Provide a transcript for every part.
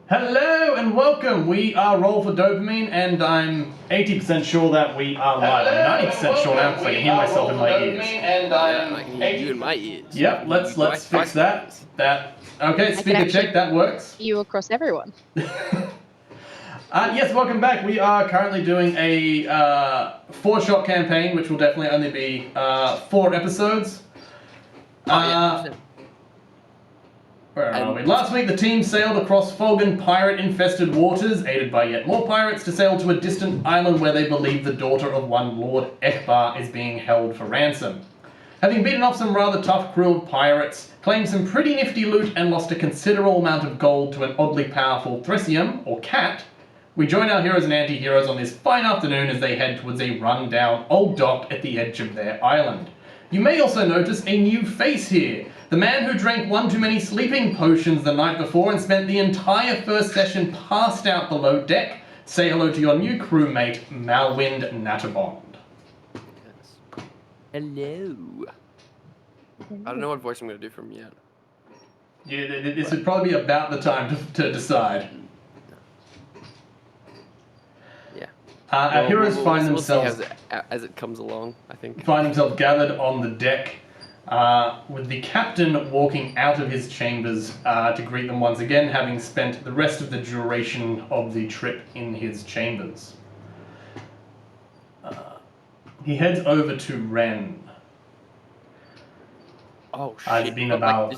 Hello and welcome. We are Roll for Dopamine, and I'm 80% sure that we are live. I'm 90% sure now because I can hear myself in my ears. And I can hear you in my ears. Yep, let's fix that. Okay, speaker check. That works. You across everyone. Yes, welcome back. We are currently doing a 4-shot campaign, which will definitely only be 4 episodes. Where are we? Last week, the team sailed across fog and pirate-infested waters, aided by yet more pirates, to sail to a distant island where they believe the daughter of one Lord Ekbar is being held for ransom. Having beaten off some rather tough crew of pirates, claimed some pretty nifty loot, and lost a considerable amount of gold to an oddly powerful Thrysium, or cat, we join our heroes and anti-heroes on this fine afternoon as they head towards a run-down old dock at the edge of their island. You may also notice a new face here. The man who drank one too many sleeping potions the night before and spent the entire first session passed out below deck. Say hello to your new crewmate, Malwind Natterbond. Hello. I don't know what voice I'm going to do from yet. Yeah, this would probably be about the time to decide. Yeah. Our heroes find themselves... see as it comes along, I think. Find themselves gathered on the deck, with the captain walking out of his chambers to greet them once again, having spent the rest of the duration of the trip in his chambers. He heads over to Ren. Oh shit! It's been about...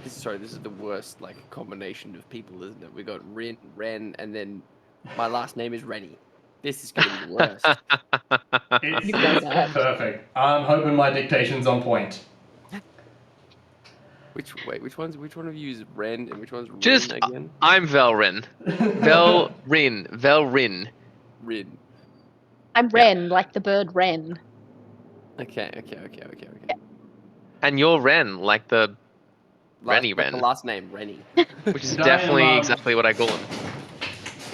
This is the worst combination of people, isn't it? We got Ren, and then my last name is Rennie. This is going to be the worst. It's perfect. I'm hoping my dictation's on point. Which one of you is Ren and which one's Rin Just, again? I'm Velrin. Velrin. Rin. I'm Wren, like the bird wren. Okay. And you're Ren, like the Rennie Ren. The last name, Rennie. Which is definitely exactly what I call him.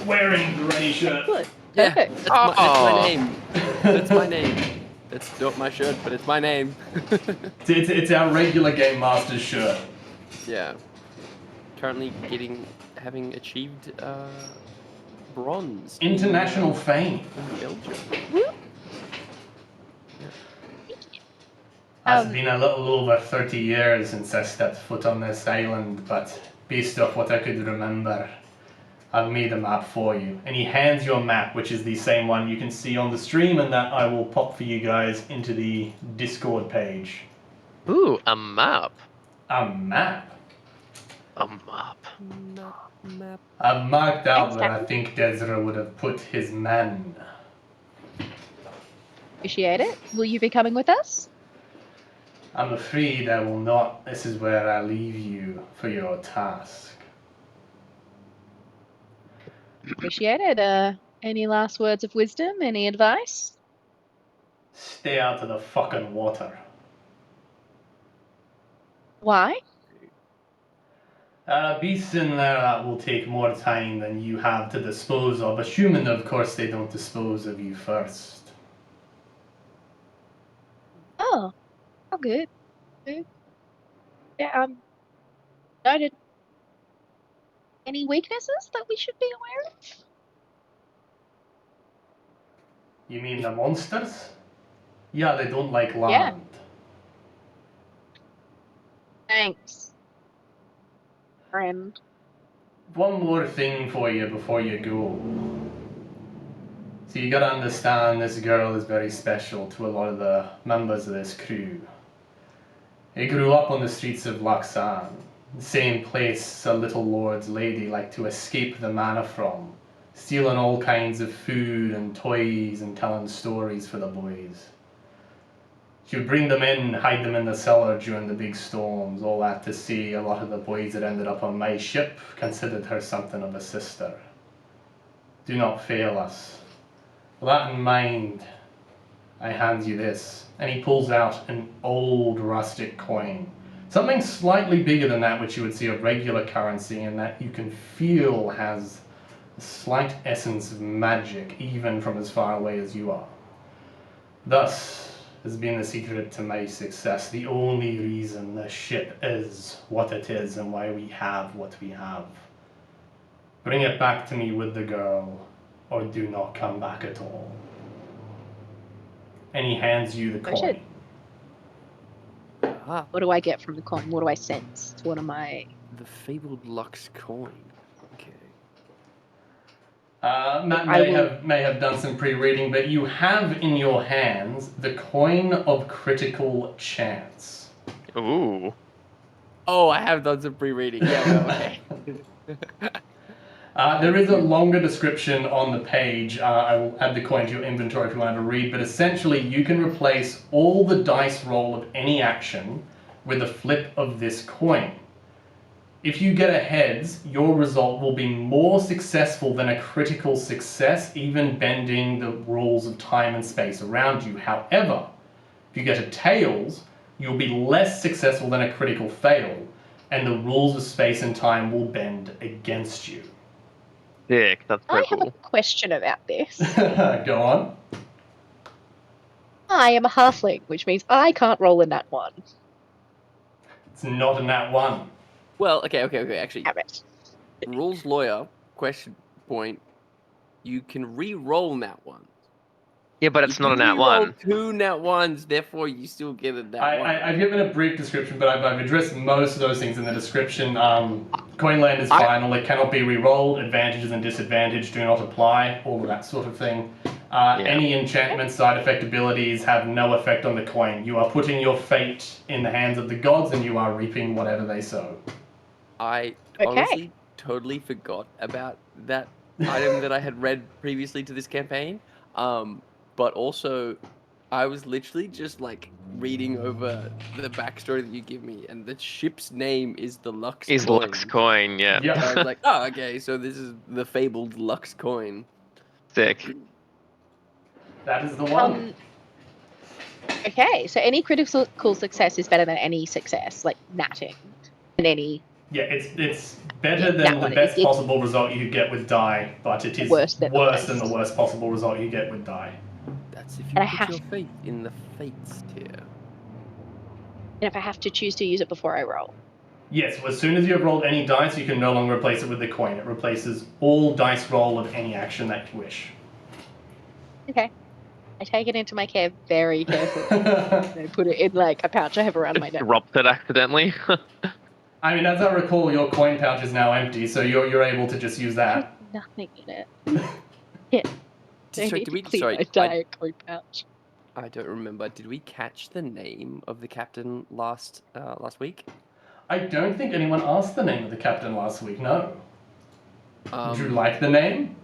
Wearing the Rennie shirt. Good. Yeah, Perfect. that's my name. That's my name. That's not my shirt, but it's my name. It's our regular Game Master's shirt. Yeah. Currently having achieved bronze. International fame. In Belgium. It's been a little over 30 years since I stepped foot on this island, but based off what I could remember, I've made a map for you. And he hands you a map, which is the same one you can see on the stream, and that I will pop for you guys into the Discord page. Ooh, a map. A map? A map. I've marked out where I think Desra would have put his men. Appreciate it. Will you be coming with us? I'm afraid I will not. This is where I leave you for your task. Appreciate it. Any last words of wisdom? Any advice? Stay out of the fucking water. Why? Beasts in there that will take more time than you have to dispose of, assuming, of course, they don't dispose of you first. Oh good. Yeah, noted. Any weaknesses that we should be aware of? You mean the monsters? Yeah, they don't like land. Yeah. Thanks, friend. One more thing for you before you go. So you gotta understand, this girl is very special to a lot of the members of this crew. He grew up on the streets of Laksan, the same place a little lord's lady liked to escape the manor from, stealing all kinds of food and toys and telling stories for the boys. She would bring them in, hide them in the cellar during the big storms, all that to say a lot of the boys that ended up on my ship considered her something of a sister. Do not fail us. With that in mind, I hand you this. And he pulls out an old rustic coin. Something slightly bigger than that which you would see of regular currency, and that you can feel has a slight essence of magic, even from as far away as you are. Thus has been the secret to my success, the only reason the ship is what it is and why we have what we have. Bring it back to me with the girl, or do not come back at all. And he hands you the Oh, coin. shit. Ah, What do I get from the coin? What do I sense? What am I? the fabled Lux coin. Okay. Matt I may have done some pre-reading, but you have in your hands the coin of critical chance. Ooh. Oh, I have done some pre-reading. Yeah, well, okay. There is a longer description on the page. I will add the coin to your inventory if you want to have a read, but essentially you can replace all the dice roll of any action with a flip of this coin. If you get a heads, your result will be more successful than a critical success, even bending the rules of time and space around you. However, if you get a tails, you'll be less successful than a critical fail, and the rules of space and time will bend against you. Sick. That's so I have a cool. question about this. Go on. I am a halfling, which means I can't roll in that one. It's not a nat one. Well, okay. Actually, Damn it. rules lawyer, question point. You can re-roll nat one. Yeah, but it's If not you a nat re-roll one. 2 nat ones, therefore you still get a nat one. I've given a brief description, but I've addressed most of those things in the description. Coinland is final. It cannot be re-rolled. Advantages and disadvantages do not apply. All of that sort of thing. Any enchantment side effect abilities have no effect on the coin. You are putting your fate in the hands of the gods, and you are reaping whatever they sow. I Okay. honestly totally forgot about that item that I had read previously to this campaign. But also, I was literally just like reading over the backstory that you give me, and the ship's name is the Lux Is coin. Lux coin, yeah. Yep. So I was like, oh, okay, so this is the fabled Lux coin. Sick. That is the one. Okay, so any critical success is better than any success, like natting, and any Yeah, it's better Yeah, than that the one. best It's possible result you could get with die, but it is worse than the worse than the worst. worst possible result you get with die. That's if you And I put have- your faith in the fates tier. And if I have to choose to use it before I roll. Yes, well, as soon as you have rolled any dice, you can no longer replace it with the coin. It replaces all dice roll of any action that you wish. Okay. I take it into my care very carefully. And I put it in like a pouch I have around my neck. Dropped it accidentally. I mean, as I recall, your coin pouch is now empty, so you're able to just use There's that. nothing in it. Yeah. I Sorry, need did to we- clean sorry, my diet coin pouch. I don't remember. Did we catch the name of the captain last week? I don't think anyone asked the name of the captain last week, no. Would you Um, like the name?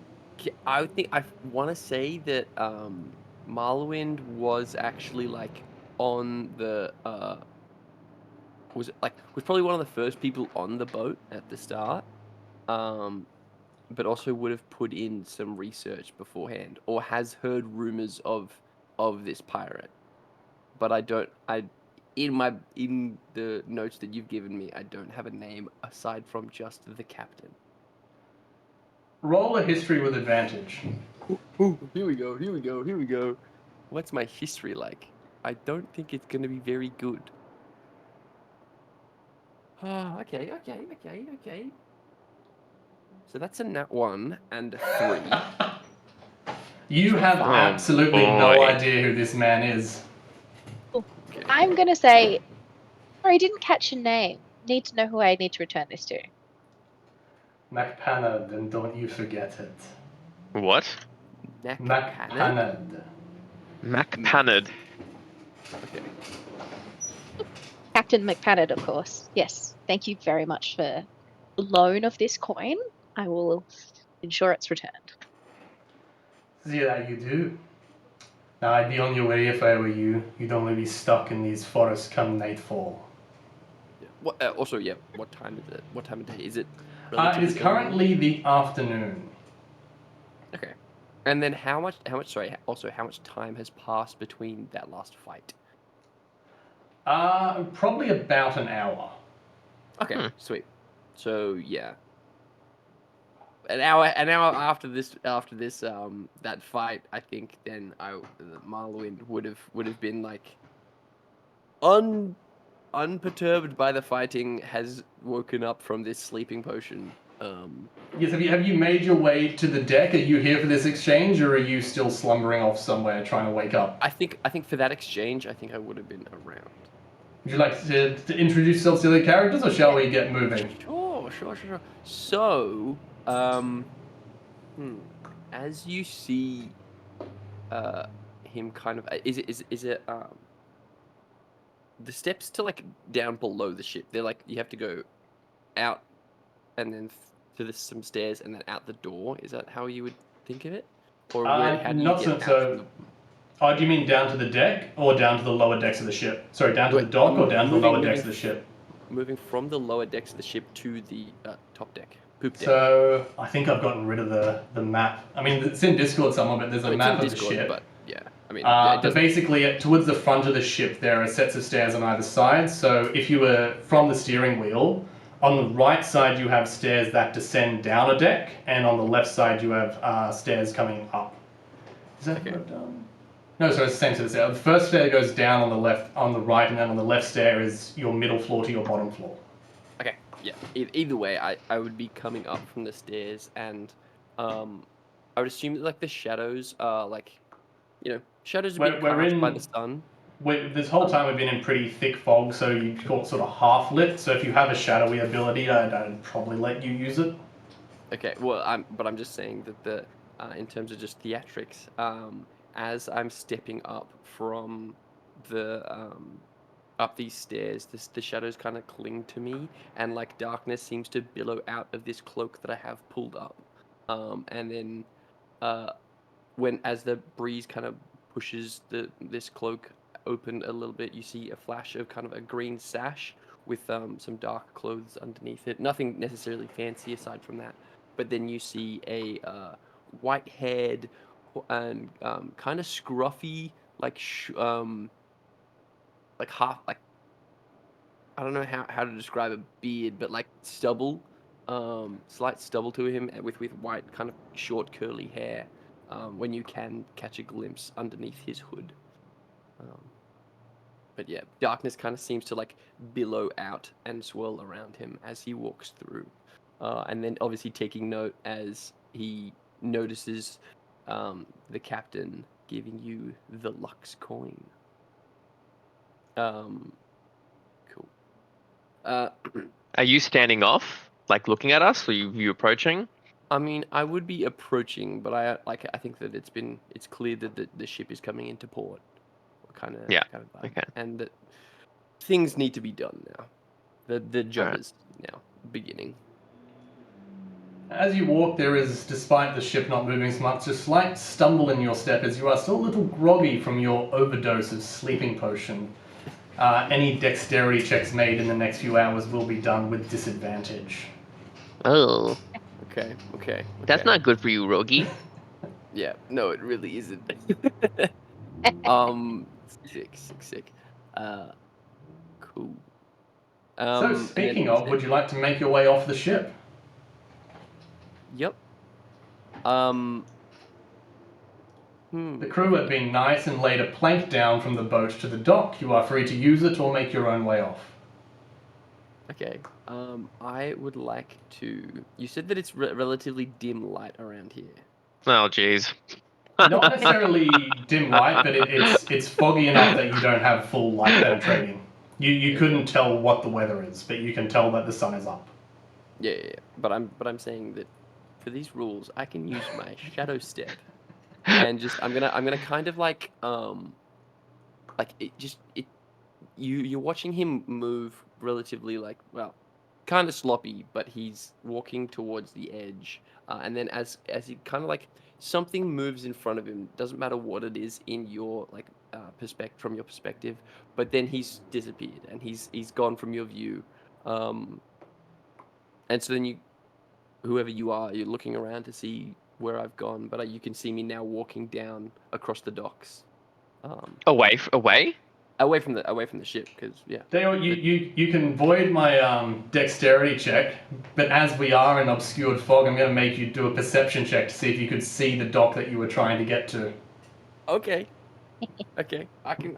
I think I want to say that Marlwind was actually like on the was probably one of the first people on the boat at the start, but also would have put in some research beforehand or has heard rumors of this pirate. But in the notes that you've given me, I don't have a name aside from just the captain. Roll a history with advantage. Ooh, here we go. What's my history like? I don't think it's going to be very good. Okay. So that's a nat 1 and a 3. You have Oh, absolutely no boy. idea who this man is. Okay. I'm going to say, sorry, I didn't catch your name. Need to know who I need to return this to. MacPanad, and don't you forget it. What? MacPanad. MacPanad. Okay. Captain McPanad, of course. Yes. Thank you very much for the loan of this coin. I will ensure it's returned. See that you do. Now I'd be on your way if I were you. You'd only be stuck in these forests come nightfall. Yeah. What? Also, yeah. What time is it? What time of day is it? It relatively is early? currently the afternoon. Okay. And then how much? Sorry. Also, how much time has passed between that last fight? Probably about an hour. Okay. Sweet. So yeah. An hour after this that fight, I think then Marlwind would have been like unperturbed by the fighting, has woken up from this sleeping potion Yes, have you made your way to the deck? Are you here for this exchange, or are you still slumbering off somewhere trying to wake up? I think for that exchange, I think I would have been around. Would you like to introduce yourself to the characters, or shall we get moving? Sure. So, as you see, him kind of is it the steps to like down below the ship? They're like you have to go out and then to some stairs and then out the door. Is that how you would think of it, or how do you Not get so. out? From Oh, do you mean down to the deck or down to the lower decks of the ship? Sorry, down to Wait, the dock or down to the moving- lower decks moving of the ship? moving from the lower decks of the ship to the top deck, poop deck. So I think I've gotten rid of the map. I mean, it's in Discord somewhere, but there's a It's map in of Discord, the ship. but yeah, I mean, it But doesn't. basically, towards the front of the ship, there are sets of stairs on either side. So if you were from the steering wheel, on the right side you have stairs that descend down a deck, and on the left side you have stairs coming up. Is that Okay. what I've done? No, so it's the same set of stairs. The first stair goes down on the left, on the right, and then on the left stair is your middle floor to your bottom floor. Okay, yeah. Either way, I would be coming up from the stairs, and I would assume that like the shadows are like, shadows are being We're cast by in- the sun. This whole time we've been in pretty thick fog, so you got sort of half lit. So if you have a shadowy ability, I'd probably let you use it. Okay, well, I'm just saying that the in terms of just theatrics, as I'm stepping up from the up these stairs, the shadows kind of cling to me, and like darkness seems to billow out of this cloak that I have pulled up, and then as the breeze kind of pushes this cloak open a little bit, you see a flash of kind of a green sash with some dark clothes underneath it. Nothing necessarily fancy aside from that. But then you see a white-haired and kind of scruffy, like half like I don't know how to describe a beard, but like stubble, slight stubble to him with white kind of short curly hair. When you can catch a glimpse underneath his hood. But yeah, darkness kind of seems to like billow out and swirl around him as he walks through. And then obviously taking note as he notices the captain giving you the Lux coin. Cool. Are you standing off, like looking at us? Or you approaching? I mean, I would be approaching, but I think that it's clear that the ship is coming into port. Kind of vibe. Okay. And that things need to be done now. The job Alright. is now beginning. As you walk, there is, despite the ship not moving so much, a slight stumble in your step as you are still a little groggy from your overdose of sleeping potion. Any dexterity checks made in the next few hours will be done with disadvantage. Oh, Okay. that's not good for you, Rogi. Yeah, no, it really isn't. Sick. Cool. So speaking of, would you like to make your way off the ship? Yep. The crew have been nice and laid a plank down from the boat to the dock. You are free to use it or make your own way off. Okay. I would like to. You said that it's relatively dim light around here. Oh, jeez. Not necessarily dim light, but it's foggy enough that you don't have full light penetrating. You couldn't tell what the weather is, but you can tell that the sun is up. Yeah. But I'm saying that for these rules, I can use my shadow step, and just I'm gonna kind of like you're watching him move relatively kind of sloppy, but he's walking towards the edge, and then as he kind of like something moves in front of him, doesn't matter what it is in your from your perspective, but then he's disappeared and he's gone from your view, and so then whoever you are, you're looking around to see where I've gone, but you can see me now walking down across the docks, Away? away from the ship, because yeah. Dale, you can void my dexterity check, but as we are in obscured fog, I'm going to make you do a perception check to see if you could see the dock that you were trying to get to. Okay.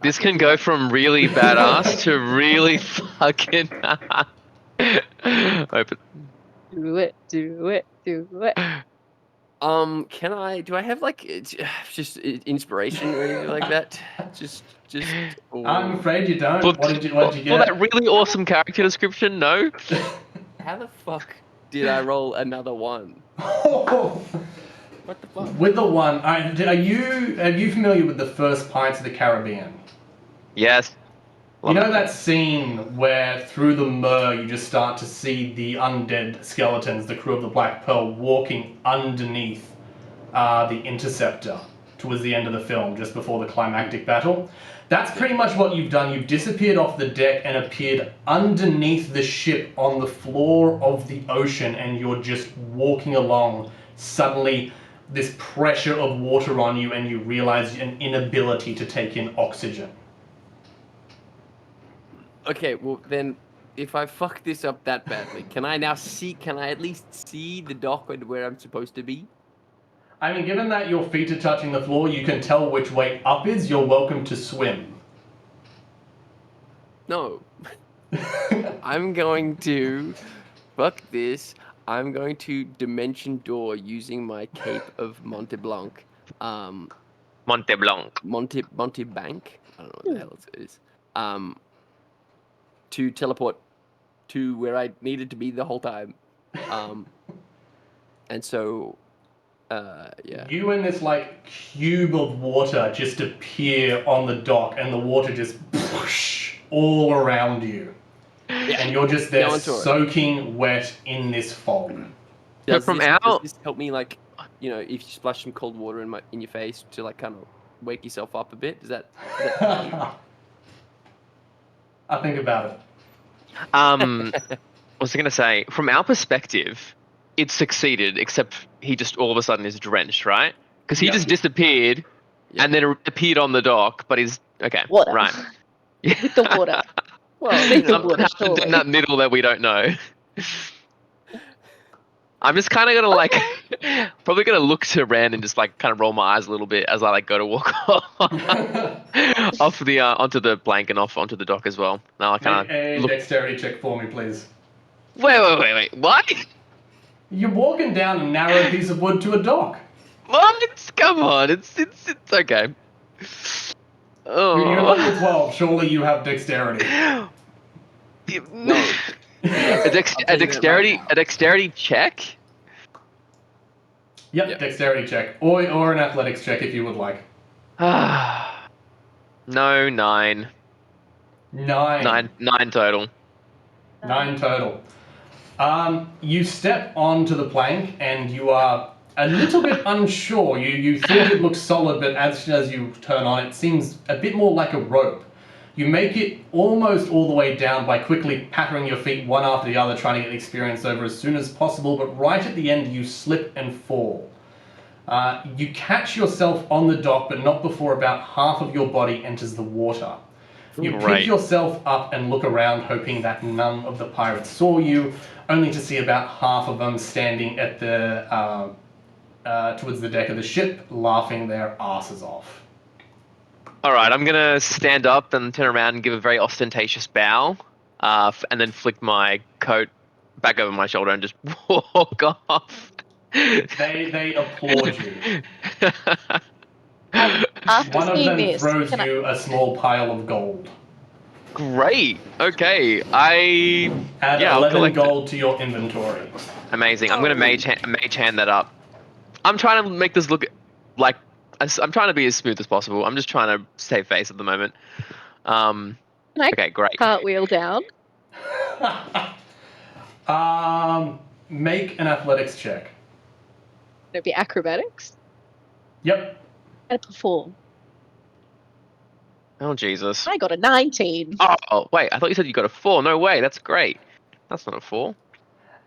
This can go from really badass to really fucking open. Do it, do it, do it. Do I have like just inspiration or anything like that? Just. I'm Or afraid you don't. For, What did you for get? that really awesome character description, no. how the fuck did I roll another one? What the fuck? With the one, are you familiar with the first Pirates of the Caribbean? Yes. You Love know it. that scene where through the myrrh you just start to see the undead skeletons, the crew of the Black Pearl, walking underneath the Interceptor towards the end of the film, just before the climactic battle? That's pretty much what you've done. You've disappeared off the deck and appeared underneath the ship on the floor of the ocean, and you're just walking along. Suddenly, this pressure of water on you, and you realize an inability to take in oxygen. Okay, well then, if I fuck this up that badly, can I at least see the dock and where I'm supposed to be? I mean, given that your feet are touching the floor, you can tell which way up is. You're welcome to swim. No. I'm going to fuck this. I'm going to dimension door using my cape of Monte Blanc. Monte Blanc. Monte Bank. I don't know what the hell it is. To teleport to where I needed to be the whole time. And so yeah. You and this like cube of water just appear on the dock, and the water just whoosh all around you. And you're just there soaking wet in this fog. Does from does this help me, like, if you splash some cold water in your face to like kind of wake yourself up a bit? Does that I think about it. What was I going to say? From our perspective, it succeeded, except he just all of a sudden is drenched, right? Because he just disappeared and then appeared on the dock, but he's okay. Water. Right. With the water. Well, Something Something happened in that middle that we don't know. I'm just kind of gonna like, probably gonna look to Ren and just like kind of roll my eyes a little bit as I like go to walk off the onto the plank and off onto the dock as well. Now I kind Make a of look. dexterity check for me, please. Wait. What? You're walking down a narrow piece of wood to a dock. What? Come on, it's okay. You're Oh. level 12. Surely you have dexterity. No. A dexterity check. Yep, dexterity check. Or an athletics check if you would like. No, 9. 9. 9 total. 9 total. You step onto the plank and you are a little bit unsure. You think it looks solid, but as you turn on, it seems a bit more like a rope. You make it almost all the way down by quickly pattering your feet one after the other, trying to get experience over as soon as possible, but right at the end you slip and fall. You catch yourself on the dock, but not before about half of your body enters the water. You pick yourself up and look around, hoping that none of the pirates saw you, only to see about half of them standing at the towards the deck of the ship, laughing their asses off. All right, I'm gonna stand up and turn around and give a very ostentatious bow, and then flick my coat back over my shoulder and just walk off. They applaud you. After One of seeing them this, throws you a small pile of gold. Great. Okay, Add I'll 11 collect gold to your inventory. Amazing. I'm gonna mage hand that up. I'm trying to make this look like I'm trying to be as smooth as possible. I'm just trying to save face at the moment. Okay, great. cartwheel down. Make an athletics check. It'd be acrobatics. Yep. And perform. Oh Jesus. I got a 19. Oh wait, I thought you said you got a 4. No way, that's great. That's not a 4.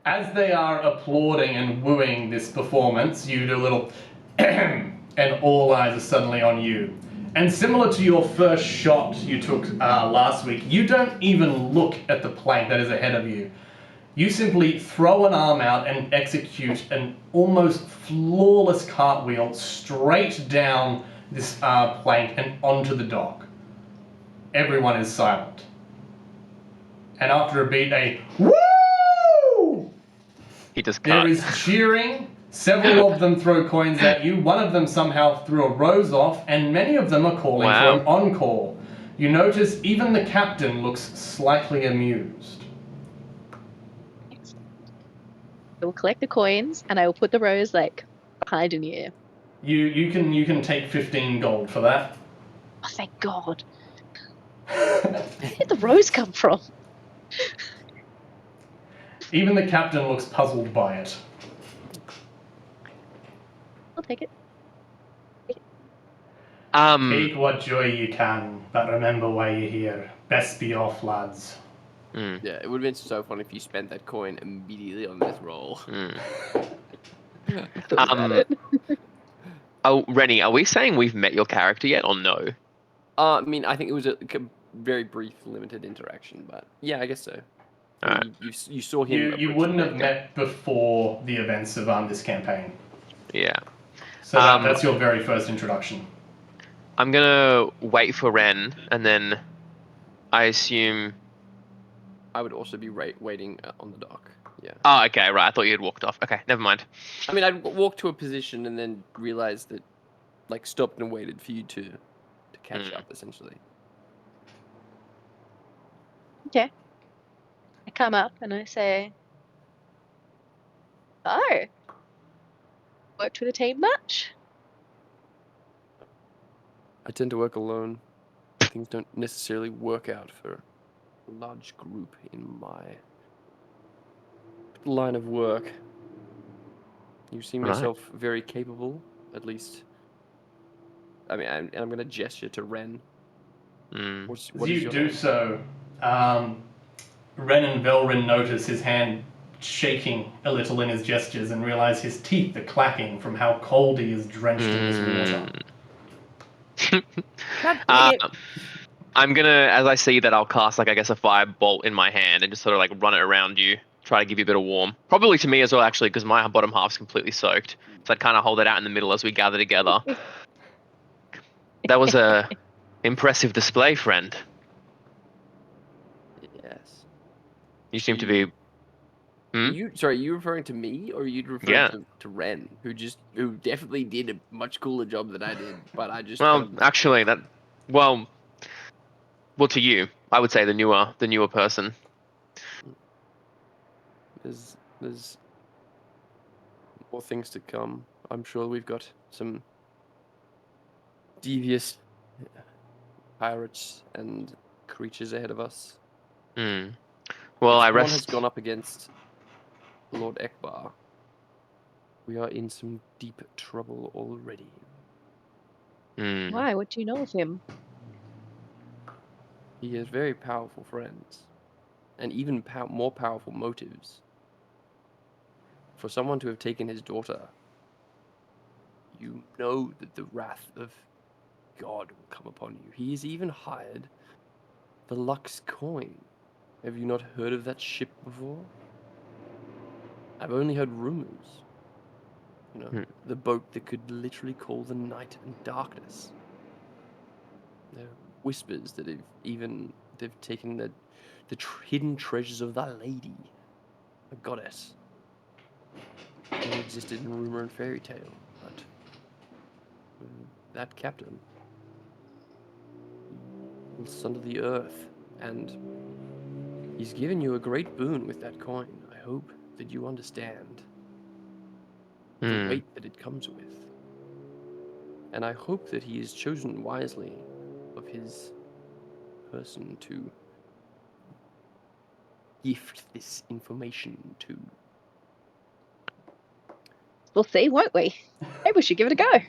As they are applauding and wooing this performance, you do a little and all eyes are suddenly on you. And similar to your first shot you took last week, you don't even look at the plank that is ahead of you. You simply throw an arm out and execute an almost flawless cartwheel straight down this plank and onto the dock. Everyone is silent. And after a beat, a woo! He just There can't. is cheering. Several of them throw coins at you. One of them somehow threw a rose off, and many of them are calling for Wow. an encore. You notice even the captain looks slightly amused. Excellent. I will collect the coins and I will put the rose like behind an ear. You can take 15 gold for that. Oh, thank God. Where did the rose come from? Even the captain looks puzzled by it. I'll take it. Take what joy you can, but remember why you're here. Best be off, lads. Mm, Yeah, it would have been so fun if you spent that coin immediately on this roll. mm. Thought about it. Oh, Rennie, are we saying we've met your character yet, or no? I mean, I think it was a very brief, limited interaction, but yeah, I guess so. I mean, Alright. you saw him. You approach wouldn't the have bed. met before the events of this campaign. Yeah. So that's your very first introduction. I'm gonna wait for Ren, and then I assume. I would also be waiting on the dock. Yeah. Oh, okay, right. I thought you had walked off. Okay, never mind. I mean, I'd walk to a position and then realize that, like, stopped and waited for you to catch up, essentially. Okay. I come up and I say, "Oh, worked with a team much?" I tend to work alone. Things don't necessarily work out for a large group in my line of work. You seem Right. yourself very capable, at least. I mean, I'm going to gesture to Ren. Mm. What As is you your do name? so, Ren and Velrin notice his hand shaking a little in his gestures and realize his teeth are clacking from how cold he is drenched in this water. God Uh, dang it. I'm gonna, as I see that, I'll cast like I guess a firebolt in my hand and just sort of like run it around you, try to give you a bit of warm. Probably to me as well, actually, because my bottom half's completely soaked. So I'd kind of hold it out in the middle as we gather together. That was a impressive display, friend. Yes. You seem to be. Hmm? Are you referring to me, or are you referring Yeah. to Ren, who definitely did a much cooler job than I did, but I just Well, kind of actually, well, to you, I would say the newer person. there's more things to come. I'm sure we've got some devious pirates and creatures ahead of us. Hmm. Well, If I someone has rest. gone up against Lord Ekbar, we are in some deep trouble already. Hmm. Why? What do you know of him? He has very powerful friends, and even more powerful motives. For someone to have taken his daughter, you know that the wrath of God will come upon you. He has even hired the Lux coin. Have you not heard of that ship before? I've only heard rumors. You know, Hmm. the boat that could literally call the night and darkness. There are whispers that they've taken the hidden treasures of the lady, a goddess. She only existed in rumor and fairy tale, but that captain was under the earth, and he's given you a great boon with that coin. I hope that you understand the Hmm. weight that it comes with. And I hope that he is chosen wisely of his person to gift this information to. We'll see, won't we? Maybe we should give it a go.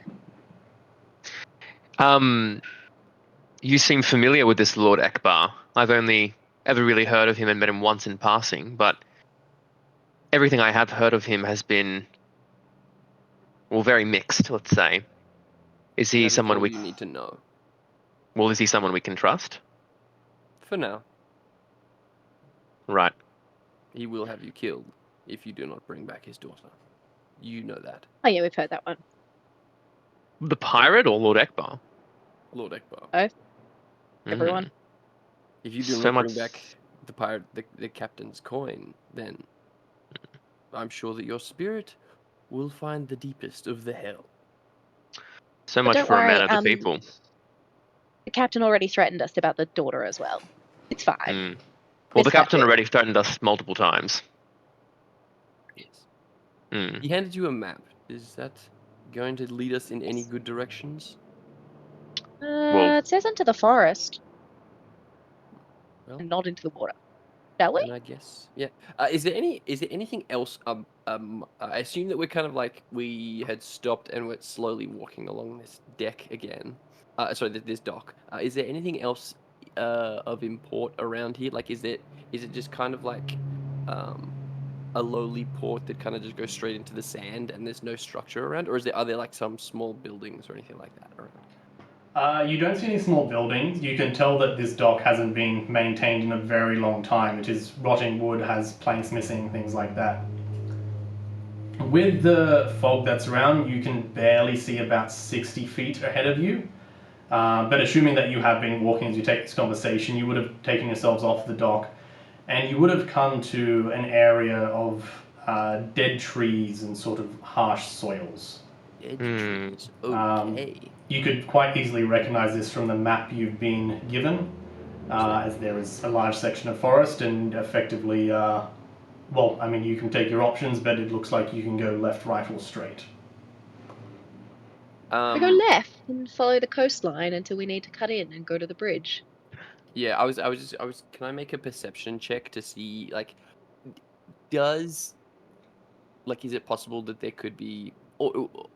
You seem familiar with this Lord Ekbar. I've only ever really heard of him and met him once in passing, but everything I have heard of him has been, well, very mixed, let's say. Is And he that is someone all we you need to know. well, is he someone we can trust? For now, Right. he will have you killed if you do not bring back his daughter. You know that. Oh yeah, we've heard that one. The pirate or Lord Ekbar? Lord Ekbar. Both. Mm. Everyone. If you do So not much. bring back the pirate, the captain's coin, then I'm sure that your spirit will find the deepest of the hell. So But much don't for a man worry, of the people. the captain already threatened us about the daughter as well. It's fine. Mm. Well, the It's that captain big. already threatened us multiple times. Yes. Mm. He handed you a map. Is that going to lead us in any good directions? Well, It says into the forest Well, and not into the water. Shall we? then I guess. Yeah. Is there anything else? I assume that we're kind of like we had stopped and we're slowly walking along this deck again. Sorry, this dock. Is there anything else of import around here? Like, is it just kind of like a lowly port that kind of just goes straight into the sand and there's no structure around, or are there like some small buildings or anything like that around? You don't see any small buildings. You can tell that this dock hasn't been maintained in a very long time. It is rotting wood, has planks missing, things like that. With the fog that's around, you can barely see about 60 feet ahead of you. But assuming that you have been walking as you take this conversation, you would have taken yourselves off the dock and you would have come to an area of dead trees and sort of harsh soils. Dead Hmm. trees. Okay. You could quite easily recognize this from the map you've been given, as there is a large section of forest and effectively, well, I mean, you can take your options, but it looks like you can go left, right, or straight. We go left and follow the coastline until we need to cut in and go to the bridge. Yeah, I was. Can I make a perception check to see, like, does, like, is it possible that there could be,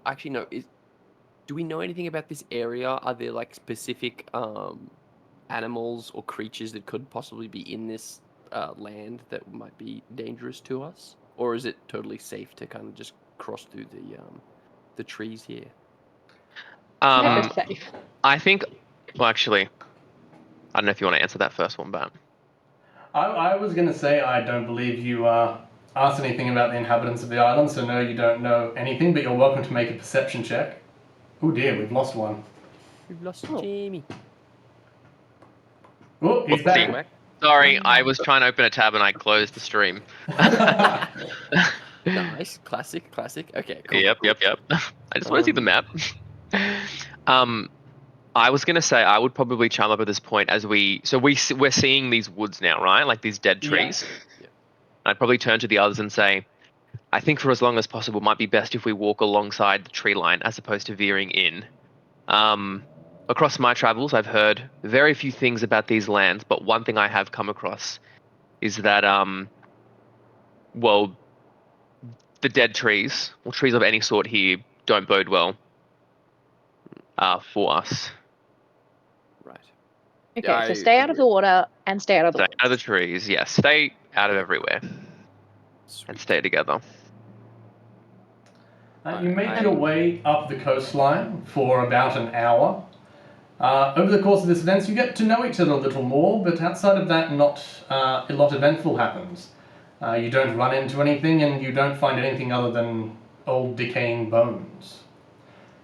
actually no, do we know anything about this area? Are there like specific animals or creatures that could possibly be in this land that might be dangerous to us, or is it totally safe to kind of just cross through the trees here? Never Um, safe. I think. Well, actually, I don't know if you want to answer that first one, but I was going to say I don't believe you asked anything about the inhabitants of the island, so no, you don't know anything, but you're welcome to make a perception check. Oh dear, we've lost one. We've lost Oh. Jamie. Oh, he's Whoopsie. back. Sorry, I was trying to open a tab and I closed the stream. Nice, classic. Okay, cool. Yep. I just want to see the map. um, I was gonna say I would probably chime up at this point as we're seeing these woods now, right? Like these dead trees. Yeah. I'd probably turn to the others and say, I think for as long as possible, it might be best if we walk alongside the tree line as opposed to veering in. Across my travels, I've heard very few things about these lands, but one thing I have come across is that well, the dead trees or trees of any sort here don't bode well for us. Right. Okay, so stay out of the water and stay out of the Stay woods. out of the trees, yes. Stay out of everywhere and Sweet. stay together. You make your way up the coastline for about an hour. Over the course of this event, you get to know each other a little more, but outside of that, not a lot eventful happens. You don't run into anything, and you don't find anything other than old decaying bones.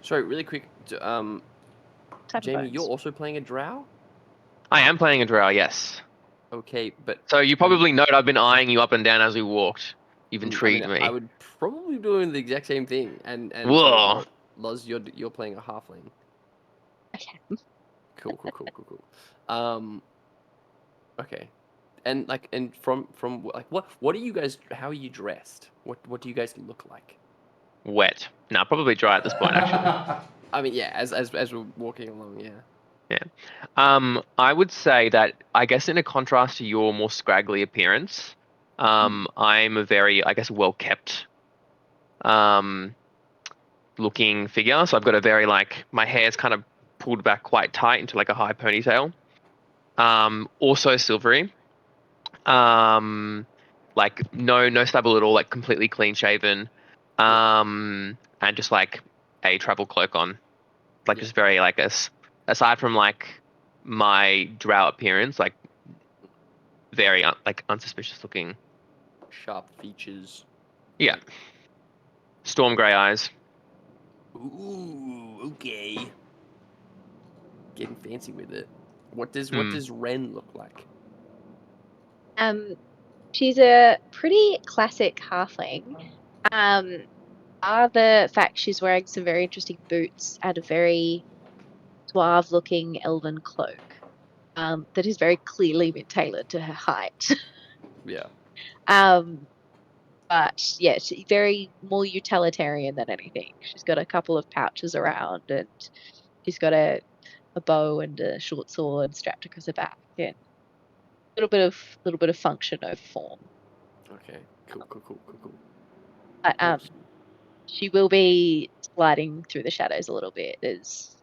Sorry, really quick. Type of Jamie, bones. you're also playing a drow? I am playing a drow, yes. Okay, but So you probably note I've been eyeing you up and down as we walked. You've intrigued me. I would probably be doing the exact same thing. And sorry, Whoa. Loz, you're playing a halfling. Okay. Cool. Okay, and like, and from like, what are you guys? How are you dressed? What do you guys look like? Wet. No, probably dry at this point, actually. I mean, yeah, as we're walking along, yeah. Yeah. I would say that, I guess in a contrast to your more scraggly appearance, I'm a very, I guess, well-kept looking figure. So I've got a very, like, my hair's kind of pulled back quite tight into like a high ponytail. Also silvery. Like no stubble at all, like completely clean shaven. And just like a travel cloak on. Like just very like aside from like my drow appearance, like very like unsuspicious looking. Sharp features. Yeah. Storm grey eyes. Ooh, okay. Getting fancy with it. What does Hmm. Ren look like? She's a pretty classic halfling. The fact she's wearing some very interesting boots and a very suave-looking elven cloak that is very clearly been tailored to her height. Yeah. But yeah, she's very more utilitarian than anything. She's got a couple of pouches around, and she's got a bow and a short sword strapped across her back, and a little bit of function over form. Okay. Cool. But Oops. she will be sliding through the shadows a little bit as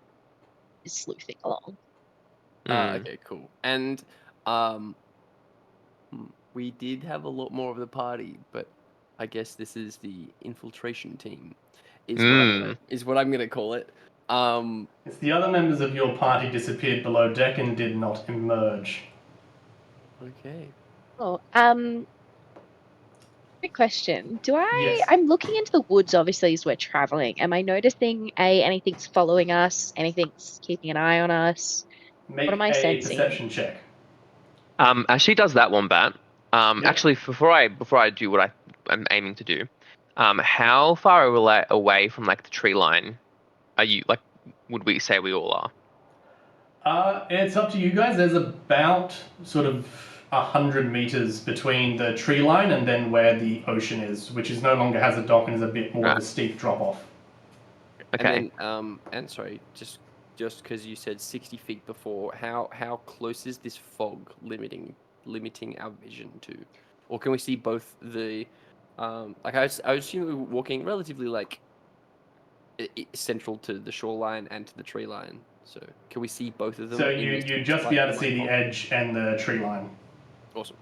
sleuthing along. Okay, cool. And we did have a lot more of the party, but I guess this is the infiltration team, is what I'm gonna call it. It's the other members of your party disappeared below deck and did not emerge. Okay. Oh, quick question. Yes. I'm looking into the woods, obviously, as we're traveling. Am I noticing, anything's following us? Anything's keeping an eye on us? Make What am I a sensing? perception check. As she does that, Wombat. Yep. Actually, before I do what I'm aiming to do, how far away from like the tree line are you? Like, would we say we all are? It's up to you guys. There's about sort of 100 meters between the tree line and then where the ocean is, which is no longer has a dock and is a bit more of a steep drop off. Okay. And then, and sorry, just because you said 60 feet before, how close is this fog limiting our vision to, or can we see both the, like I assume we're walking relatively like central to the shoreline and to the tree line. So can we see both of them? So in this you just be able to see the edge and the tree line. Awesome.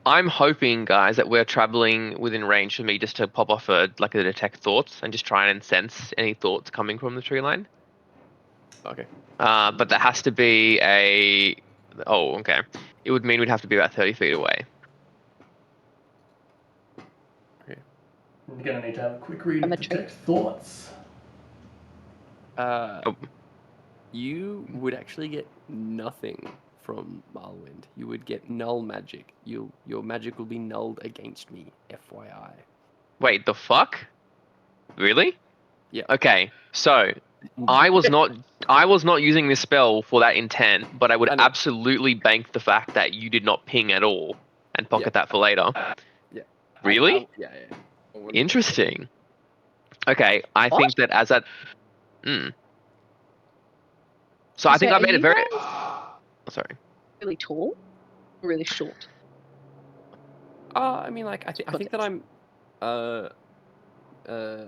I'm hoping, guys, that we're traveling within range for me just to pop off a detect thoughts and just try and sense any thoughts coming from the tree line. Okay. But that has to be a. Oh, okay. It would mean we'd have to be about 30 feet away. Okay. You're gonna need to have a quick read From of a tree. detect thoughts. You would actually get nothing from Marlwind. You would get null magic. Your magic will be nulled against me, FYI. Wait, the fuck? Really? Yeah. Okay, so I was not using this spell for that intent, but I would I know. absolutely bank the fact that you did not ping at all and pocket that for later. Yeah. Really? Yeah. Interesting. Okay, I think that as that. So I think I made it very. Sorry. Really tall, really short. I mean, like I think that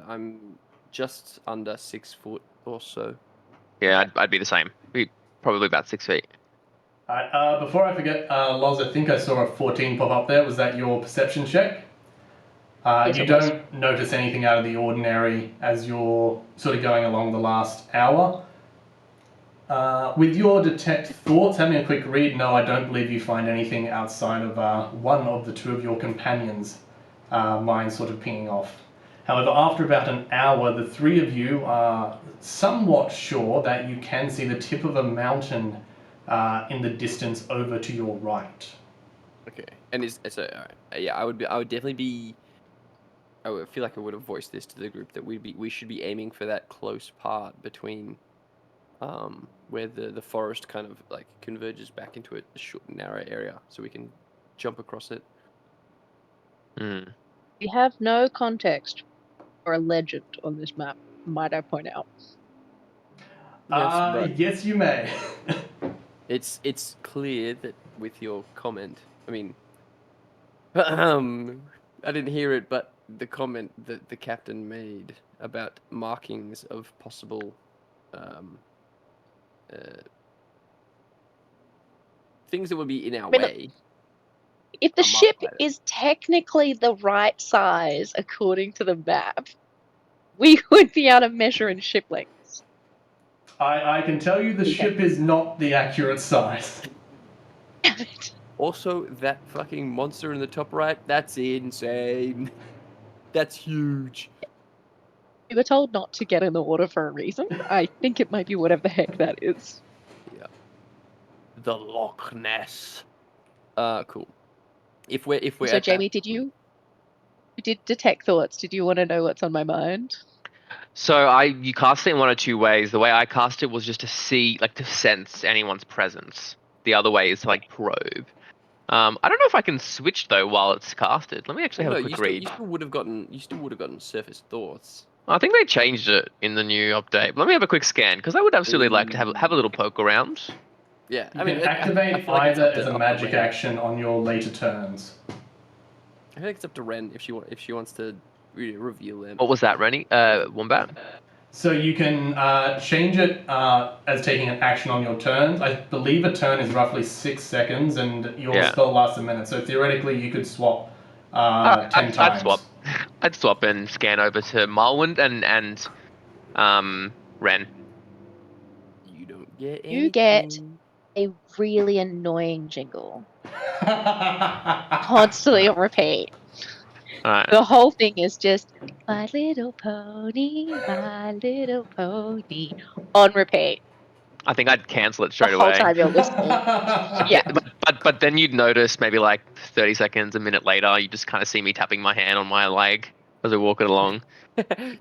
I'm just under 6 foot or so. Yeah, I'd be the same. Be probably about 6 feet. Alright, before I forget, Loz, I think I saw a 14 pop up there. Was that your perception check? Yes, you it was. don't notice anything out of the ordinary as you're sort of going along the last hour. With your detect thoughts, having a quick read, no, I don't believe you find anything outside of one of the two of your companions' minds sort of pinging off. However, after about an hour, the three of you are somewhat sure that you can see the tip of a mountain in the distance over to your right. Okay. And yeah, I would definitely be. I would feel like I would have voiced this to the group that we should be aiming for that close part between, where the forest kind of like converges back into a short, narrow area, so we can jump across it. We have no context or a legend on this map, might I point out. Yes, but yes, you may. it's clear that with your comment, I mean, I didn't hear it, but the comment that the captain made about markings of possible things that would be in our way. If the ship is technically the right size according to the map, we would be able to measure in ship lengths. I can tell you the ship is not the accurate size. Damn it. Also, that fucking monster in the top right, that's insane. That's huge. We were told not to get in the water for a reason. I think it might be whatever the heck that is. Yeah. the Loch Ness. Cool. If we're So, at Jamie, you did detect thoughts. Did you want to know what's on my mind? So you cast it in one of two ways. The way I cast it was just to see, like, to sense anyone's presence. The other way is to like probe. I don't know if I can switch though while it's casted. Let me actually have a quick read. You still would have gotten surface thoughts. I think they changed it in the new update. Let me have a quick scan because I would absolutely like to have a little poke around. Yeah, You I mean, can activate I feel like it's either up to- as a up to magic Ren. action on your later turns. I feel like it's up to Ren if she wants to reveal them. What was that, Rennie? Wombat? So you can change it as taking an action on your turns. I believe a turn is roughly 6 seconds, and your Yeah. spell lasts a minute. So theoretically, you could swap 10 times. I'd swap. I'd swap and scan over to Marlwind and Ren. You don't get anything. You get a really annoying jingle, constantly on repeat. Alright. The whole thing is just My Little Pony, My Little Pony on repeat. I think I'd cancel it The straight whole away. time you're listening. Yeah. But then you'd notice maybe like 30 seconds, a minute later, you just kind of see me tapping my hand on my leg as I walk it along.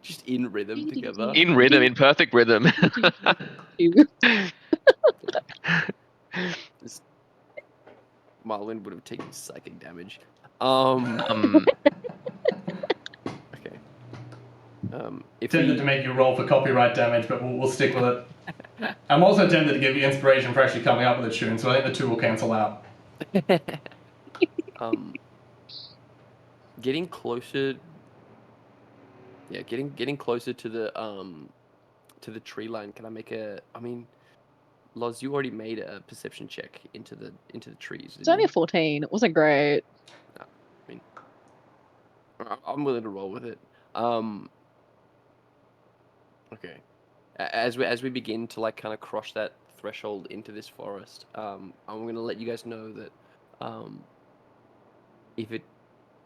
Just in rhythm together. In rhythm, in perfect rhythm. Marlin would have taken psychic damage. Um, Okay. If Tempted we to make you roll for copyright damage, but we'll stick with it. I'm also tempted to give you inspiration for actually coming up with a tune, so I think the two will cancel out. getting closer. Yeah, getting closer to the tree line. Can I make a? I mean, Loz, you already made a perception check into the trees. It's only a 14. It wasn't great. I mean, I'm willing to roll with it. Okay. As we begin to like kind of cross that threshold into this forest, I'm gonna let you guys know that,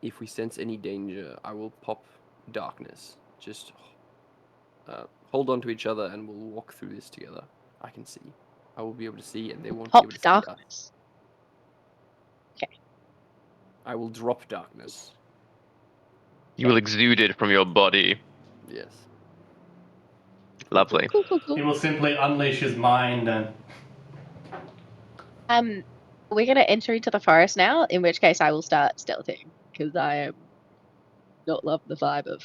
if we sense any danger, I will pop darkness. Just hold on to each other, and we'll walk through this together. I can see. I will be able to see, and they won't be Pop able to see us. darkness. I will drop darkness. you will exude it from your body. Yes. Lovely. Cool. He will simply unleash his mind and... We're gonna enter into the forest now, in which case I will start stealthing, because I am not loving the vibe of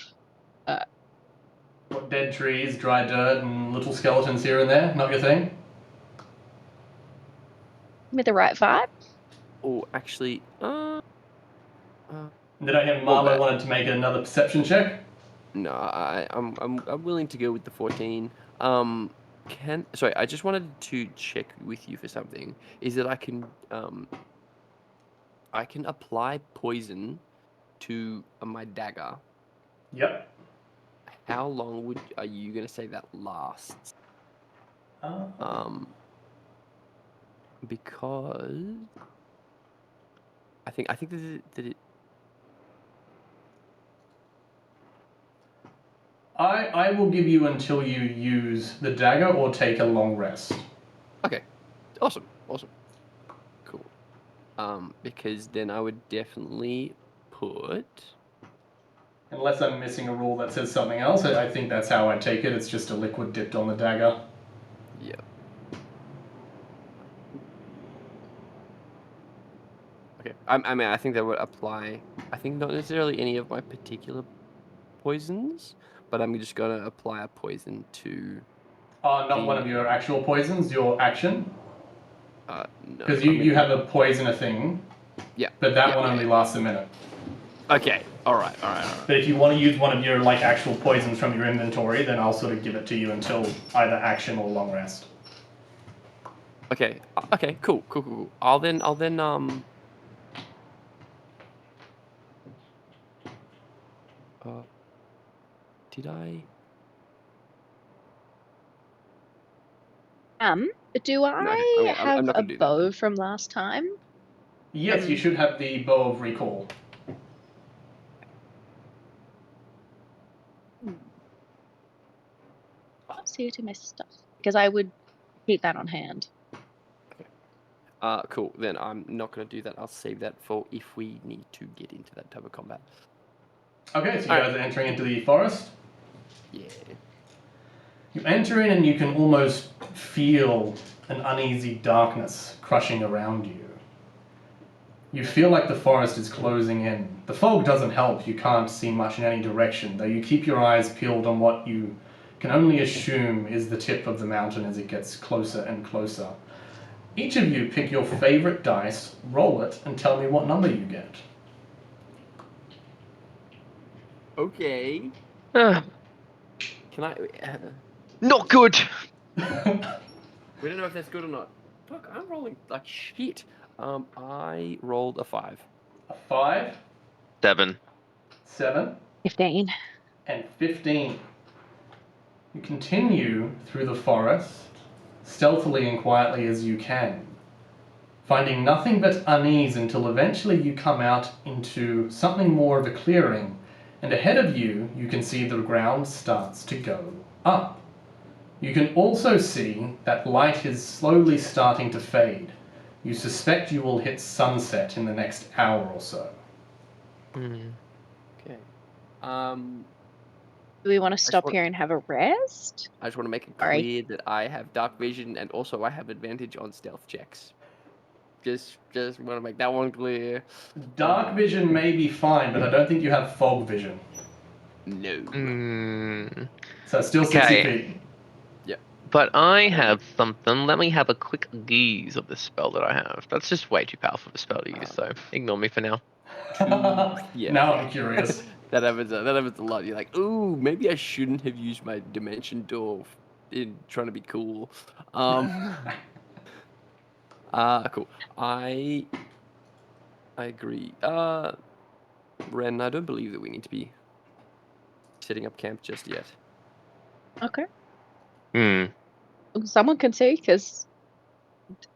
What, dead trees, dry dirt, and little skeletons here and there? Not your thing? with the right vibe. Oh, actually, Did I hear Wombat. Marlo wanted to make another perception check? no, I'm willing to go with the 14. Sorry, I just wanted to check with you for something. Is that I can apply poison to my dagger. Yep. How long are you gonna say that lasts? Because I think that it. I will give you until you use the dagger or take a long rest. Okay, awesome, cool. Because then I would definitely put. Unless I'm missing a rule that says something else, I think that's how I take it. It's just a liquid dipped on the dagger. Yeah. Okay. I mean, I think that would apply. I think not necessarily any of my particular poisons, but I'm just gonna apply a poison to. Not one of your actual poisons, your action. No. Because you have a poisoner thing. Yeah. But that one only lasts a minute. Okay. All right. But if you want to use one of your like actual poisons from your inventory, then I'll sort of give it to you until either action or long rest. Okay. Okay. Cool. I'll then. Did I? Do I okay, have I'm not a gonna do that bow then. from last time? Yes, you should have the bow of recall. I'll see it in my stuff, because I would keep that on hand. Cool. Then I'm not going to do that. I'll save that for if we need to get into that type of combat. Okay, so you Alright. guys are entering into the forest. Yeah. You enter in and you can almost feel an uneasy darkness crushing around you. You feel like the forest is closing in. The fog doesn't help, you can't see much in any direction, though you keep your eyes peeled on what you can only assume is the tip of the mountain as it gets closer and closer. Each of you pick your favorite dice, roll it, and tell me what number you get. Okay. Ah, Can I? not good. We don't know if that's good or not. Fuck, I'm rolling like shit. I rolled a 5. A 5, 7. 7, 15. and 15. You continue through the forest, stealthily and quietly as you can, finding nothing but unease until eventually you come out into something more of a clearing, and ahead of you, you can see the ground starts to go up. You can also see that light is slowly starting to fade. You suspect you will hit sunset in the next hour or so. Okay. Do we want to stop want- here and have a rest? I just want to make it Sorry. clear that I have dark vision and also I have advantage on stealth checks. Just want to make that one clear. Dark vision may be fine, but I don't think you have fog vision. No. So it's still 60 Okay. feet. But I have something. Let me have a quick gaze of the spell that I have. That's just way too powerful of a spell to use, so ignore me for now. Yeah. Now I'm curious. That happens a lot. You're like, ooh, maybe I shouldn't have used my dimension door in trying to be cool. Cool. I agree. Ren, I don't believe that we need to be setting up camp just yet. Okay. Hmm. Someone can see, because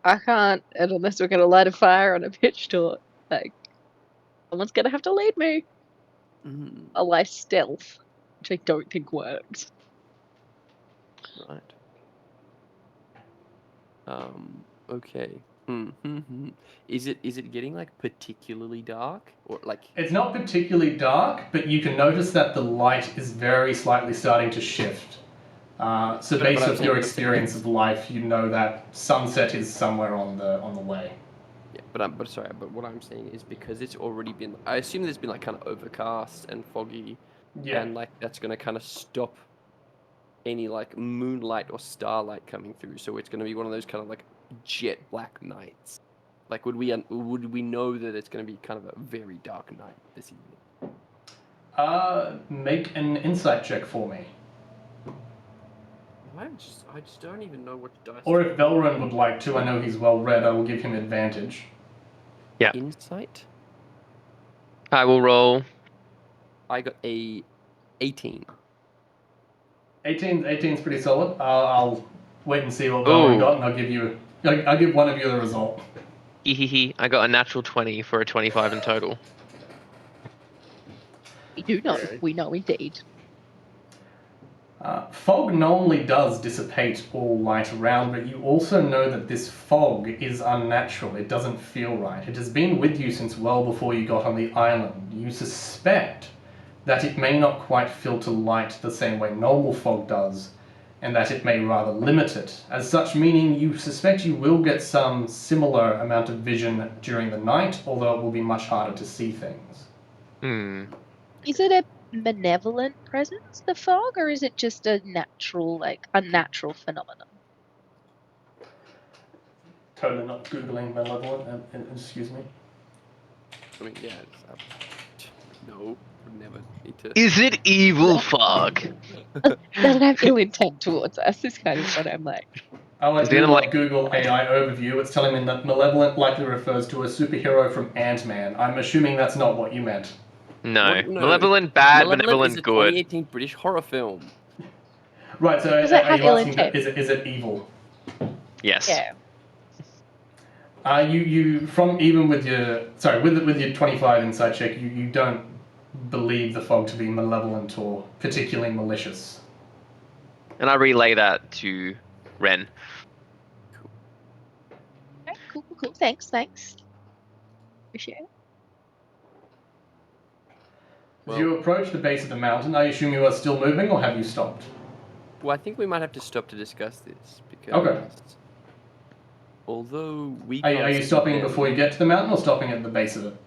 I can't, and unless we're going to light a fire on a pitch torch. Like, someone's going to have to lead me. Mm, I'll lie stealth, which I don't think works. right. Okay. Is it getting like particularly dark or like? It's not particularly dark, but you can notice that the light is very slightly starting to shift. So But based I'm off saying- your experience of life, you know that sunset is somewhere on the way. Yeah, but what I'm saying is because it's already been. I assume there's been like kind of overcast and foggy, Yeah. and like that's gonna kind of stop any like moonlight or starlight coming through. So it's gonna be one of those kind of like jet black nights. Like would we know that it's gonna be kind of a very dark night this evening? Make an insight check for me. I just don't even know what dice. Or if Velrun would like to, I know he's well read, I will give him advantage. Yeah. Insight. I will roll. I got a 18. 18's pretty solid. I'll wait and see what Velrun Ooh. got, and I'll give one of you the result. I got a natural 20 for a 25 in total. We do know. Right. We know indeed. Fog normally does dissipate all light around, but you also know that this fog is unnatural. It doesn't feel right. It has been with you since well before you got on the island. You suspect that it may not quite filter light the same way normal fog does, and that it may rather limit it. As such, meaning you suspect you will get some similar amount of vision during the night, although it will be much harder to see things. Is it a malevolent presence, the fog, or is it just a natural, unnatural phenomenon? Totally not Googling malevolent, excuse me. I mean, yeah. No, would never need to. Is it evil fog? Doesn't have ill intent towards us, is kind of what I'm like. Oh, I Is do the love like- Google AI overview. It's telling me that malevolent likely refers to a superhero from Ant-Man. I'm assuming that's not what you meant. No. What? No. Malevolent bad, Malevolent benevolent is a good. 2018 British horror film. Right, so Does it are have you ill asking, intent? is it evil? Yes. Yeah. You from even with your with your 25 insight check, you don't believe the fog to be malevolent or particularly malicious. And I relay that to Ren. Okay, cool. Cool. Thanks. Appreciate it. As you approach the base of the mountain, I assume you are still moving, or have you stopped? Well, I think we might have to stop to discuss this because Okay. although we Are can't you see stopping them- before you get to the mountain, or stopping at the base of it?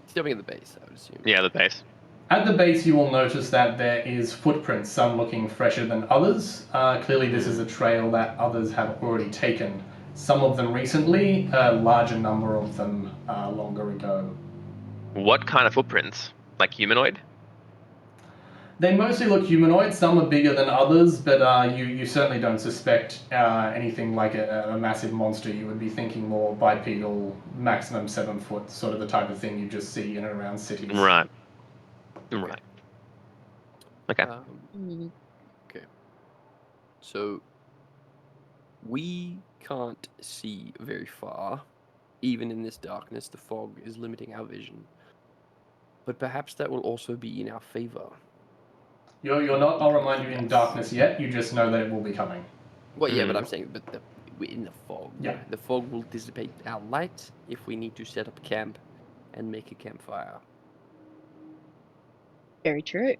stopping at the base, I would assume. Yeah, the base. At the base, you will notice that there is footprints, some looking fresher than others. Clearly, this is a trail that others have already taken. Some of them recently, a larger number of them longer ago. What kind of footprints? Like humanoid? They mostly look humanoid, some are bigger than others, but you certainly don't suspect anything like a massive monster. You would be thinking more bipedal, maximum 7 foot, sort of the type of thing you just see in and around cities. Right. Right. Okay. Mm. Okay. So we can't see very far. Even in this darkness, the fog is limiting our vision. But perhaps that will also be in our favor. You're not, I'll remind you, in darkness yet, you just know that it will be coming. Well, yeah, but I'm saying, we're in the fog. Yeah. The fog will dissipate our light if we need to set up camp and make a campfire. Very true.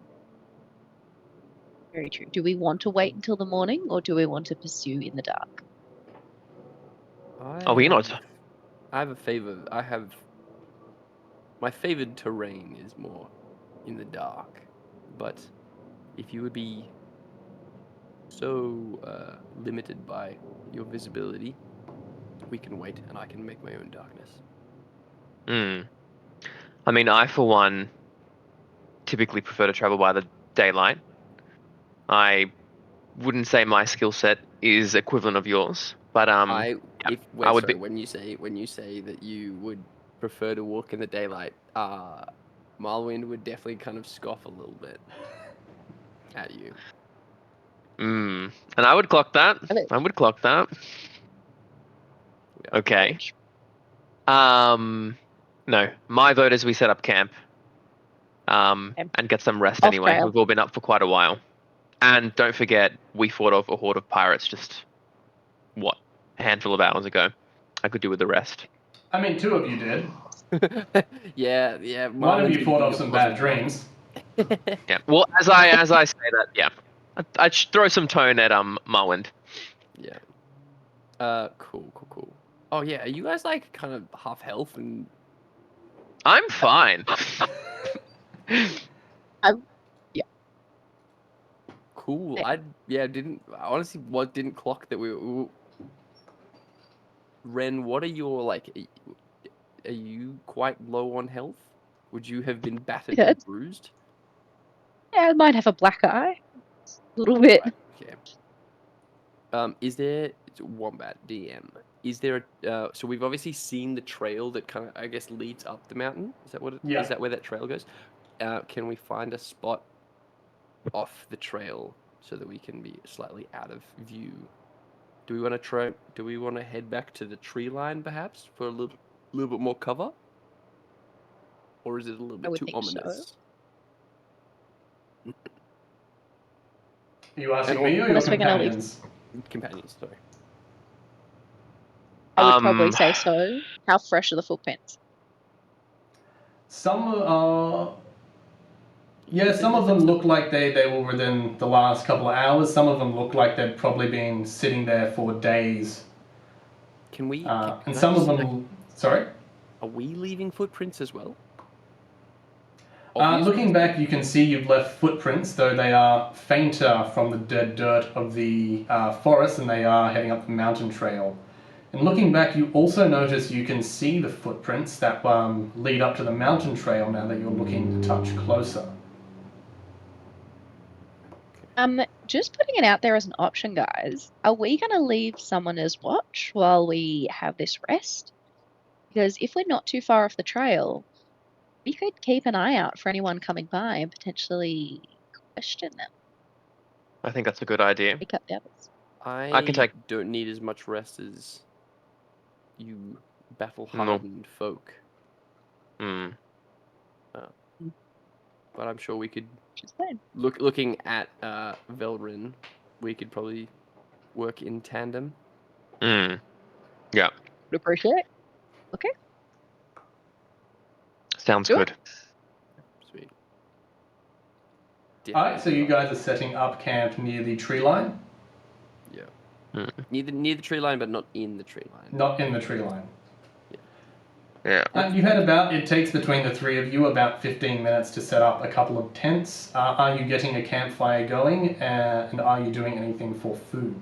Very true. Do we want to wait until the morning, or do we want to pursue in the dark? Are we not? I have a favor. My favored terrain is more in the dark, but if you would be so limited by your visibility, we can wait and I can make my own darkness. I mean, I, for one, typically prefer to travel by the daylight. I wouldn't say my skill set is equivalent of yours, but When you say that you would prefer to walk in the daylight, Marlwind would definitely kind of scoff a little bit at you. And I would clock that. Hello. I would clock that. Yeah. Okay. No, my vote is we set up camp. And get some rest Off anyway. trail. We've all been up for quite a while. And don't forget, we fought off a horde of pirates just, a handful of hours ago. I could do with the rest. I mean, 2 of you did. yeah. One of Marlon's you been fought being off a some positive bad dreams. Yeah. Well, as I say that, yeah, I'd throw some tone at Marwind. Yeah. Cool. Oh yeah, are you guys like kind of half health and? I'm fine. Cool. Yeah. Didn't clock that we were. Ren, what are your like? Are you quite low on health? Would you have been battered Yeah. and bruised? Yeah, I might have a black eye. A little bit. Right, okay. Is there Wombat DM? Is there so we've obviously seen the trail that kind of I guess leads up the mountain. Is that what it? Yeah. Is that where that trail goes? Can we find a spot off the trail so that we can be slightly out of view? Do we want to Do we want to head back to the tree line perhaps for a little bit more cover? Or is it a little I bit would too think so. ominous? Are you asking And me or your unless we're gonna leave- companions? Companions, sorry. I would probably say so. How fresh are the footprints? Some are... Yeah, some of them look like they were within the last couple of hours. Some of them look like they've probably been sitting there for days. Can we? And some of them... Sorry? Are we leaving footprints as well? Looking back, you can see you've left footprints, though they are fainter from the dead dirt of the forest, and they are heading up the mountain trail. And looking back, you also notice you can see the footprints that lead up to the mountain trail now that you're looking a touch closer. Just putting it out there as an option, guys. Are we going to leave someone as watch while we have this rest? Because if we're not too far off the trail, we could keep an eye out for anyone coming by and potentially question them. I think that's a good idea. Pick up the others. I can take- don't need as much rest as you battle-hardened folk. But I'm sure we could. Just saying. Looking at Velrin, we could probably work in tandem. Yeah. Would appreciate it. Okay. Sounds Sure. good. Sweet. Alright, so you Definitely guys are setting up camp near the tree line? Yeah. Hmm. Near the tree line, but not in the tree line. Not in the tree line. Yeah. You had it takes between the three of you about 15 minutes to set up a couple of tents. Are you getting a campfire going, and are you doing anything for food?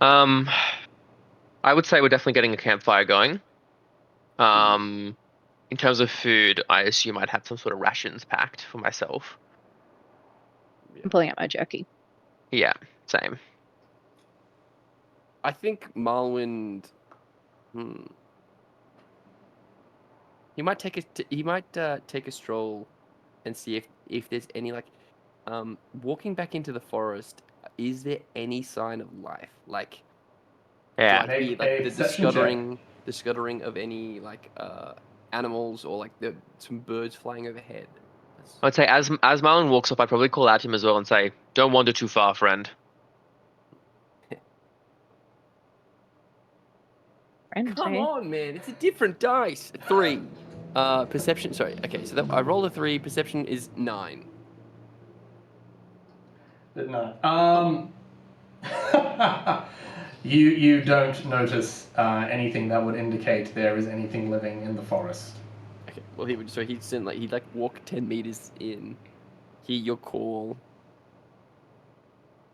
I would say we're definitely getting a campfire going. In terms of food, I assume I'd have some sort of rations packed for myself. I'm pulling out my jerky. Yeah, same. I think Marlwind. He might take a stroll and see if there's any walking back into the forest. Is there any sign of life? Like, do Yeah. I hear Make a the perception check. scuttering of any animals or some birds flying overhead? I'd say as Marlon walks up, I'd probably call out to him as well and say, "Don't wander too far, friend." Friend, Come eh? on, man! It's a different dice. 3. Perception. Sorry. Okay, so I rolled a 3. Perception is 9. But no. You don't notice anything that would indicate there is anything living in the forest. Okay. Well, he'd walk 10 meters in, hear your call,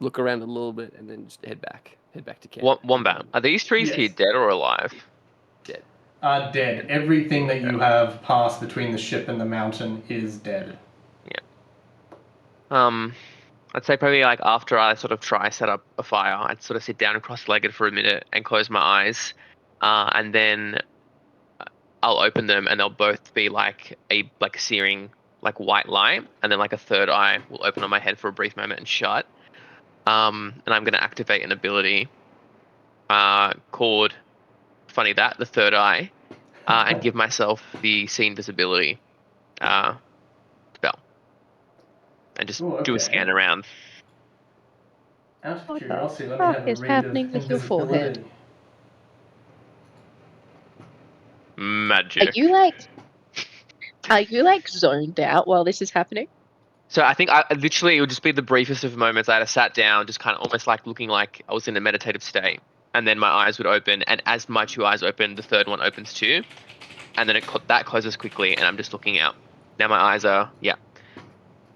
look around a little bit, and then just head back to camp. Wombat. Are these trees here Yes. dead or alive? Dead. Dead. Everything that you have passed between the ship and the mountain is dead. I'd say probably like after I sort of try set up a fire, I'd sort of sit down cross-legged for a minute and close my eyes, and then I'll open them and they'll both be like a searing white light, and then like a third eye will open on my head for a brief moment and shut. And I'm gonna activate an ability called funny that the third eye, and give myself the see invisibility spell, and just Ooh, do a okay. scan around. Out of What the curiosity, let me fuck have a is read happening of with your forehead? invisibility. Magic. Are you like zoned out while this is happening? So I think literally it would just be the briefest of moments. I had sat down, just kind of almost like looking like I was in a meditative state, and then my eyes would open, and as my two eyes open, the third one opens too, and then that closes quickly, and I'm just looking out. Now my eyes are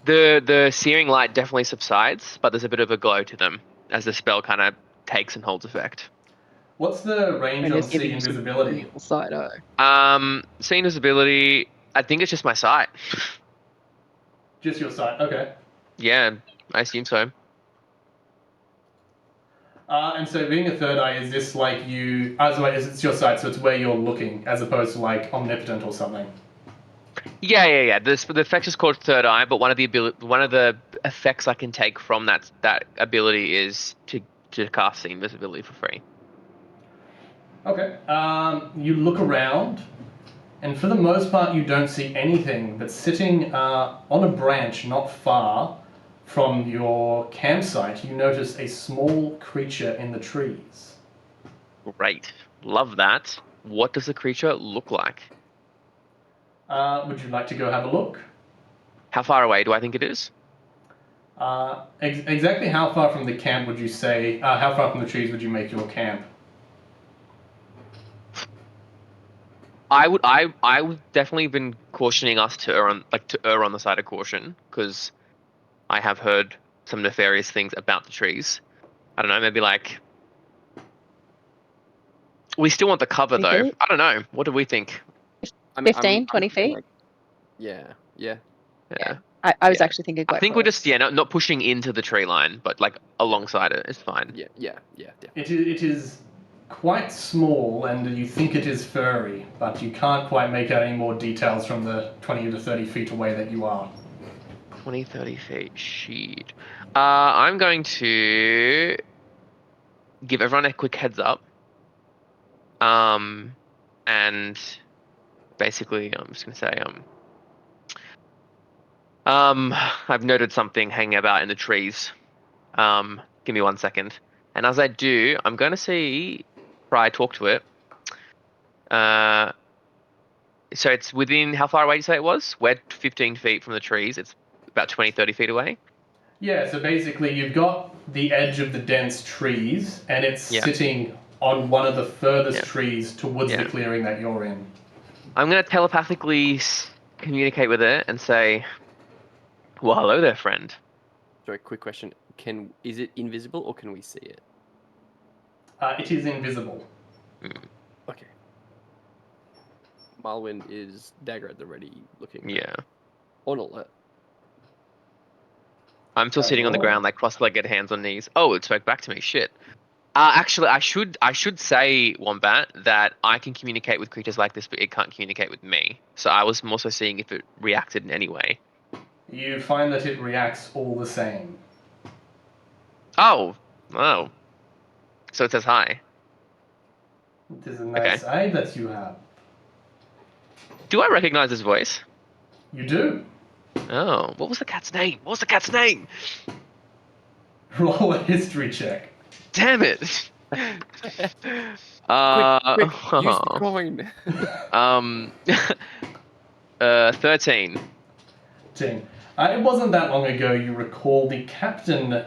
the searing light definitely subsides, but there's a bit of a glow to them as the spell kind of takes and holds effect. What's the range And on just giving see you some invisibility? real side eye. See invisibility. I think it's just my sight. Just your sight. Okay. Yeah, I assume so. And so being a third eye, is this like you? As well, it's your sight, so it's where you're looking, as opposed to like omnipotent or something. Yeah. The effect is called third eye, but one of the effects I can take from that ability is to cast the invisibility for free. Okay. You look around, and for the most part, you don't see anything. But sitting on a branch not far from your campsite, you notice a small creature in the trees. Great, love that. What does the creature look like? Would you like to go have a look? How far away do I think it is? Exactly how far from the camp would you say? How far from the trees would you make your camp? I would definitely been cautioning us to err on the side of caution, because I have heard some nefarious things about the trees. I don't know, maybe like we still want the cover 20 though. feet? I don't know. What do we think? I mean, 15, 20 thinking, feet? Yeah. Yeah. I was Yeah. actually thinking I quite think close. we're just not pushing into the tree line, but like alongside it is fine. Yeah. Definitely. It is quite small, and you think it is furry, but you can't quite make out any more details from the 20 to 30 feet away that you are. 20, 30 feet. Sheet. I'm going to give everyone a quick heads up. And basically, I'm just going to say, I've noted something hanging about in the trees. Give me 1 second. And as I do, I'm going to see after I talk to it. So it's within, how far away did you say it was? We're 15 feet from the trees. It's about 20, 30 feet away. Yeah, so basically you've got the edge of the dense trees, and it's Yeah. sitting on one of the furthest Yeah. trees towards the Yeah. clearing that you're in. I'm going to telepathically communicate with it and say, well, hello there, friend. Sorry, quick question. Is it invisible or can we see it? It is invisible. Okay. Malwyn is dagger at the ready, looking Yeah. on alert. I'm still sitting on the ground, like cross-legged, hands on knees. Oh, it spoke back to me. Shit. Actually, I should say, Wombat, that I can communicate with creatures like this, but it can't communicate with me. So I was more so seeing if it reacted in any way. You find that it reacts all the same. Oh. So it says hi. It is a nice eye that you have. Do I recognize his voice? You do. Oh, what was the cat's name? What was the cat's name? Roll a history check. Damn it. Quick, use the coin. 13. It wasn't that long ago you recall the captain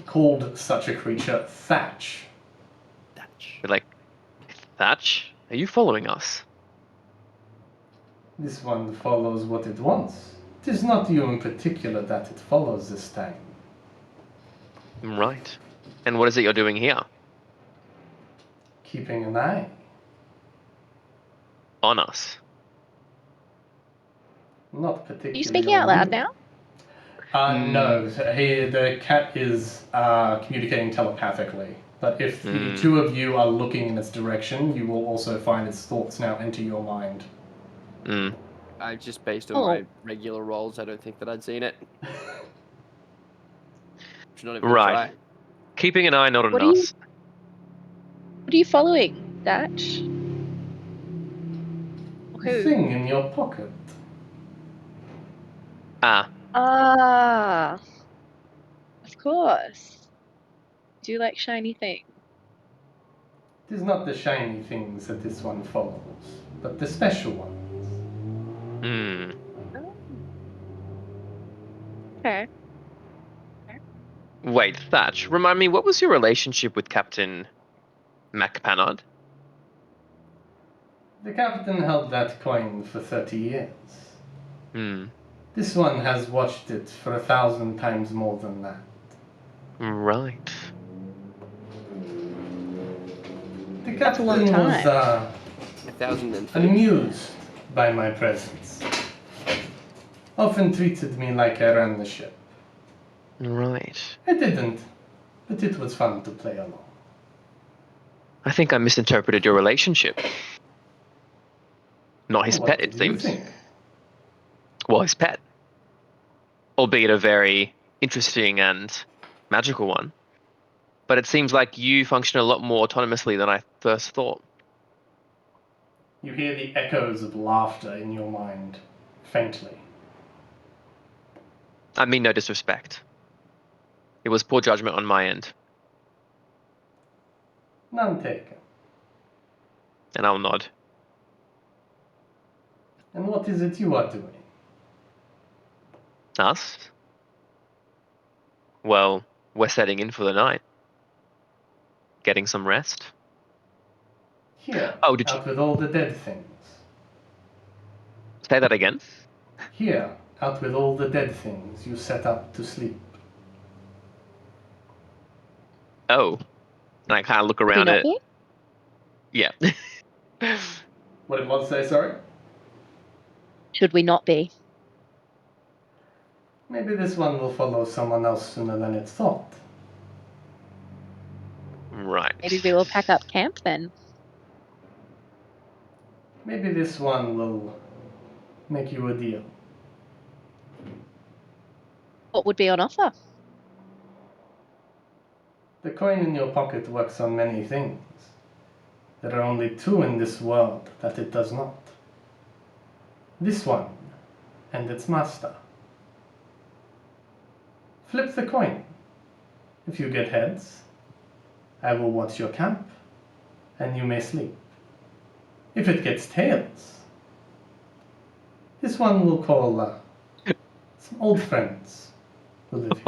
called such a creature Thatch. Like, Thatch, are you following us? This one follows what it wants. It is not you in particular that it follows this time. Right. And what is it you're doing here? Keeping an eye. On us. Not particularly. Are you speaking out loud now? No. The cat is communicating telepathically. But if the two of you are looking in its direction, you will also find its thoughts now enter your mind. I just based on my regular rolls, I don't think that I'd seen it. Should not even Right. try. Keeping an eye not on What us. What are you following, Thatch? The Who? thing in your pocket. Ah, of course. Do you like shiny things? It is not the shiny things that this one follows, but the special ones. Okay. Wait, Thatch, remind me, what was your relationship with Captain MacPanard? The captain held that coin for 30 years. This one has watched it for 1,000 times more than that. Right. The That's a long captain time. was 1,050. amused by my presence. Often treated me like I ran the ship. Right. I didn't, but it was fun to play along. I think I misinterpreted your relationship. Not his What pet, it did you seems. think? Well, his pet. Albeit a very interesting and magical one. But it seems like you function a lot more autonomously than I first thought. You hear the echoes of laughter in your mind, faintly. I mean no disrespect. It was poor judgment on my end. None taken. And I'll nod. And what is it you are doing? Us? Well, we're setting in for the night. Getting some rest. Here, Oh, did you out with all the dead things. say that again? Here, out with all the dead things you set up to sleep. Oh. And I kind of look Should we around not it. be? Yeah. What did one say, sorry? Should we not be? Maybe this one will follow someone else sooner than it thought. Right. Maybe we will pack up camp then. Maybe this one will make you a deal. What would be on offer? The coin in your pocket works on many things. There are only two in this world that it does not. This one and its master. Flip the coin. If you get heads, I will watch your camp. and you may sleep. If it gets tails, this one will call some old friends who live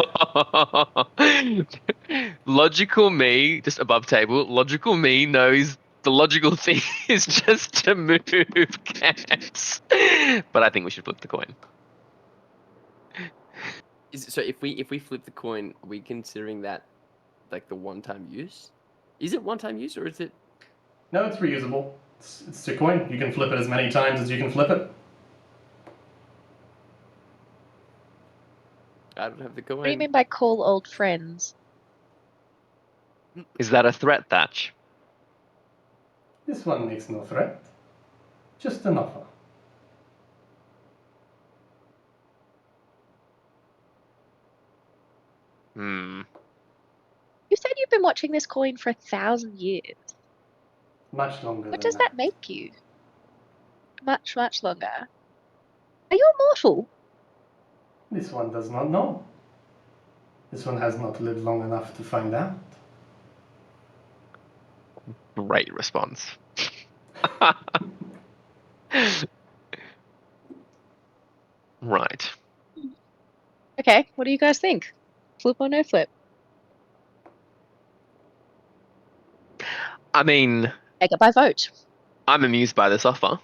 here. Logical me, just above table, logical me knows the logical thing is just to move cats. But I think we should flip the coin. So if we flip the coin, are we considering that like the one-time use? Is it one-time use or is it? No, it's reusable. It's a coin. You can flip it as many times as you can flip it. I don't have the coin. What do you mean by call old friends? Is that a threat, Thatch? This one makes no threat. Just an offer. Hmm. You said you've been watching this coin for 1,000 years. Much longer What than does that make you? Much, much longer. Are you immortal? This one does not know. This one has not lived long enough to find out. Great response. Right. Okay, what do you guys think? Flip or no flip? I mean, Take it by vote. I'm amused by this offer.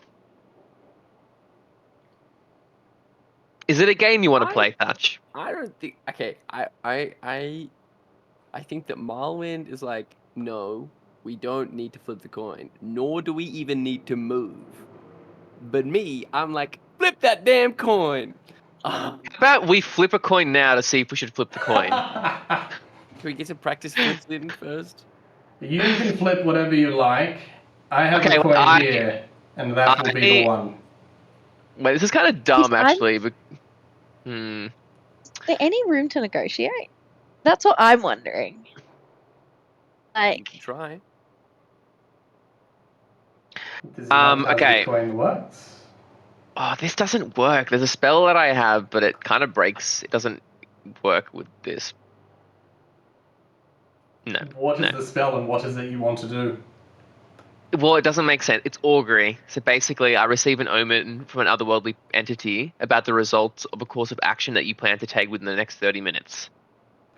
Is it a game you want to play, Thatch? I don't think. Okay, I think that Marlwind is like, no, we don't need to flip the coin, nor do we even need to move. But me, I'm like, flip that damn coin. How about we flip a coin now to see if we should flip the coin? Can we get some practice flips in first? You can flip whatever you like. I have Okay, a coin I- here, and that will be the one. Wait, this is kind of dumb, I'm- actually. But, Is there any room to negotiate? That's what I'm wondering. You Like, can try. This is not how okay. the coin works. Oh, this doesn't work. There's a spell that I have, but it kind of breaks. It doesn't work with this. No. What is no. the spell and what is it you want to do? Well, it doesn't make sense. It's augury. So basically, I receive an omen from an otherworldly entity about the results of a course of action that you plan to take within the next 30 minutes.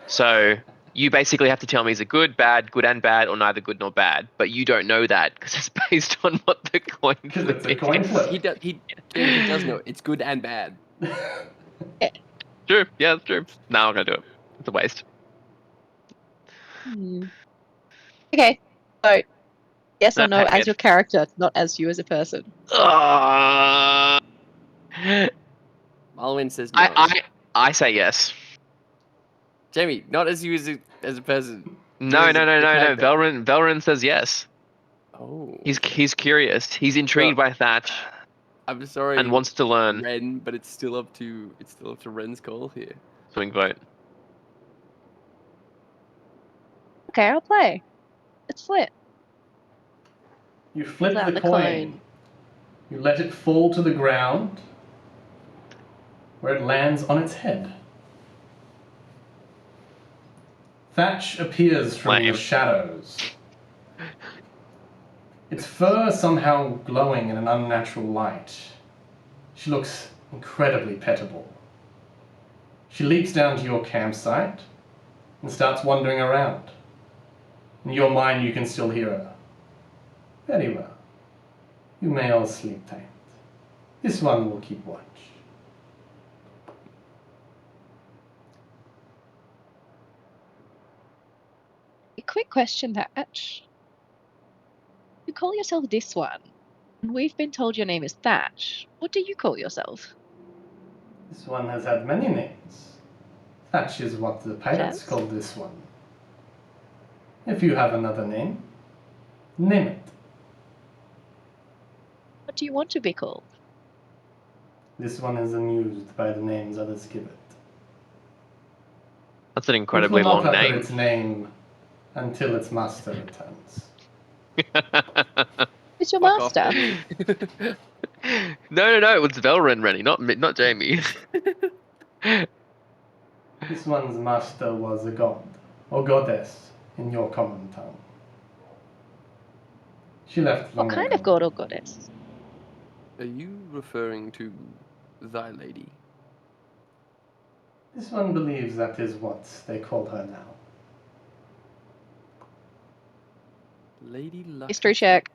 So you basically have to tell me is it good and bad, or neither good nor bad. But you don't know that because it's based on what the coin Because flip it's a coin is. flip. He does know it's good and bad. True. Yeah, that's true. No, I'm going to do it. It's a waste. okay, vote. Yes or no Okay, as your character, not as you as a person. Uh, Marlwind says no. I say yes. Jamie, not as you as a person. No. character. Velrin says yes. Oh. He's curious. He's intrigued by Thatch I'm sorry. and wants to learn. Ren, but it's still up to Ren's call here. Swing vote. Okay, I'll play. Let's flip. You flip Pull out the the coin. coin. You let it fall to the ground, where it lands on its head. Thatch appears from the Lame. shadows. Its fur somehow glowing in an unnatural light. She looks incredibly pettable. She leaps down to your campsite and starts wandering around. In your mind, you can still hear her. Very well. You may all sleep tight. This one will keep watch. A quick question, Thatch. You call yourself this one, and we've been told your name is Thatch. What do you call yourself? This one has had many names. Thatch is what the pirates Yes. call this one. If you have another name, name it. What do you want to be called? This one is amused by the names others give it. That's an incredibly it will long not utter name. its name until its master returns. Who's your Fuck off, master? Jamie. No. It's Velrin, Rennie, not Jamie. This one's master was a god, or goddess, in your common tongue. She left long What kind ago. of god or goddess? Are you referring to thy lady? This one believes that is what they call her now. Lady Luck. History check.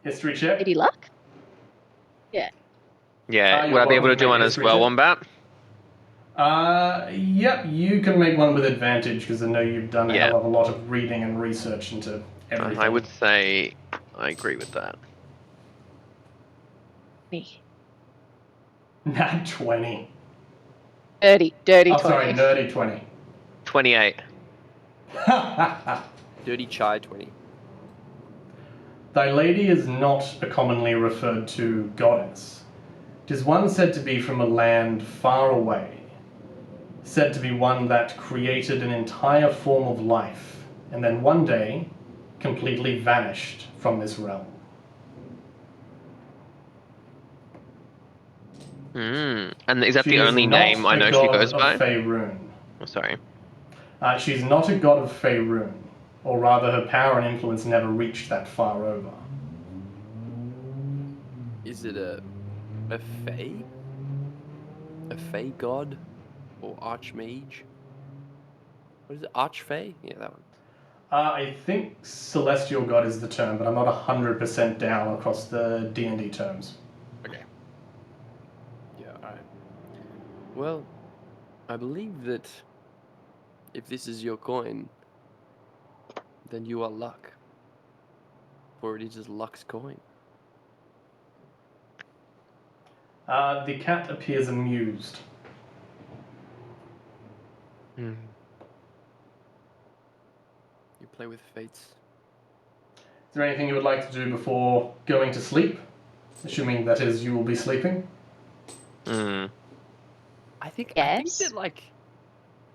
History check. Lady Luck? Yeah. You're Would I be able to welcome do make one a as history well, check. Wombat? Yep, you can make one with advantage because I know you've done a Yeah. hell of a lot of reading and research into everything. I would say I agree with that. Me. Nat 20. Dirty Oh, 20. sorry, nerdy 20. 28. Dirty Chai 20. Thy lady is not a commonly referred to goddess. It is one said to be from a land far away, said to be one that created an entire form of life, and then one day completely vanished from this realm. And is that She the is only not name I a know god she goes of by? Faerun. Oh, sorry. She's not a god of Faerun, or rather her power and influence never reached that far over. Is it a fae? A fae god? Or archmage? What is it? Archfey? Yeah, that one. I think celestial god is the term, but I'm not 100% down across the D&D terms. Okay. Yeah, alright. Well, I believe that if this is your coin, then you are Luck. For it is Luck's coin. The cat appears amused. You play with fates. Is there anything you would like to do before going to sleep? Assuming that is, you will be sleeping. I think Yes. that like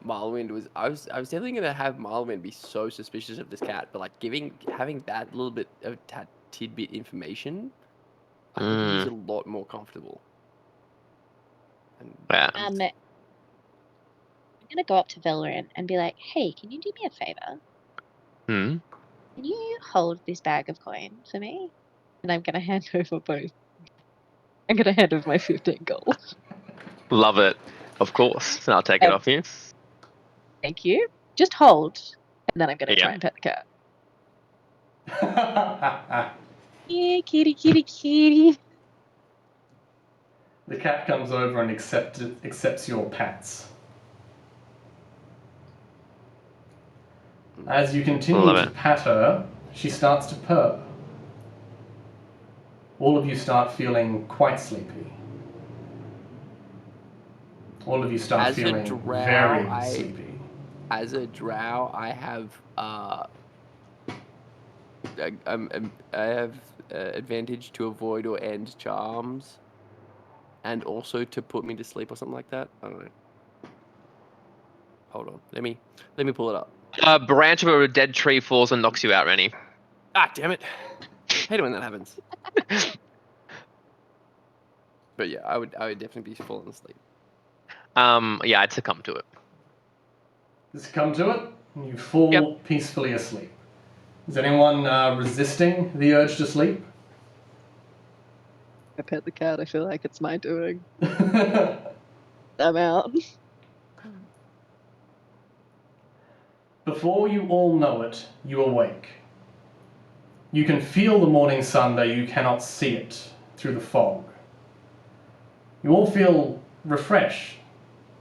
Marlwind was I was definitely gonna have Marlwind be so suspicious of this cat, but like having that little bit of tidbit information, I think he's a lot more comfortable. And Yeah. I'm gonna go up to Valorant and be like, hey, can you do me a favor? Can you hold this bag of coin for me? And I'm gonna hand over both. I'm gonna hand over my 15 gold. Love it. Of course. And I'll take it off you. Thank you. Just hold. And then I'm gonna Yeah. try and pet the cat. Yeah, kitty, kitty, kitty. The cat comes over and accepts your pats. As you continue Love to it. pat her, she starts to purr. All of you start feeling quite sleepy. All of you start As a feeling drow, very sleepy. As a drow, I have advantage to avoid or end charms, and also to put me to sleep or something like that. I don't know. Hold on, let me pull it up. A branch of a dead tree falls and knocks you out, Rennie. Ah, damn it! Hate it when that happens. But yeah, I would definitely be falling asleep. Yeah, I'd succumb to it. You succumb to it, and you fall peacefully asleep. Is anyone resisting the urge to sleep? I pet the cat. I feel like it's my doing. I'm out. Before you all know it, you awake. You can feel the morning sun, though you cannot see it through the fog. You all feel refreshed,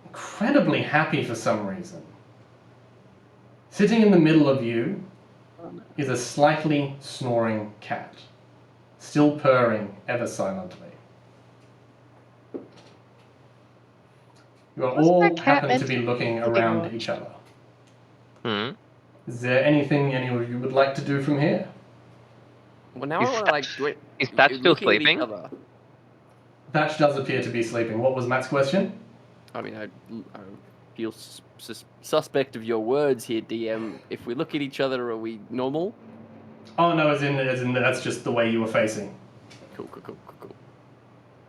incredibly happy for some reason. Sitting in the middle of you is a slightly snoring cat, still purring ever silently. You are Wasn't all that cat happen meant to be to be looking being around watched? each other. Hmm. Is there anything any of you would like to do from here? Well, now Is I want to like do it. Is that still Looking at each sleeping? other. Thatch does appear to be sleeping. What was Matt's question? I mean, I feel suspect of your words here, DM. If we look at each other, are we normal? Oh no, as in that's just the way you were facing. Cool.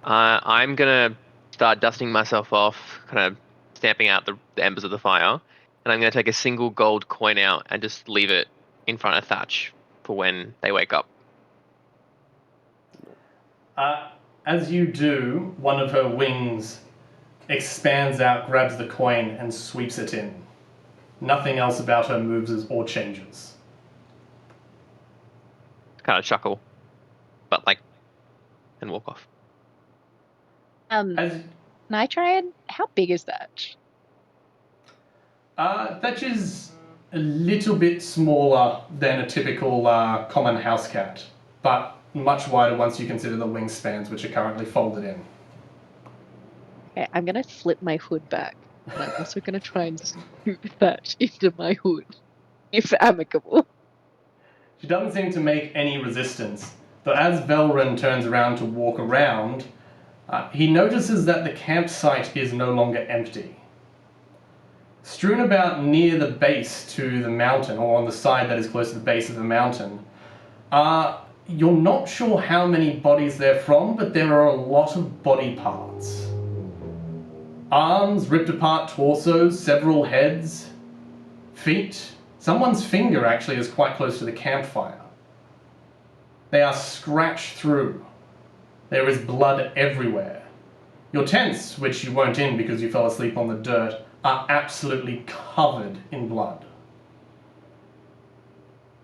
I'm gonna start dusting myself off, kind of stamping out the embers of the fire, and I'm gonna take a single gold coin out and just leave it in front of Thatch for when they wake up. As you do, one of her wings expands out, grabs the coin, and sweeps it in. Nothing else about her moves or changes. Kind of chuckle, but like, and walk off. As Can I try and... How big is that? Thatch is a little bit smaller than a typical common house cat, but much wider once you consider the wingspans, which are currently folded in. Okay, I'm gonna flip my hood back. And I'm also gonna try and scoop that into my hood, if amicable. She doesn't seem to make any resistance, but as Velrun turns around to walk around, he notices that the campsite is no longer empty. Strewn about near the base to the mountain, or on the side that is close to the base of the mountain, you're not sure how many bodies they're from, but there are a lot of body parts. Arms, ripped apart torsos, several heads, feet. Someone's finger actually is quite close to the campfire. They are scratched through. There is blood everywhere. Your tents, which you weren't in because you fell asleep on the dirt, are absolutely covered in blood.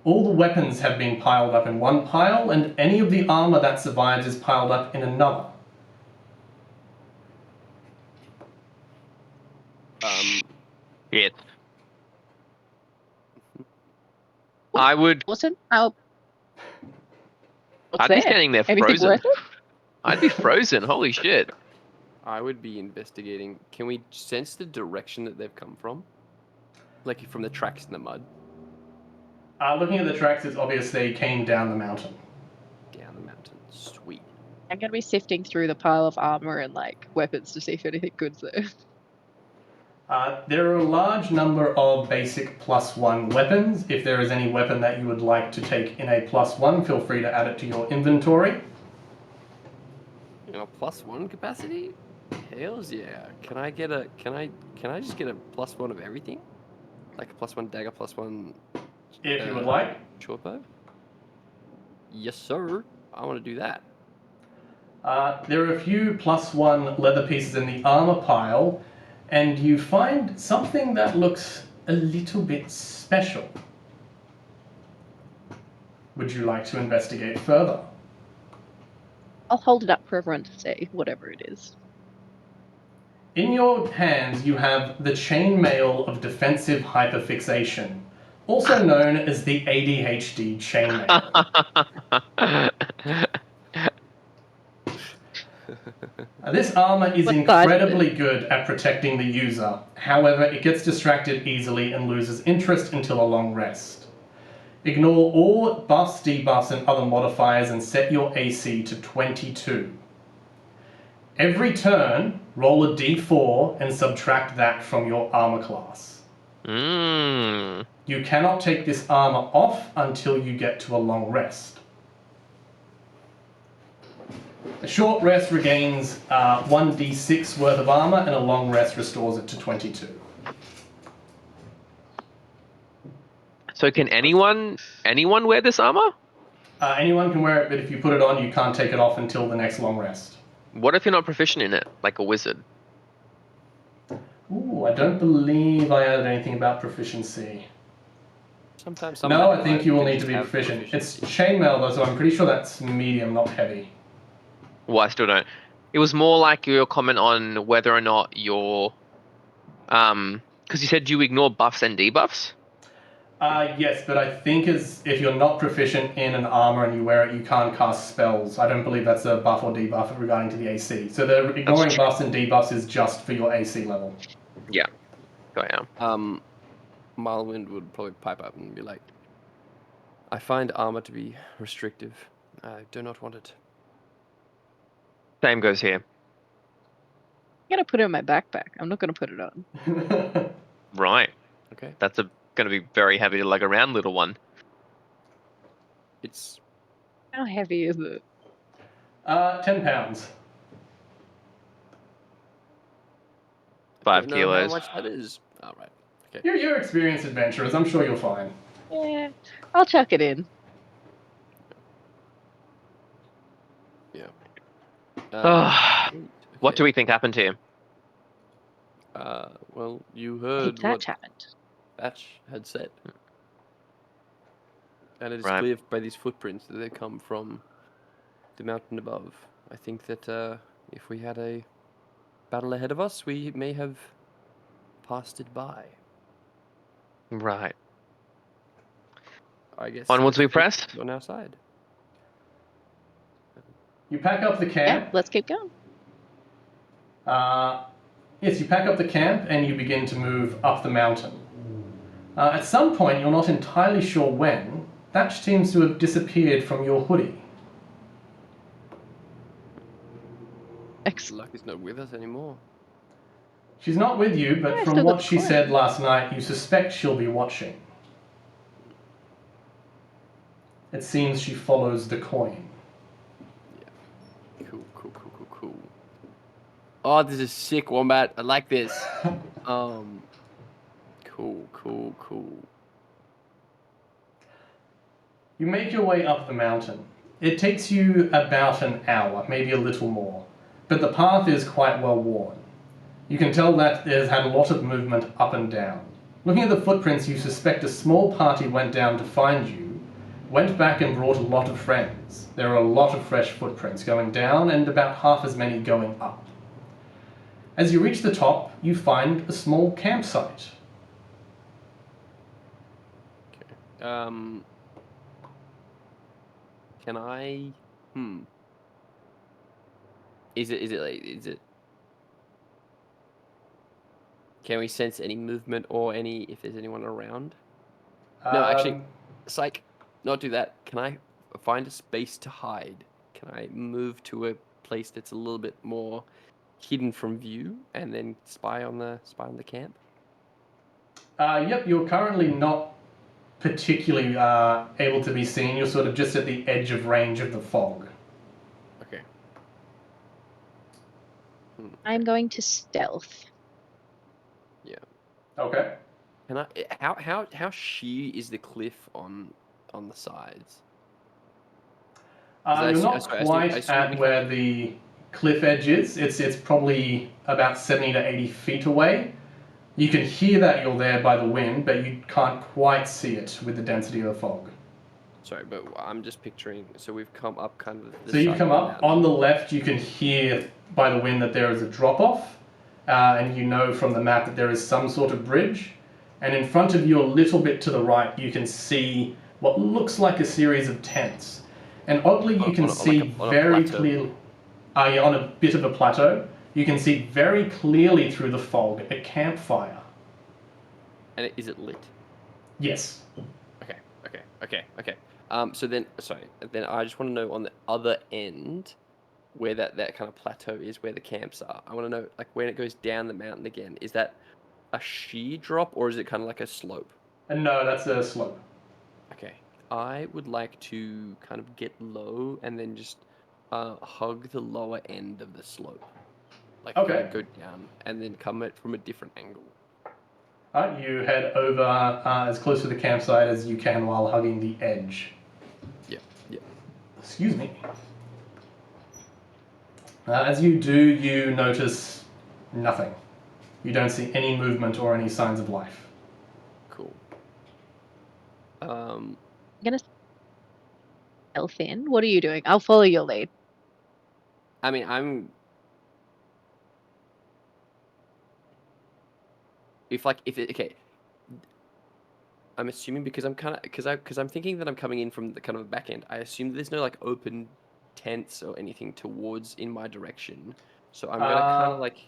All the weapons have been piled up in one pile, and any of the armor that survives is piled up in another. Shit. I would. Awesome. What's I'd there? be standing there Anything frozen. worth it? I'd be frozen. Holy shit. I would be investigating. Can we sense the direction that they've come from? Like from the tracks in the mud? Looking at the tracks, it's obvious they came down the mountain. Down the mountain. Sweet. I'm gonna be sifting through the pile of armor and like weapons to see if anything good's there. There are a large number of basic +1 weapons. If there is any weapon that you would like to take in a +1, feel free to add it to your inventory. You know, +1 capacity? Hells yeah. Can I get a? Can I just get a +1 of everything? Like a +1 dagger, +1. If you would like. Short bow? Yes, sir. I want to do that. There are a few +1 leather pieces in the armor pile, and you find something that looks a little bit special. Would you like to investigate further? I'll hold it up for everyone to see, whatever it is. In your hands, you have the chainmail of defensive hyperfixation, also known as the ADHD chainmail. This armor is incredibly good at protecting the user. However, it gets distracted easily and loses interest until a long rest. Ignore all buffs, debuffs, and other modifiers and set your AC to 22. Every turn, roll a d4 and subtract that from your armor class. You cannot take this armor off until you get to a long rest. A short rest regains 1d6 worth of armor, and a long rest restores it to 22. So can anyone wear this armor? Anyone can wear it, but if you put it on, you can't take it off until the next long rest. What if you're not proficient in it, like a wizard? Ooh, I don't believe I added anything about proficiency. Sometimes. No, I think you will need to be proficient. It's chainmail though, so I'm pretty sure that's medium, not heavy. Well, I still don't. It was more like your comment on whether or not you're, because you said you ignore buffs and debuffs. Yes, but I think if you're not proficient in an armor and you wear it, you can't cast spells. I don't believe that's a buff or debuff regarding to the AC. So the ignoring buffs and debuffs is just for your AC level. Yeah, got ya. Marlwind would probably pipe up and be like, I find armor to be restrictive. I do not want it. Same goes here. I'm gonna put it in my backpack. I'm not gonna put it on. Right. Okay. That's going to be very heavy to lug around, little one. It's... How heavy is it? 10 pounds. 5 don't know kilos. how much that is. Oh, right. Okay. You're experienced adventurers. I'm sure you're fine. Yeah, I'll chuck it in. Sweet, What okay. do we think happened to him? Well, you I heard think what that happened. Batch had said. And it is Right. clear by these footprints that they come from the mountain above. I think that if we had a battle ahead of us, we may have passed it by. Right. I guess Onwards the we fate press? is on our side. You pack up the Yeah, camp. let's keep going. Yes, you pack up the camp and you begin to move up the mountain. At some point, you're not entirely sure when, Thatch seems to have disappeared from your hoodie. Excellent. Luck is not with us anymore. She's not with you, but Yeah, I from still got what the she coin. said last night, you suspect she'll be watching. It seems she follows the coin. Cool. Oh, this is sick, Wombat. I like this. Cool. You make your way up the mountain. It takes you about an hour, maybe a little more, but the path is quite well worn. You can tell that it has had a lot of movement up and down. Looking at the footprints, you suspect a small party went down to find you, went back and brought a lot of friends. There are a lot of fresh footprints going down and about half as many going up. As you reach the top, you find a small campsite. Okay. Can I? Is it? Can we sense any movement or if there's anyone around? No, actually, psych. Not do that. Can I find a space to hide? Can I move to a place that's a little bit more hidden from view and then spy on the camp? Yep, you're currently not particularly able to be seen. You're sort of just at the edge of range of the fog. Okay. I'm going to stealth. Yeah. Okay. Can I? How sheer is the cliff on the sides? You're not quite at where the cliff edge is. It's probably about 70 to 80 feet away. You can hear that you're there by the wind, but you can't quite see it with the density of the fog. Sorry, but I'm just picturing. So we've come up kind of. So you come up on the left. You can hear by the wind that there is a drop off, and you know from the map that there is some sort of bridge. And in front of you, a little bit to the right, you can see what looks like a series of tents. And oddly, you can see very clearly. You're on a bit of a plateau. You can see very clearly through the fog a campfire. And is it lit? Yes. Okay. So then I just want to know on the other end where that kind of plateau is, where the camps are. I want to know, like, when it goes down the mountain again, is that a sheer drop or is it kind of like a slope? No, that's a slope. Okay. I would like to kind of get low and then just hug the lower end of the slope. Like, Okay. go down and then come at from a different angle. You head over as close to the campsite as you can while hugging the edge. Yeah. Excuse me. As you do, you notice nothing. You don't see any movement or any signs of life. Cool. I'm gonna stealth in. What are you doing? I'll follow your lead. I mean, I'm assuming because I'm thinking that I'm coming in from the kind of back end. I assume there's no like open tents or anything towards in my direction. So I'm gonna kind of like.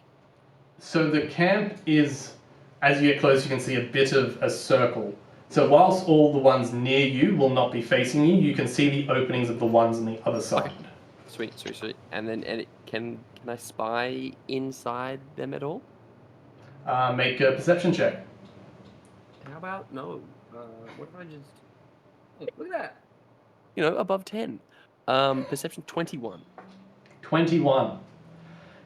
So the camp is, as you get close, you can see a bit of a circle. So whilst all the ones near you will not be facing you, you can see the openings of the ones on the other side. Okay. Sweet. And then can I spy inside them at all? Make a perception check. How about no? What if I just look at that? You know, above 10. Perception 21. 21.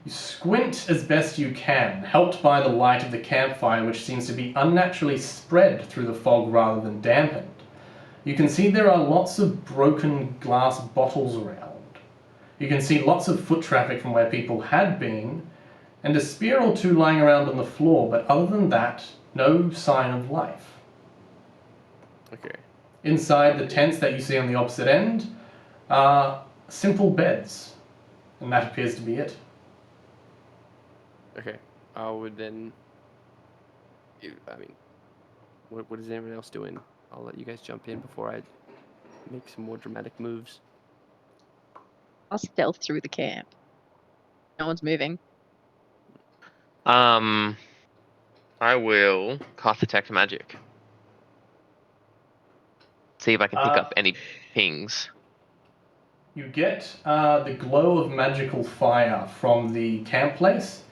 You squint as best you can, helped by the light of the campfire, which seems to be unnaturally spread through the fog rather than dampened. You can see there are lots of broken glass bottles around. You can see lots of foot traffic from where people had been, and a spear or two lying around on the floor, but other than that, no sign of life. Okay. Inside the tents that you see on the opposite end are simple beds, and that appears to be it. Okay. I would then. I mean, what is everyone else doing? I'll let you guys jump in before I make some more dramatic moves. I'll stealth through the camp. No one's moving. I will cast detect magic. See if I can pick up any pings. You get the glow of magical fire from the camp place.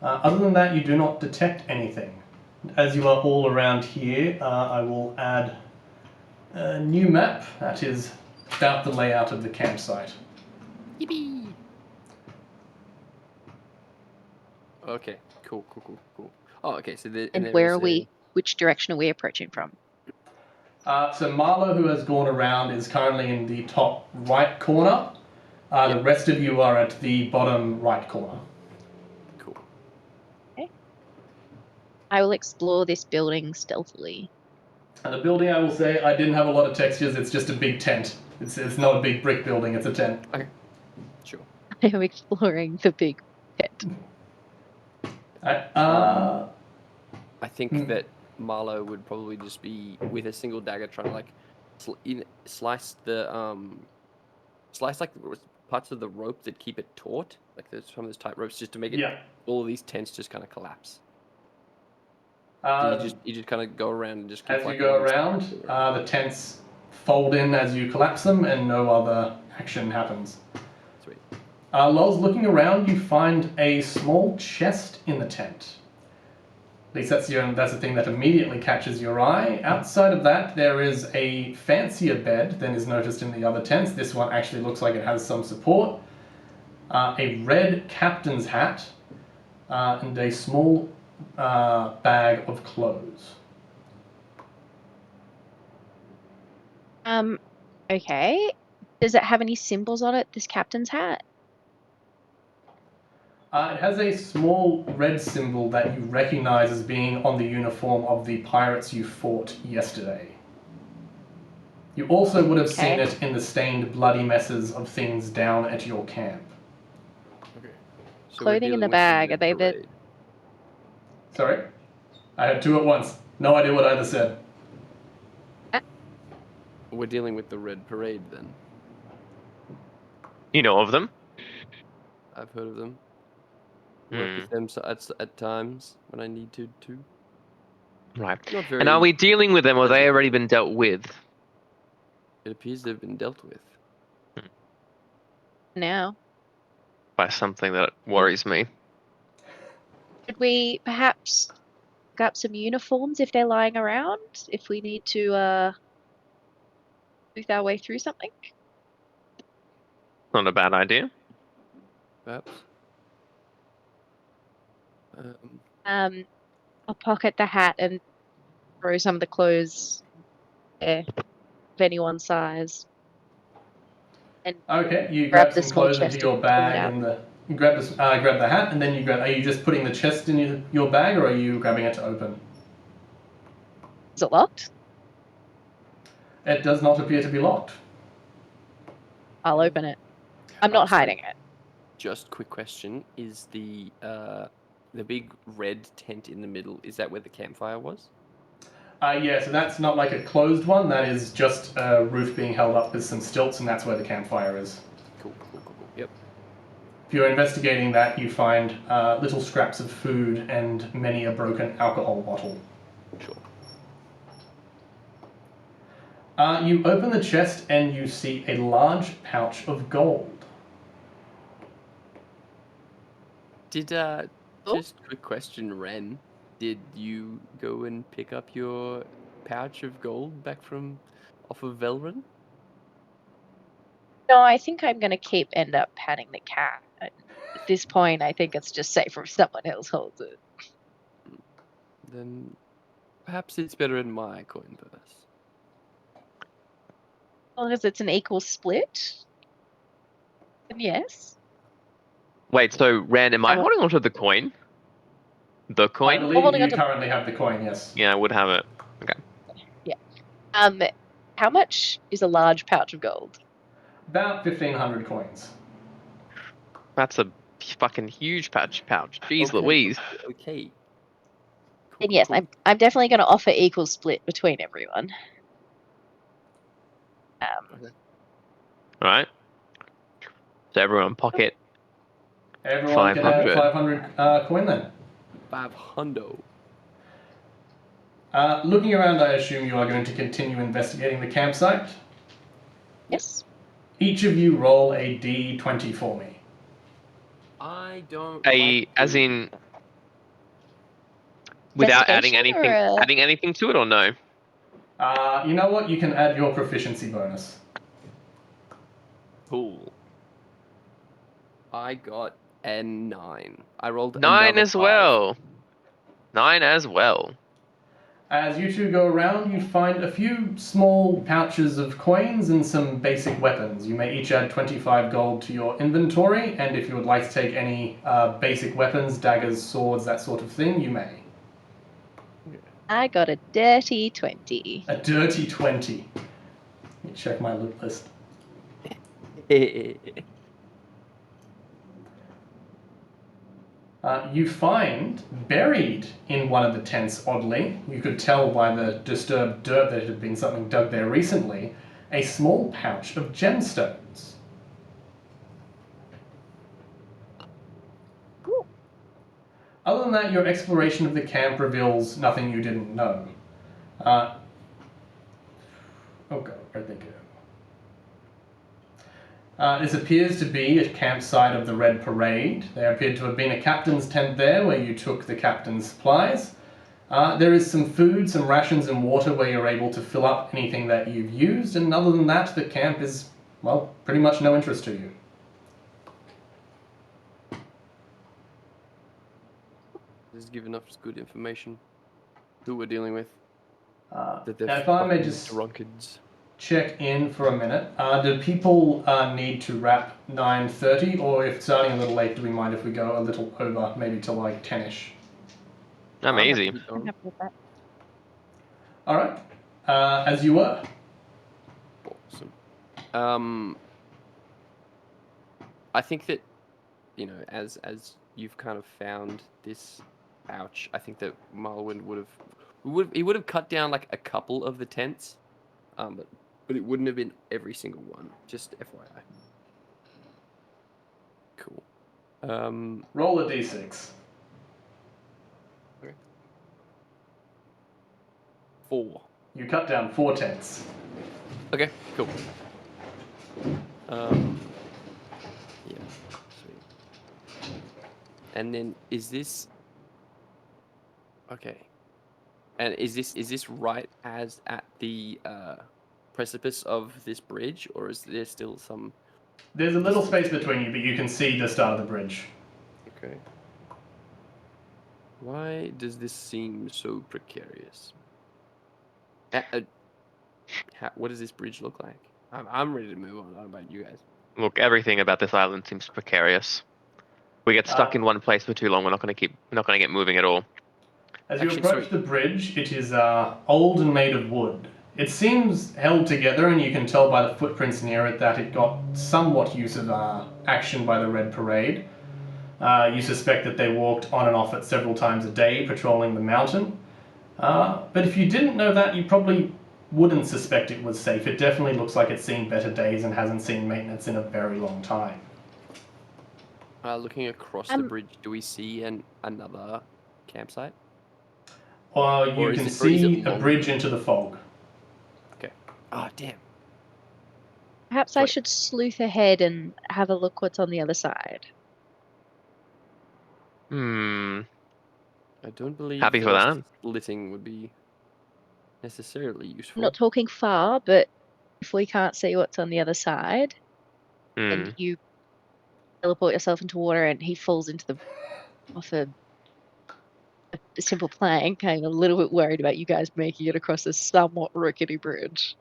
Other than that, you do not detect anything. As you are all around here, I will add a new map that is about the layout of the campsite. Yippee! Okay. Cool. Oh, okay. So And there where was are we? Which direction are we approaching from? So Marlo, who has gone around, is currently in the top right corner. The Yep. rest of you are at the bottom right corner. Cool. I will explore this building stealthily. And the building, I will say, I didn't have a lot of textures. It's just a big tent. It's not a big brick building. It's a tent. Okay. Sure. I am exploring the big pit. Uh, I think that Marlo would probably just be with a single dagger trying to like slice like parts of the rope that keep it taut, like there's some of those tight ropes, just to make it all of these tents just kind of collapse. So you just kind of go around and just keep as you go around, the tents fold in as you collapse them, and no other action happens. Sweet. Loz, looking around, you find a small chest in the tent. At least that's the thing that immediately catches your eye. Outside of that, there is a fancier bed than is noticed in the other tents. This one actually looks like it has some support. A red captain's hat, and a small bag of clothes. Okay. Does it have any symbols on it, this captain's hat? It has a small red symbol that you recognize as being on the uniform of the pirates you fought yesterday. You also would have seen it in the stained, bloody messes of things down at your camp. Okay. So Clothing in the bag, are they the... Sorry? I had two at once. No idea what either said. We're dealing with the Red Parade then. You know of them? I've heard of them. Work with them at times when I need to. Right. Not very. And are we dealing with them, or have they already been dealt with? It appears they've been dealt with. Now. By something that worries me. Should we perhaps pick up some uniforms if they're lying around? If we need to move our way through something? Not a bad idea. Perhaps. I'll pocket the hat and throw some of the clothes there of anyone's size. And okay, you grab grab the some small clothes into chest your and pull it bag, out. and you grab the hat, and then you grab. Are you just putting the chest in your bag, or are you grabbing it to open? Is it locked? It does not appear to be locked. I'll open it. I'm not hiding it. Just quick question: is the big red tent in the middle? Is that where the campfire was? Yeah, so that's not like a closed one. That is just a roof being held up with some stilts, and that's where the campfire is. Cool. Yep. If you're investigating that, you find little scraps of food and many a broken alcohol bottle. Sure. You open the chest and you see a large pouch of gold. Just quick question, Ren. Did you go and pick up your pouch of gold back off of Velrin? No, I think I'm going to end up patting the cat. At this point, I think it's just safer if someone else holds it. Then perhaps it's better in my coin purse. As long as it's an equal split. Yes. Wait, so Ran, am I Uh, holding onto the coin? The I coin? believe holding you onto- currently have the coin, yes. Yeah, I would have it. How much is a large pouch of gold? About 1,500 coins. That's a fucking huge pouch. Jeez Okay, Louise. Okay. Cool, And cool, yes, cool. I'm definitely going to offer equal split between everyone. Right. So everyone pocket Everyone can add 500. 500 coin then. 500. Looking around, I assume you are going to continue investigating the campsite. Yes. Each of you roll a d20 for me. I don't As doing in without adding Investigation or anything to it or no? You know what? You can add your proficiency bonus. cool. I got a 9. I rolled 9 another as 5. well. 9 as well. As you two go around, you find a few small pouches of coins and some basic weapons. You may each add 25 gold to your inventory, and if you would like to take any basic weapons, daggers, swords, that sort of thing, you may. I got a dirty 20. A dirty 20. Let me check my loot list. You find, buried in one of the tents, oddly, you could tell by the disturbed dirt that it had been something dug there recently, a small pouch of gemstones. Cool. Other than that, your exploration of the camp reveals nothing you didn't know. Oh god, where'd they go? This appears to be a campsite of the Red Parade. There appeared to have been a captain's tent there where you took the captain's supplies. There is some food, some rations and water where you're able to fill up anything that you've used, and other than that, the camp is, well, pretty much no interest to you. This is giving us good information. Who we're dealing with. That they're Now, if I may fucking just drunkards. check in for a minute, do people need to wrap 9:30, or if starting a little late, do we mind if we go a little over, maybe to like 10ish? I'm happy easy. to go. I'm happy with that. All right, as you were. Awesome. I think that, as you've kind of found this pouch, I think that Marlwin would have cut down like a couple of the tents, but it wouldn't have been every single one. Just FYI. Cool. Roll a d6. 4. You cut down 4 tents. Okay, cool. Yeah, sweet. And then is this okay? And is this right as at the precipice of this bridge, or is there still some? There's a little space between you, but you can see the start of the bridge. Okay. Why does this seem so precarious? What does this bridge look like? I'm ready to move on. I don't know about you guys. Look, everything about this island seems precarious. We get stuck in one place for too long. We're not going to get moving at all. As you Actually, approach the bridge, it is old and made of wood. It seems held together, and you can tell by the footprints near it that it got somewhat use of action by the Red Parade. You suspect that they walked on and off it several times a day, patrolling the mountain. But if you didn't know that, you probably wouldn't suspect it was safe. It definitely looks like it's seen better days and hasn't seen maintenance in a very long time. Looking across the bridge, do we see another campsite? You can see a bridge into the fog. Okay. Oh, damn. Perhaps I should sleuth ahead and have a look what's on the other side. I don't believe Happy for that. splitting would be necessarily I'm useful. not talking far, but if we can't see what's on the other side, and you teleport yourself into water and he falls into off a simple plank, I'm a little bit worried about you guys making it across a somewhat rickety bridge.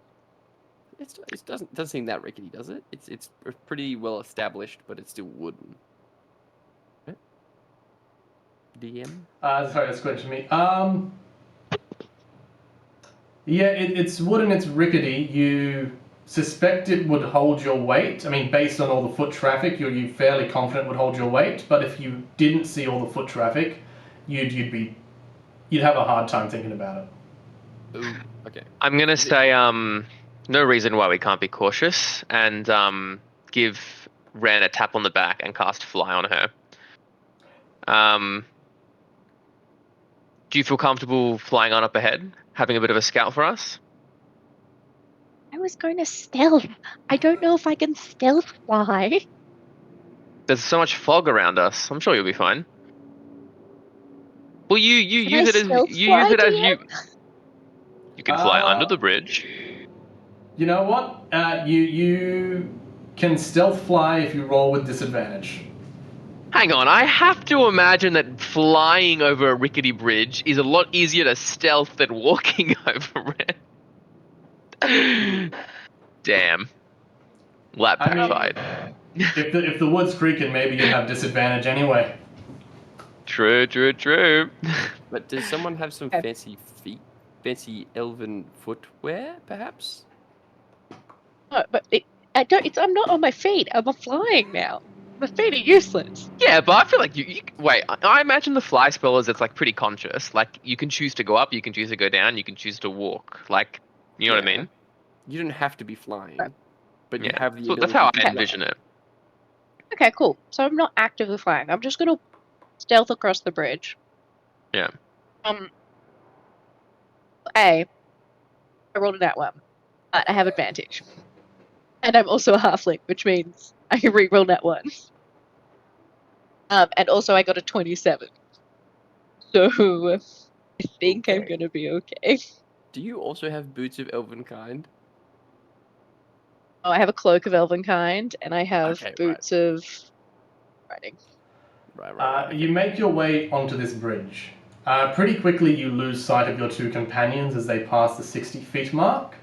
It doesn't seem that rickety, does it? It's pretty well established, but it's still wooden. Right? DM. Sorry, that's a question to me. Yeah, it's wooden. It's rickety. You suspect it would hold your weight. I mean, based on all the foot traffic, you're fairly confident it would hold your weight. But if you didn't see all the foot traffic, you'd have a hard time thinking about it. Ooh, okay. I'm gonna say no reason why we can't be cautious and give Ren a tap on the back and cast Fly on her. Do you feel comfortable flying on up ahead, having a bit of a scout for us? I was going to stealth. I don't know if I can stealth fly. There's so much fog around us. I'm sure you'll be fine. Well, you Can use I it as stealth you fly, use it as DM? you can fly under the bridge. You know what? You can stealth fly if you roll with disadvantage. Hang on, I have to imagine that flying over a rickety bridge is a lot easier to stealth than walking over it. Damn. Well, that I mean, backfired. if the wood's creaking, maybe you'd have disadvantage anyway. True. But does someone have some Okay. fancy feet, fancy elven footwear, perhaps? No, but I'm not on my feet. I'm flying now. My feet are useless. Yeah, but I feel like you wait. I imagine the fly spell is it's like pretty conscious. Like you can choose to go up, you can choose to go down, you can choose to walk. Like you know what I Yeah. mean? You don't have to be flying, but you Yeah. have the So ability. that's how to I fly. envision it. Okay, cool. So I'm not actively flying. I'm just gonna stealth across the bridge. Yeah. I rolled a nat one, but I have advantage. And I'm also a halfling, which means I can re-roll nat ones. And also I got a 27. So I think I'm Okay. gonna be okay. Do you also have boots of elven kind? Oh, I have a cloak of elvenkind, and I have Okay, right. boots of riding. Right. Okay. You make your way onto this bridge. Pretty quickly, you lose sight of your two companions as they pass the 60 feet mark.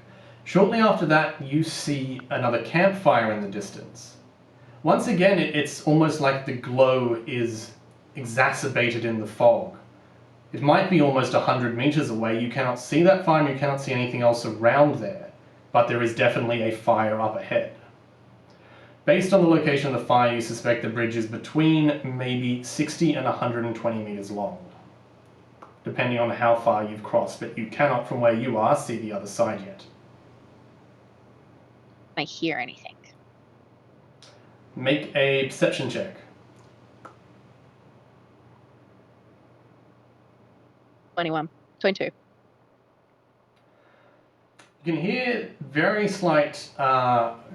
Shortly after that, you see another campfire in the distance. Once again, it's almost like the glow is exacerbated in the fog. It might be almost 100 meters away. You cannot see that fire and you cannot see anything else around there, but there is definitely a fire up ahead. Based on the location of the fire, you suspect the bridge is between maybe 60 and 120 meters long, depending on how far you've crossed, but you cannot, from where you are, see the other side yet. Can I hear anything? Make a perception check. 21. 22. You can hear very slight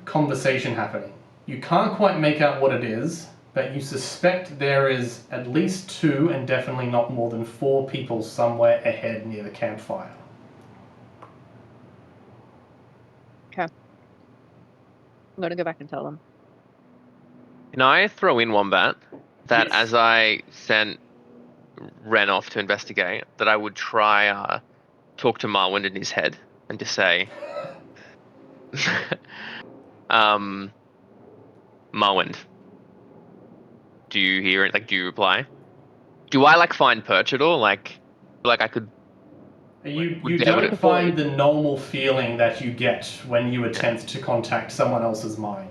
conversation happening. You can't quite make out what it is, but you suspect there is at least 2 and definitely not more than 4 people somewhere ahead near the campfire. Okay. I'm gonna go back and tell them. Can I throw in Wombat that Yes. as I sent Ren off to investigate, that I would try talk to Marwind in his head and just say, Marwind, do you hear it? Like, do you reply? Do I like find perch at all? Like I could. You would be able don't to- find the normal feeling that you get when you attempt to contact someone else's mind.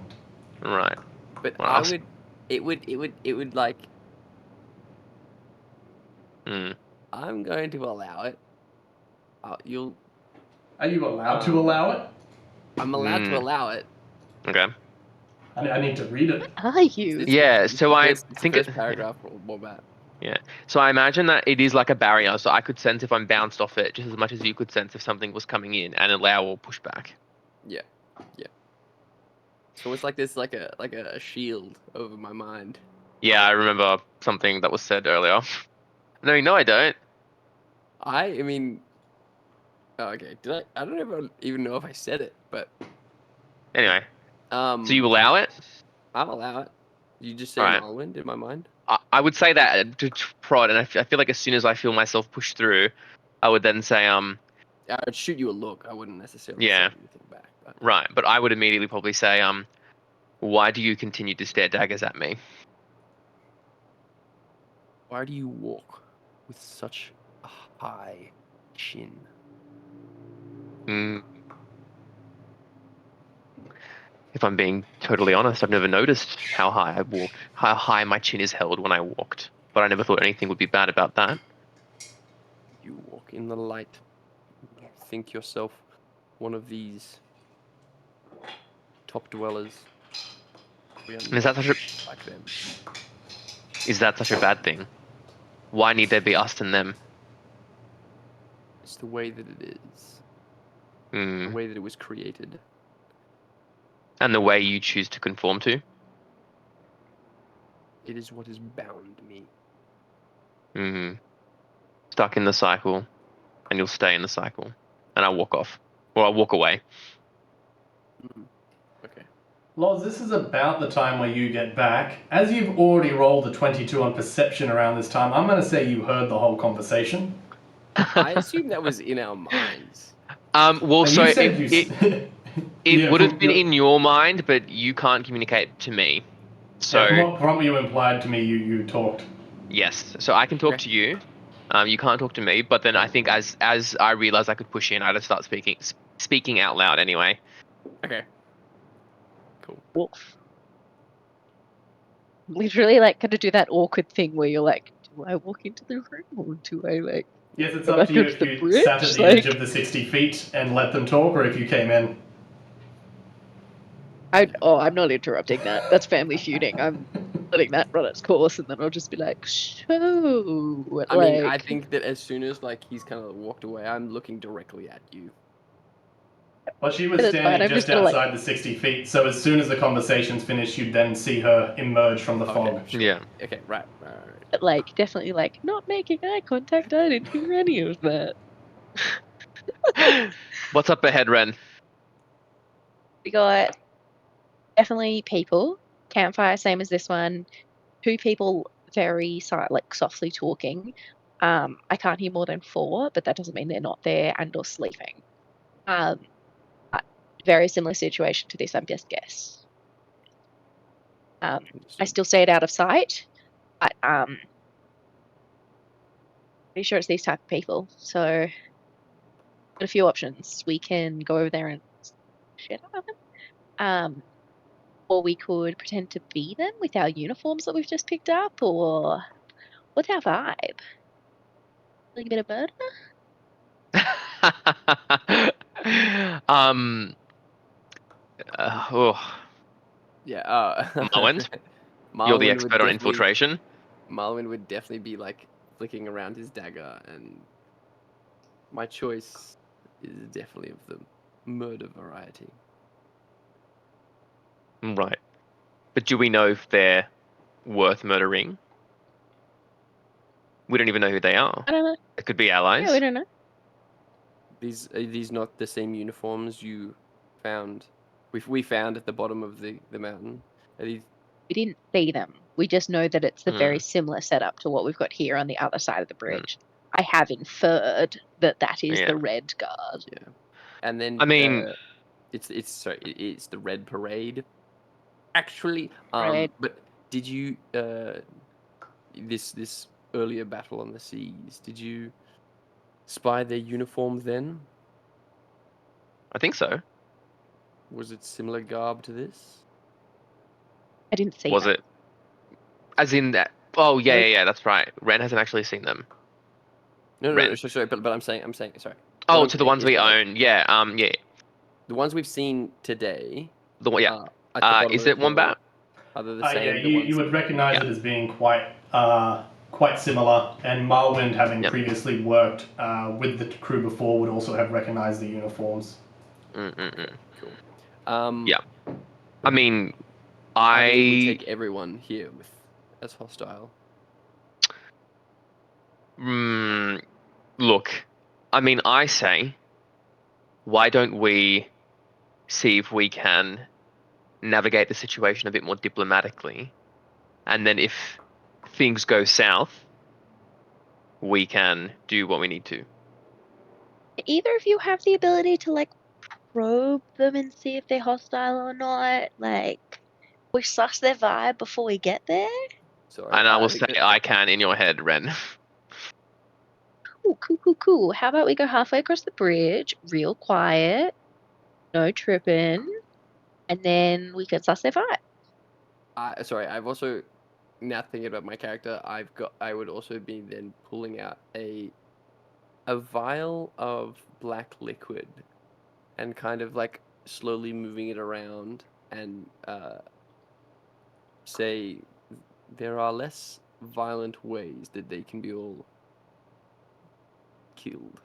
Right. But Well, I I'll s- would. It would like. Hmm. I'm going to allow it. You'll. Are you allowed to allow it? I'm allowed to allow it. Okay. I need to read it. What are you? It's Yeah, it's so the I first, it's think the it- first paragraph or Wombat. Yeah. So I imagine that it is like a barrier, so I could sense if I'm bounced off it just as much as you could sense if something was coming in and allow or push back. Yeah. So it's like this, like a shield over my mind. Yeah, I remember something that was said earlier. No, I don't. I mean. Oh, okay. Did I? I don't even know if I said it, but Anyway, so so you allow it? I'll allow it. You just say Alright. Marwind in my mind. I would say that to prod, and I feel like as soon as I feel myself push through, I would then say, I'd shoot you a look. I wouldn't necessarily Yeah. say anything back. But Right, but I would immediately probably say, why do you continue to stare daggers at me? why do you walk with such a high chin? Mm. If I'm being totally honest, I've never noticed how high I walked, how high my chin is held when I walked. But I never thought anything would be bad about that. You walk in the light. You think yourself one of these top dwellers. We are And is that not such like them. a bad thing? Why need there be us and them? It's the way that it is. The Mm. way that it was created. And the way you choose to conform to? It is what has bound me. Mm. Stuck in the cycle, and you'll stay in the cycle. And I'll walk off. Or I'll walk away. Okay. Loz, this is about the time where you get back. As you've already rolled a 22 on perception around this time, I'm going to say you heard the whole conversation. I assume that was in our minds. Well, And so you said it Yeah, would have been in your mind, but you can't communicate to me. So yeah, from what you implied to me, you talked. yes, so I can talk Okay. to you. You can't talk to me, but then I think as I realized I could push in, I just start speaking out loud anyway. Okay. Cool. Wolf. Literally, like, gonna do that awkward thing where you're like, do I walk into the room or do I, like, Yes, it's go up to back you up to if the you bridge? sat at the edge of the 60 feet and let them talk, or if you came in. I'm not interrupting that. That's family feuding. I'm letting that run its course, and then I'll just be like, so, I mean, I like, think that as soon as like he's kind of walked away, I'm looking directly at you. Well, she was that's fine. standing I'm just just gonna like, outside the 60 feet, so as soon as the conversation's finished, you'd then see her emerge from the fog. Okay. Sure. Yeah. Okay. Right. definitely like not making eye contact. I didn't hear any of that. What's up ahead, Ren? We got definitely people. Campfire, same as this one. Two people very like softly talking. I can't hear more than four, but that doesn't mean they're not there and or sleeping. But very similar situation to this, I'm just guess. I Understood. still say it out of sight, but pretty sure it's these type of people. So got a few options. We can go over there and shit out of them. Or we could pretend to be them with our uniforms that we've just picked up, or what's our vibe? Like a bit of murder? um. Oh, Yeah. Marwin, you're the Marwin would expert on definitely. infiltration. Marwin would definitely be like flicking around his dagger, and my choice is definitely of the murder variety. Right. But do we know if they're worth murdering? We don't even know who they are. I don't know. It could be Yeah, allies. we don't know. Are these not the same uniforms you found? We found at the bottom of the mountain. Are these? We didn't see them. We just know that it's a very Mm, similar setup to what we've got here on the other side of the mm, bridge. I have inferred that that is yeah. the Red Guard. Yeah. And then I mean, it's the Red Parade. Actually, Right. but did you this earlier battle on the seas? Did you spy their uniform then? I think so. Was it similar garb to this? I didn't see Was them. it? As in that? Oh yeah, Nope. yeah, yeah. That's right. Ren hasn't actually seen them. No, Ren. sorry, but I'm saying sorry. What Oh, I'm to the saying ones is we that, like, own. Yeah. Yeah. the ones we've seen today, The one. Yeah. at the bottom Is of it the hill, Wombat? are they the Yeah, same? The you ones. would recognize Yeah. it as being quite similar, and Marwind, having Yep. previously worked with the crew before, would also have recognized the uniforms. Okay, cool. Yeah. I mean, I believe we take everyone here as hostile. Look. I mean, I say, why don't we see if we can navigate the situation a bit more diplomatically, and then if things go south, we can do what we need to. Do either of you have the ability to like probe them and see if they're hostile or not? Like, we suss their vibe before we get there? Sorry, And I will think say that- I can in your head, Ren. Cool, cool, cool, cool. How about we go halfway across the bridge, real quiet, no tripping, and then we can suss their vibe. Sorry, I've also now thinking about my character. I would also be then pulling out a vial of black liquid and kind of like slowly moving it around and say there are less violent ways that they can be all killed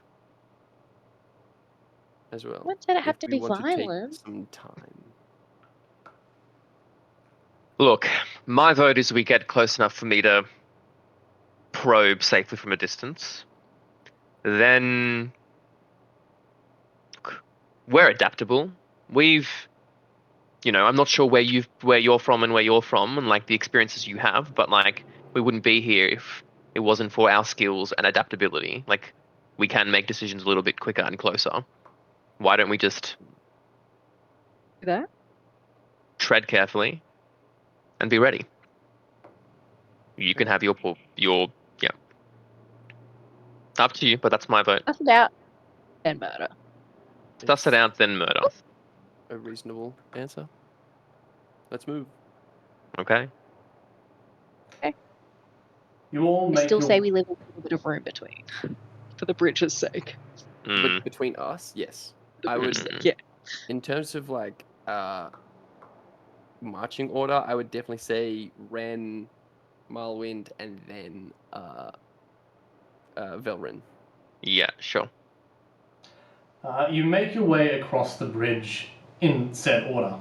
as well. What said it have if to we be want to take violent? some time. Look, my vote is we get close enough for me to probe safely from a distance. Then we're adaptable. I'm not sure where you're from and like the experiences you have, but like we wouldn't be here if it wasn't for our skills and adaptability. Like we can make decisions a little bit quicker and closer. Why don't we just Do that? tread carefully and be ready? You can have your yeah. Up to you, but that's my vote. Suss it out, then murder. Suss it out, then murder. A reasonable answer. Let's move. Okay. You all I make still your say we leave a little bit of room between, for the bridge's sake. Mm. But between us, yes. I would Mm. Yeah. in terms of like marching order, I would definitely say Ren, Marlwind, and then Velrin. Yeah, sure. You make your way across the bridge in said order.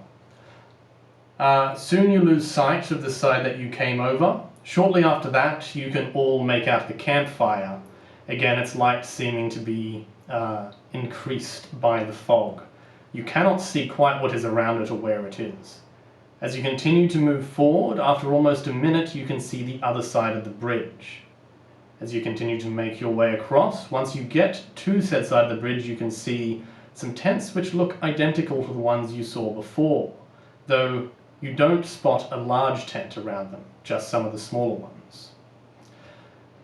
Soon you lose sight of the side that you came over. Shortly after that, you can all make out the campfire. Again, its light seeming to be increased by the fog. You cannot see quite what is around it or where it is. As you continue to move forward, after almost a minute, you can see the other side of the bridge. As you continue to make your way across, once you get to said side of the bridge, you can see some tents which look identical to the ones you saw before, though you don't spot a large tent around them, just some of the smaller ones.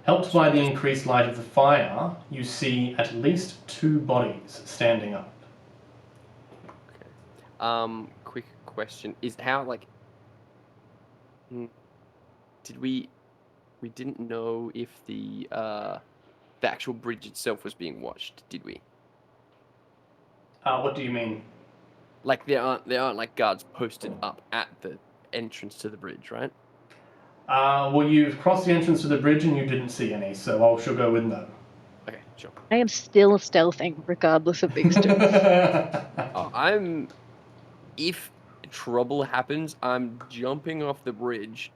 Helped by the increased light of the fire, you see at least 2 bodies standing up. Quick question: is how like did we didn't know if the actual bridge itself was being watched, did we? What do you mean? Like there aren't like guards posted up at the entrance to the bridge, right? Well, you've crossed the entrance to the bridge and you didn't see any, so I shall go with no. Okay, sure. I am still stealthing regardless of these two. If trouble happens, I'm jumping off the bridge,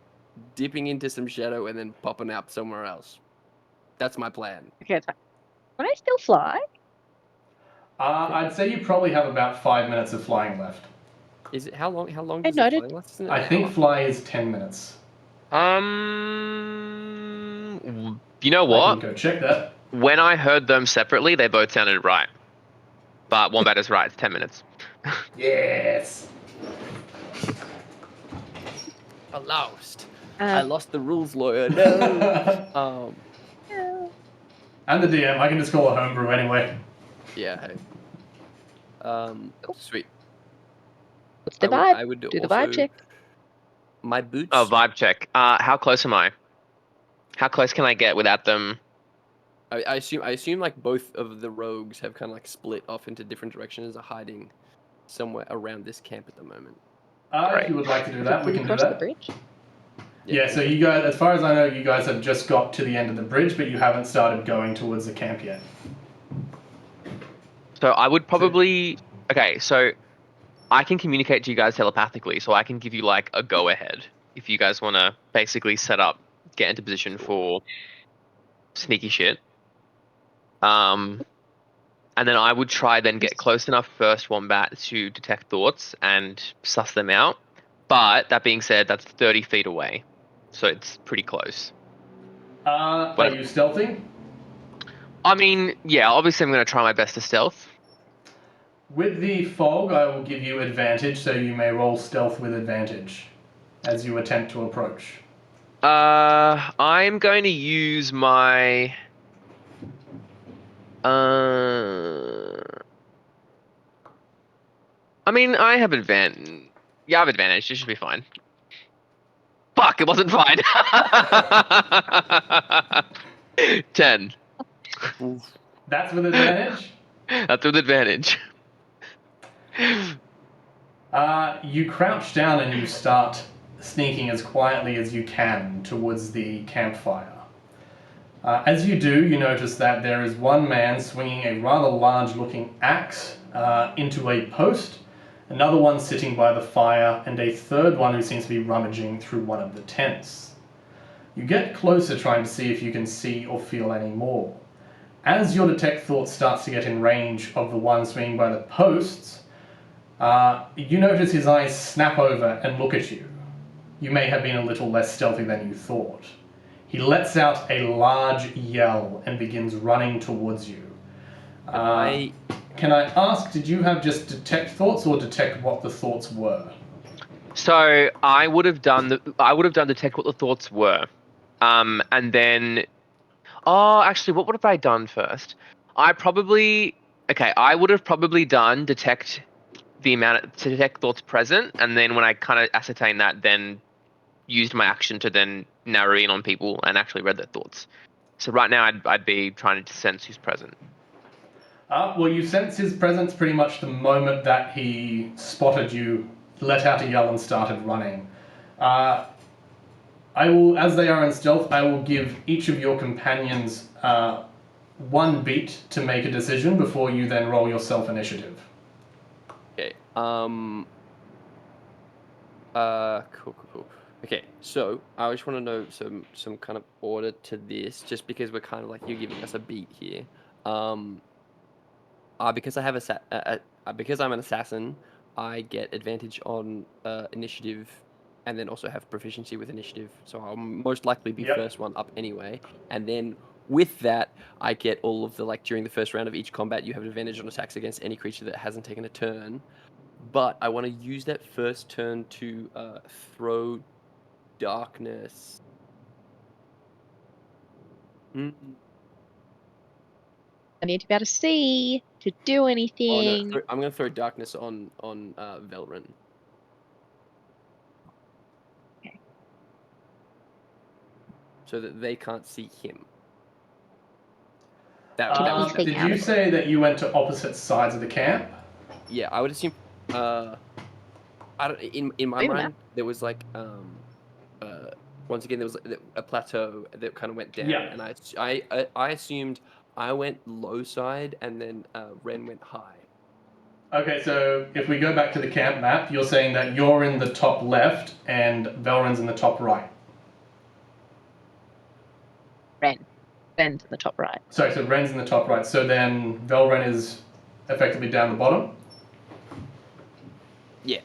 dipping into some shadow, and then popping out somewhere else. That's my plan. Okay, it's fine. Can I still fly? I'd say you probably have about 5 minutes of flying left. Is it how long? How long I does it noted. fly last? Isn't it I an think hour? fly is 10 minutes. You know I what? can go check that. When I heard them separately, they both sounded right. But Wombat is right. It's 10 minutes. Yes! I lost. I Um, lost the rules lawyer. No. yeah. And the DM, I can just call a homebrew anyway. Yeah. Hey. Sweet. What's the vibe? I would Do the also, vibe check. My boots. Oh, vibe check. How close am I? How close can I get without them? I assume like both of the rogues have kind of like split off into different directions, are hiding somewhere around this camp at the moment. If you would like to do that, we Did can you do cross the that. bridge? Yeah, so you guys, as far as I know, you guys have just got to the end of the bridge, but you haven't started going towards the camp yet. So I would probably... Okay, so I can communicate to you guys telepathically, so I can give you like a go ahead if you guys want to basically set up, get into position for sneaky shit. And then I would try then get close enough first Wombat to detect thoughts and suss them out. But that being said, that's 30 feet away, so it's pretty close. Are you stealthing? I mean, yeah, obviously I'm going to try my best to stealth. With the fog, I will give you advantage, so you may roll stealth with advantage as you attempt to approach. I'm going to use my... I mean, I have advantage. Yeah, I have advantage. It should be fine. Fuck, it wasn't fine. 10. Oof. That's with advantage? That's with advantage. You crouch down and you start sneaking as quietly as you can towards the campfire. As you do, you notice that there is one man swinging a rather large-looking axe into a post, another one sitting by the fire, and a third one who seems to be rummaging through one of the tents. You get closer trying to see if you can see or feel any more. As your detect thought starts to get in range of the one swinging by the posts, you notice his eyes snap over and look at you. You may have been a little less stealthy than you thought. He lets out a large yell and begins running towards you. Can I ask, did you have just detect thoughts or detect what the thoughts were? So I would have done detect what the thoughts were, and then, actually, what would have I done first? I would have probably done detect to detect thoughts present, and then when I kind of ascertained that, then used my action to then narrow in on people and actually read their thoughts. So right now I'd be trying to sense who's present. Well, you sense his presence pretty much the moment that he spotted you, let out a yell and started running. I will, as they are in stealth, I will give each of your companions one beat to make a decision before you then roll your self-initiative. Okay. Cool. Okay, so I just want to know some kind of order to this, just because we're kind of like you're giving us a beat here. Because I have because I'm an assassin, I get advantage on initiative, and then also have proficiency with initiative. So I'll most likely be first one up anyway. And then with that, I get all of the during the first round of each combat, you have advantage on attacks against any creature that hasn't taken a turn. But I want to use that first turn to throw darkness. I need to be able to see to do anything. Oh no! I'm gonna throw darkness on Velrin. Okay. So that they can't see him. Did you say that you went to opposite sides of the camp? Yeah, I would assume. In my mind there was once again there was a plateau that kind of went down, and I assumed I went low side and then Ren went high. Okay, so if we go back to the camp map, you're saying that you're in the top left and Velren's in the top right. Ren's in the top right. Sorry, so Ren's in the top right. So then Velren is effectively down the bottom? Yeah.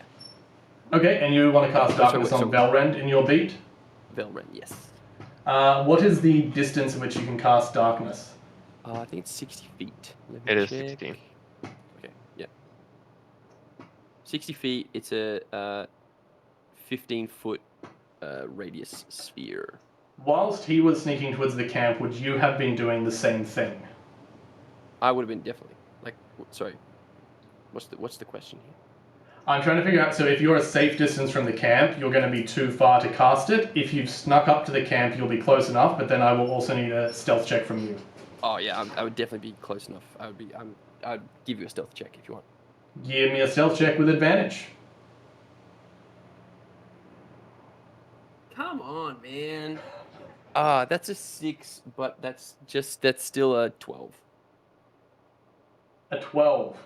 Okay, and you want to cast Darkness on Velren in your beat? Velren, yes. What is the distance in which you can cast Darkness? I think it's 60 feet. It is 60. Okay, yeah. 60 feet, it's a 15-foot radius sphere. Whilst he was sneaking towards the camp, would you have been doing the same thing? I would have been definitely. Sorry. What's the question here? I'm trying to figure out, so if you're a safe distance from the camp, you're going to be too far to cast it. If you've snuck up to the camp, you'll be close enough, but then I will also need a stealth check from you. Oh yeah, I would definitely be close enough. I'd give you a stealth check if you want. Give me a stealth check with advantage. Come on, man. That's a 6, but that's still a 12. A 12.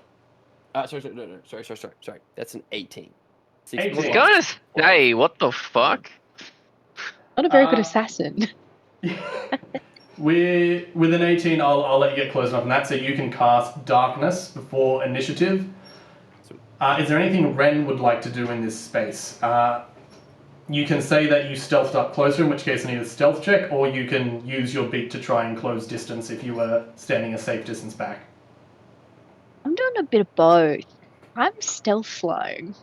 Sorry. That's an 18. 18. I was gonna say, what the fuck? Not a very good assassin. With an 18, I'll let you get close enough on that, so you can cast Darkness before initiative. Is there anything Ren would like to do in this space? you can say that you stealthed up closer, in which case I need a stealth check, or you can use your beat to try and close distance if you were standing a safe distance back. I'm doing a bit of both. I'm stealth flying.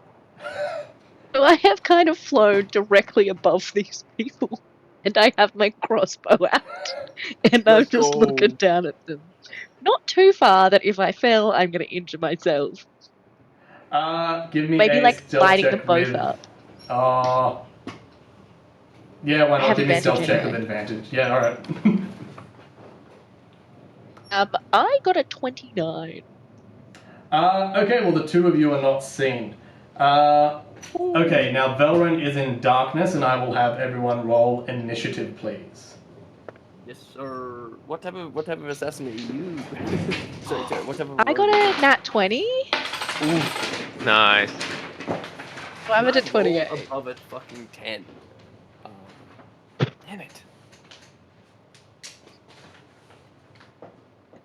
So I have kind of flown directly above these people. And I have my crossbow out. And I'm Let's just go. looking down at them. Not too far that if I fell, I'm going to injure myself. Give me Maybe a like stealth lighting check them both with... up. Yeah, why I not? have Give me a advantage stealth check with anyway. advantage. Yeah, alright. I got a 29. Okay, well the two of you are not seen. Okay, now Velrun is in darkness, and I will have everyone roll initiative, please. Yes, sir. What type of assassin are you? sorry, what type of I got a nat 20. Ooh, Nice. So I'm at a I rolled 28. above a fucking 10. Damn it.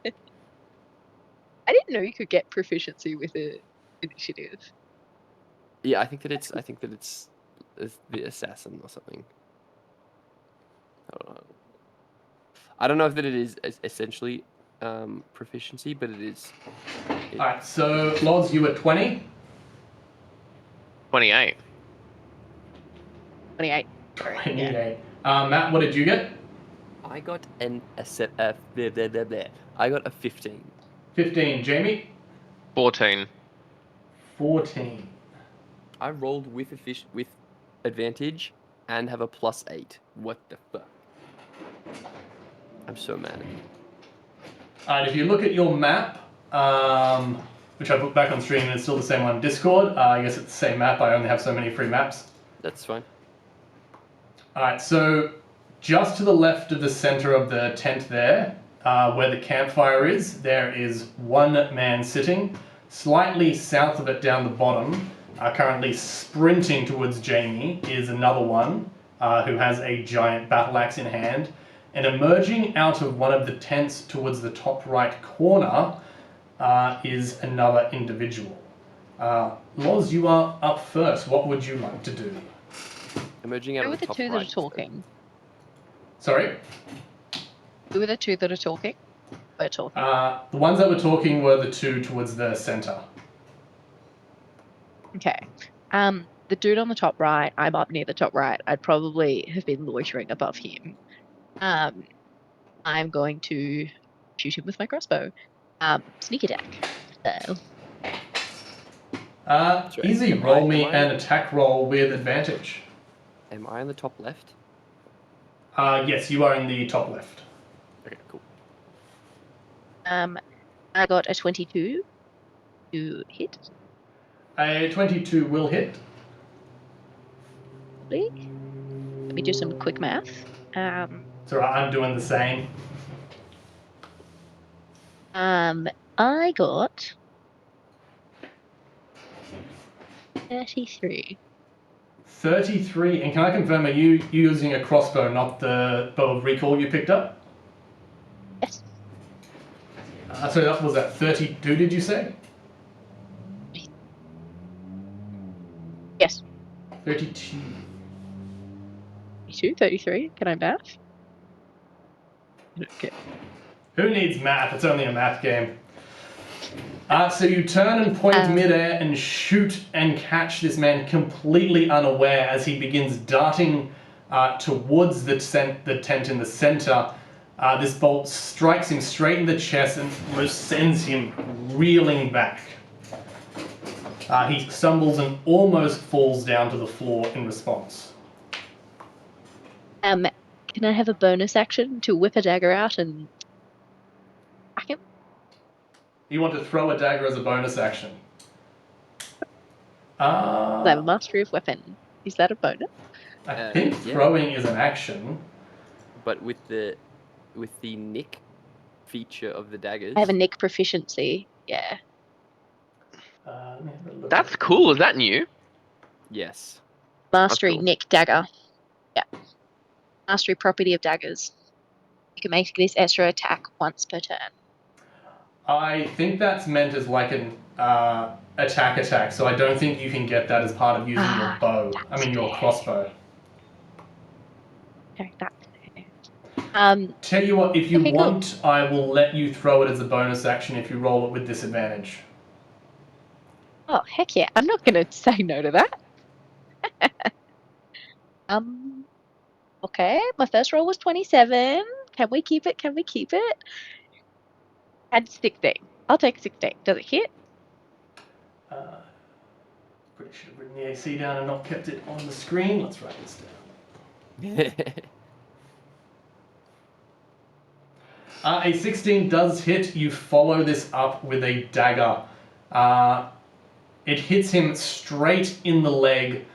I didn't know you could get proficiency with a initiative. Yeah, I think that it's the assassin or something. I don't know if that it is essentially proficiency, but it is. Alright, so Loz, you were 20. 28. 28. Sorry, yeah. 28. Matt, what did you get? I got I got a 15. 15. Jamie? 14. 14. I rolled with advantage and have a +8. What the fuck? I'm so mad. Alright, if you look at your map, which I put back on stream and it's still the same on Discord, I guess it's the same map, I only have so many free maps. That's fine. Alright, so just to the left of the center of the tent there, where the campfire is, there is one man sitting. Slightly south of it down the bottom, currently sprinting towards Jamie, is another one who has a giant battle axe in hand. And emerging out of one of the tents towards the top right corner is another individual. Loz, you are up first. What would you like to do? Emerging out Who of are the the top two that right. are talking? Sorry? Who are the two that are talking? We're talking. The ones that were talking were the two towards the center. Okay. The dude on the top right, I'm up near the top right. I'd probably have been loitering above him. I'm going to shoot him with my crossbow. Sneak attack. So, Sorry, Easy, am roll I- me am I- an attack roll with advantage. Am I on the top left? Yes, you are in the top left. Okay, cool. I got a 22 to hit. A 22 will hit. Let me do some quick math. So I'm doing the same. I got 33. 33, and can I confirm, are you using a crossbow, not the bow of recall you picked up? Yes. So that was that 32, did you say? Yes. 32. 32, 33. Can I math? Okay. Who needs math? It's only a math game. So you turn and point midair and shoot and catch this man completely unaware as he begins darting towards the tent in the center. This bolt strikes him straight in the chest and sends him reeling back. He stumbles and almost falls down to the floor in response. Can I have a bonus action to whip a dagger out and whack him? You want to throw a dagger as a bonus action? I have a mastery of weapon. Is that a bonus? I think Yeah. throwing is an action. But with the nick feature of the daggers. I have a nick proficiency. Yeah. Let me have a look That's at cool. Is that new? Yes. Mastery, cool. nick, dagger. Yeah. Mastery property of daggers. You can make this extra attack once per turn. I think that's meant as like an attack, so I don't think you can get that as part of using your bow. I mean, your crossbow. Okay, that's fair. Tell you what, if you Okay, cool. want, I will let you throw it as a bonus action if you roll it with disadvantage. Oh, heck yeah. I'm not going to say no to that. Okay, my first roll was 27. Can we keep it? Can we keep it? And 16. I'll take 16. Does it hit? Pretty should have written the AC down and not kept it on the screen. Let's write this down. A 16 does hit. You follow this up with a dagger. It hits him straight in the leg,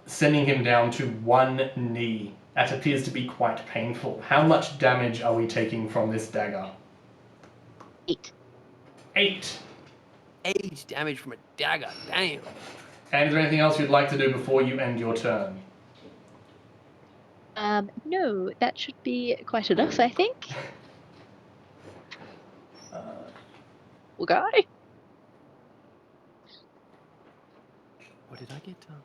sending him down to one knee. That appears to be quite painful. How much damage are we taking from this dagger? 8. 8. 8 damage from a dagger. Damn. And is there anything else you'd like to do before you end your turn? No, that should be quite enough, I think. Well, guy. What did I get done?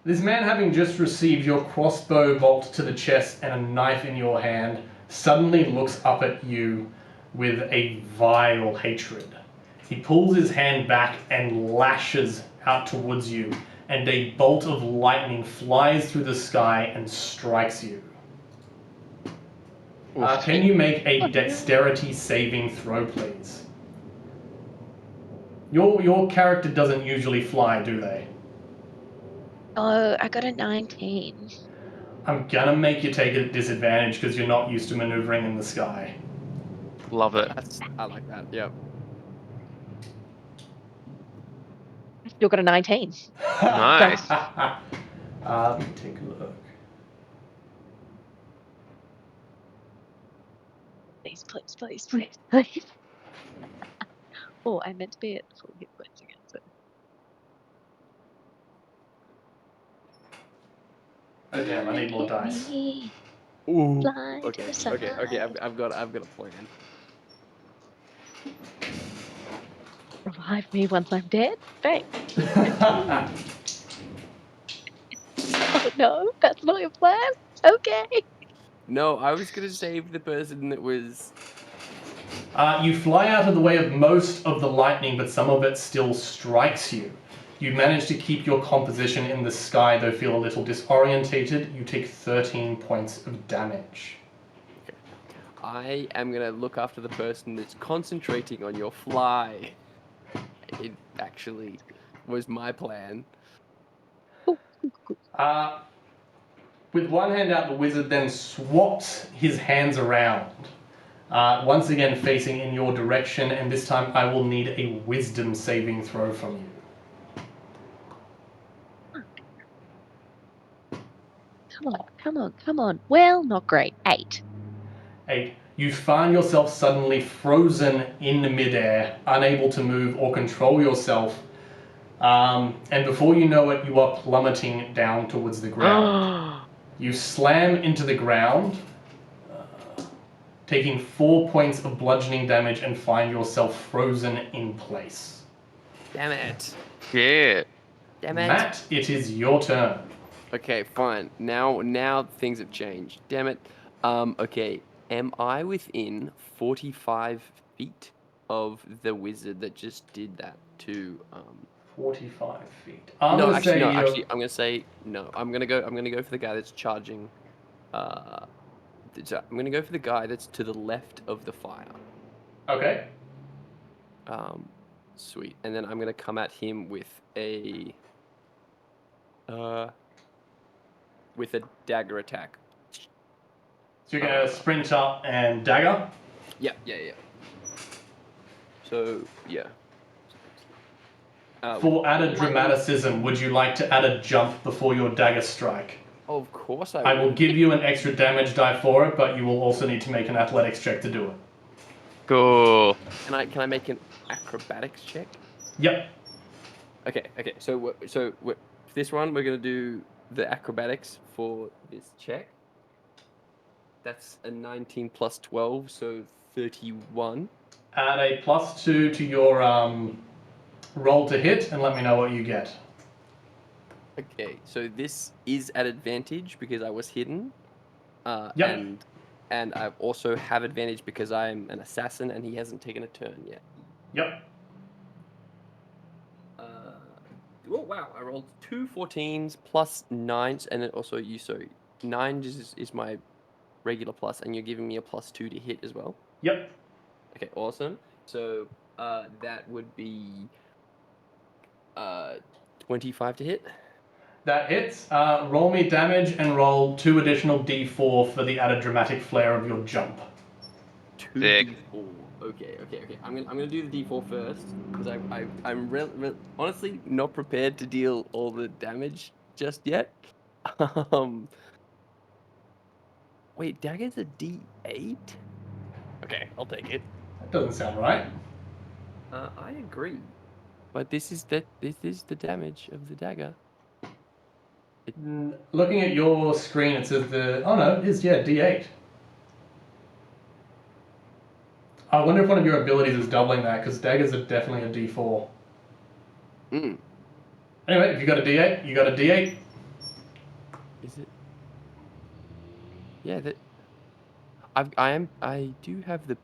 This man, having just received your crossbow bolt to the chest and a knife in your hand, suddenly looks up at you with a vile hatred. He pulls his hand back and lashes out towards you, and a bolt of lightning flies through the sky and strikes you. Can you make a dexterity saving throw, please? Your character doesn't usually fly, do they? Oh, I got a 19. I'm gonna make you take it at disadvantage because you're not used to maneuvering in the sky. Love it. I like that. Yep. Still got a 19. Nice. Let me take a look. Please, please, please, please, please. Oh, I meant to be at full hit points again. So. Oh damn, I need more dice. Ooh. Fly to Okay. the side. Okay. I've got a plan. Revive me once I'm dead. Thanks. Oh no, that's not your plan. Okay. No, I was gonna save the person that was. You fly out of the way of most of the lightning, but some of it still strikes you. You manage to keep your composition in the sky, though feel a little disorientated. You take 13 points of damage. I am gonna look after the person that's concentrating on your fly. It actually was my plan. With one hand out, the wizard then swaps his hands around. Once again facing in your direction, and this time I will need a wisdom saving throw from you. Come on, come on, come on. Well, not great. 8. 8. You find yourself suddenly frozen in midair, unable to move or control yourself, and before you know it, you are plummeting down towards the ground. You slam into the ground, taking 4 points of bludgeoning damage, and find yourself frozen in place. Damn it. Yeah. Damn it. Matt, it is your turn. Okay, fine. Now things have changed. Damn it. Okay. Am I within 45 feet of the wizard that just did that to 45 feet. I'm gonna say no. I'm gonna go for the guy that's charging. I'm gonna go for the guy that's to the left of the fire. Okay. Sweet. And then I'm gonna come at him with a dagger attack. So you're going to sprint up and dagger? Yeah. So, yeah. For added dramaticism, would you like to add a jump before your dagger strike? Oh, of course I will give you an extra damage die for it, but you will also need to make an athletics check to do it. Cool. Can I make an acrobatics check? Yep. Okay. So for this one, we're gonna do the acrobatics for this check. That's a 19 plus 12, so 31. Add a +2 to your roll to hit, and let me know what you get. Okay, so this is at advantage because I was hidden. Yep. And I also have advantage because I'm an assassin and he hasn't taken a turn yet. Yep. Oh wow! I rolled 2 14s plus 9s, and then also 9 is my regular plus, and you're giving me a +2 to hit as well. Yep. Okay, awesome. So that would be 25 to hit. That hits. Roll me damage and roll 2 additional d4 for the added dramatic flair of your jump. 2d4. Okay. I'm gonna do the d4 first because I'm honestly not prepared to deal all the damage just yet. Wait, dagger's a d8. Okay, I'll take it. That doesn't sound right. I agree, but this is the damage of the dagger. Looking at your screen, it says oh no, it is, yeah, d8. I wonder if one of your abilities is doubling that, because daggers are definitely a d4. Mm. Anyway, if you got a d8, you got a d8. Is it? Yeah, that. I do have the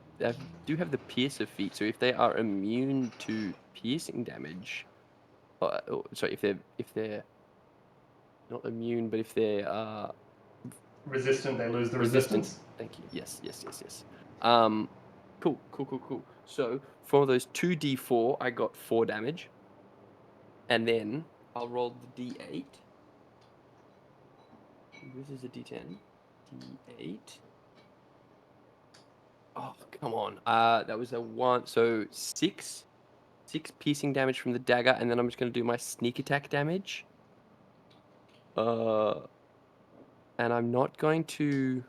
piercer feat, so if they are immune to piercing damage, sorry, if they're not immune, but if they're Resistant, they lose the resistant. resistance. Thank you. Yes. Cool. So for those 2d4, I got 4 damage, and then I'll roll the d8. This is a d10. D8. Oh, come on. That was a 1. So 6 piercing damage from the dagger, and then I'm just going to do my sneak attack damage. And I'm not going to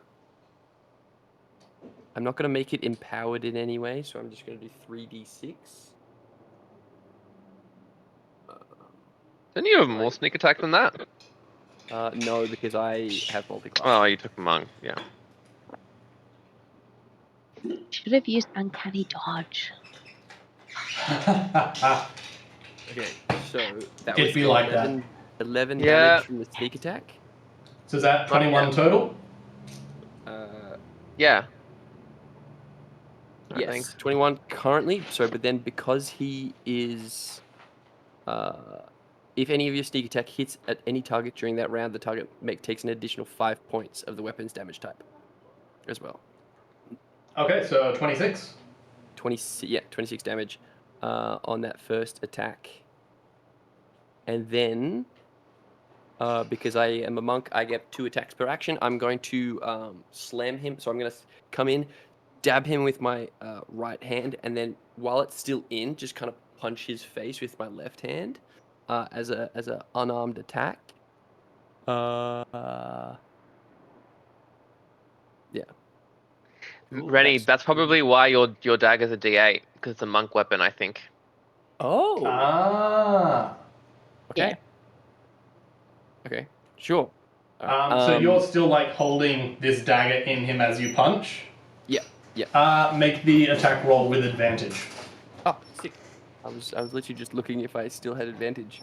make it empowered in any way, so I'm just going to do 3d6. Didn't you have more sneak attack than that? No, because I have multi-class. Oh, you took monk, yeah. Should have used uncanny dodge. Okay, so that It'd was be like 11 Yeah. damage from the sneak attack. So is that 21 Yeah. total? Yeah. Yes, Thanks. 21 currently. So, but then because he is, if any of your sneak attack hits at any target during that round, the target takes an additional 5 points of the weapon's damage type, as well. Okay, so 26. 26 damage on that first attack, and then because I am a monk, I get 2 attacks per action. I'm going to slam him. So I'm going to come in, dab him with my right hand, and then while it's still in, just kind of punch his face with my left hand as a unarmed attack. Yeah. Cool, Rennie, that's probably why your dagger's a d8, because it's a monk weapon, I think. Oh. Ah. Okay. Yeah. Okay. Sure. So you're still like holding this dagger in him as you punch? Yeah. Make the attack roll with advantage. Oh, sick. I was literally just looking if I still had advantage.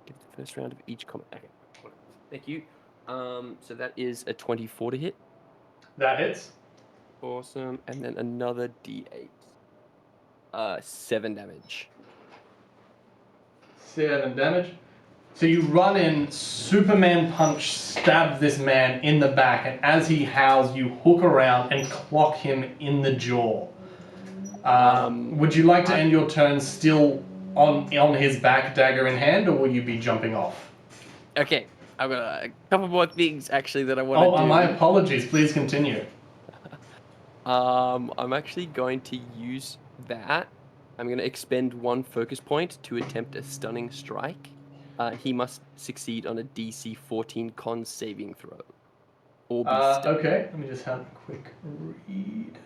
Get the first round of each combat. Okay. Thank you. So that is a 24 to hit. That hits. Awesome. And then another d8. 7 damage. 7 damage. So you run in, Superman punch stabs this man in the back, and as he howls, you hook around and clock him in the jaw. Would you like to end your turn still on his back, dagger in hand, or will you be jumping off? Okay. I've got a couple more things actually that I want to do. Oh, my apologies. Please continue. I'm actually going to use that. I'm going to expend 1 focus point to attempt a stunning strike. He must succeed on a DC 14 con saving throw. Or be stunned. Okay, let me just have a quick read.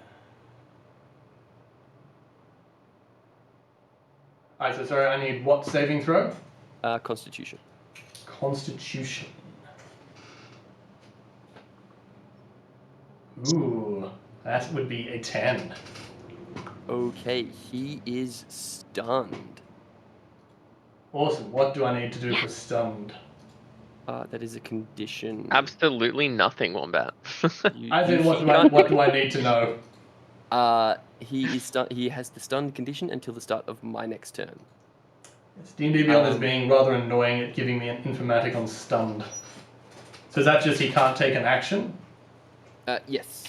Alright, so sorry, I need what saving throw? Constitution. Constitution. Ooh, that would be a 10. Okay, he is stunned. Awesome. What do I need to do for stunned? That is a condition. Absolutely nothing, Wombat. I think what do I need to know? He is stun. He has the stunned condition until the start of my next turn. Yes, D&D Beyond is being rather annoying at giving me an informatic on stunned. So is that just he can't take an action? Yes.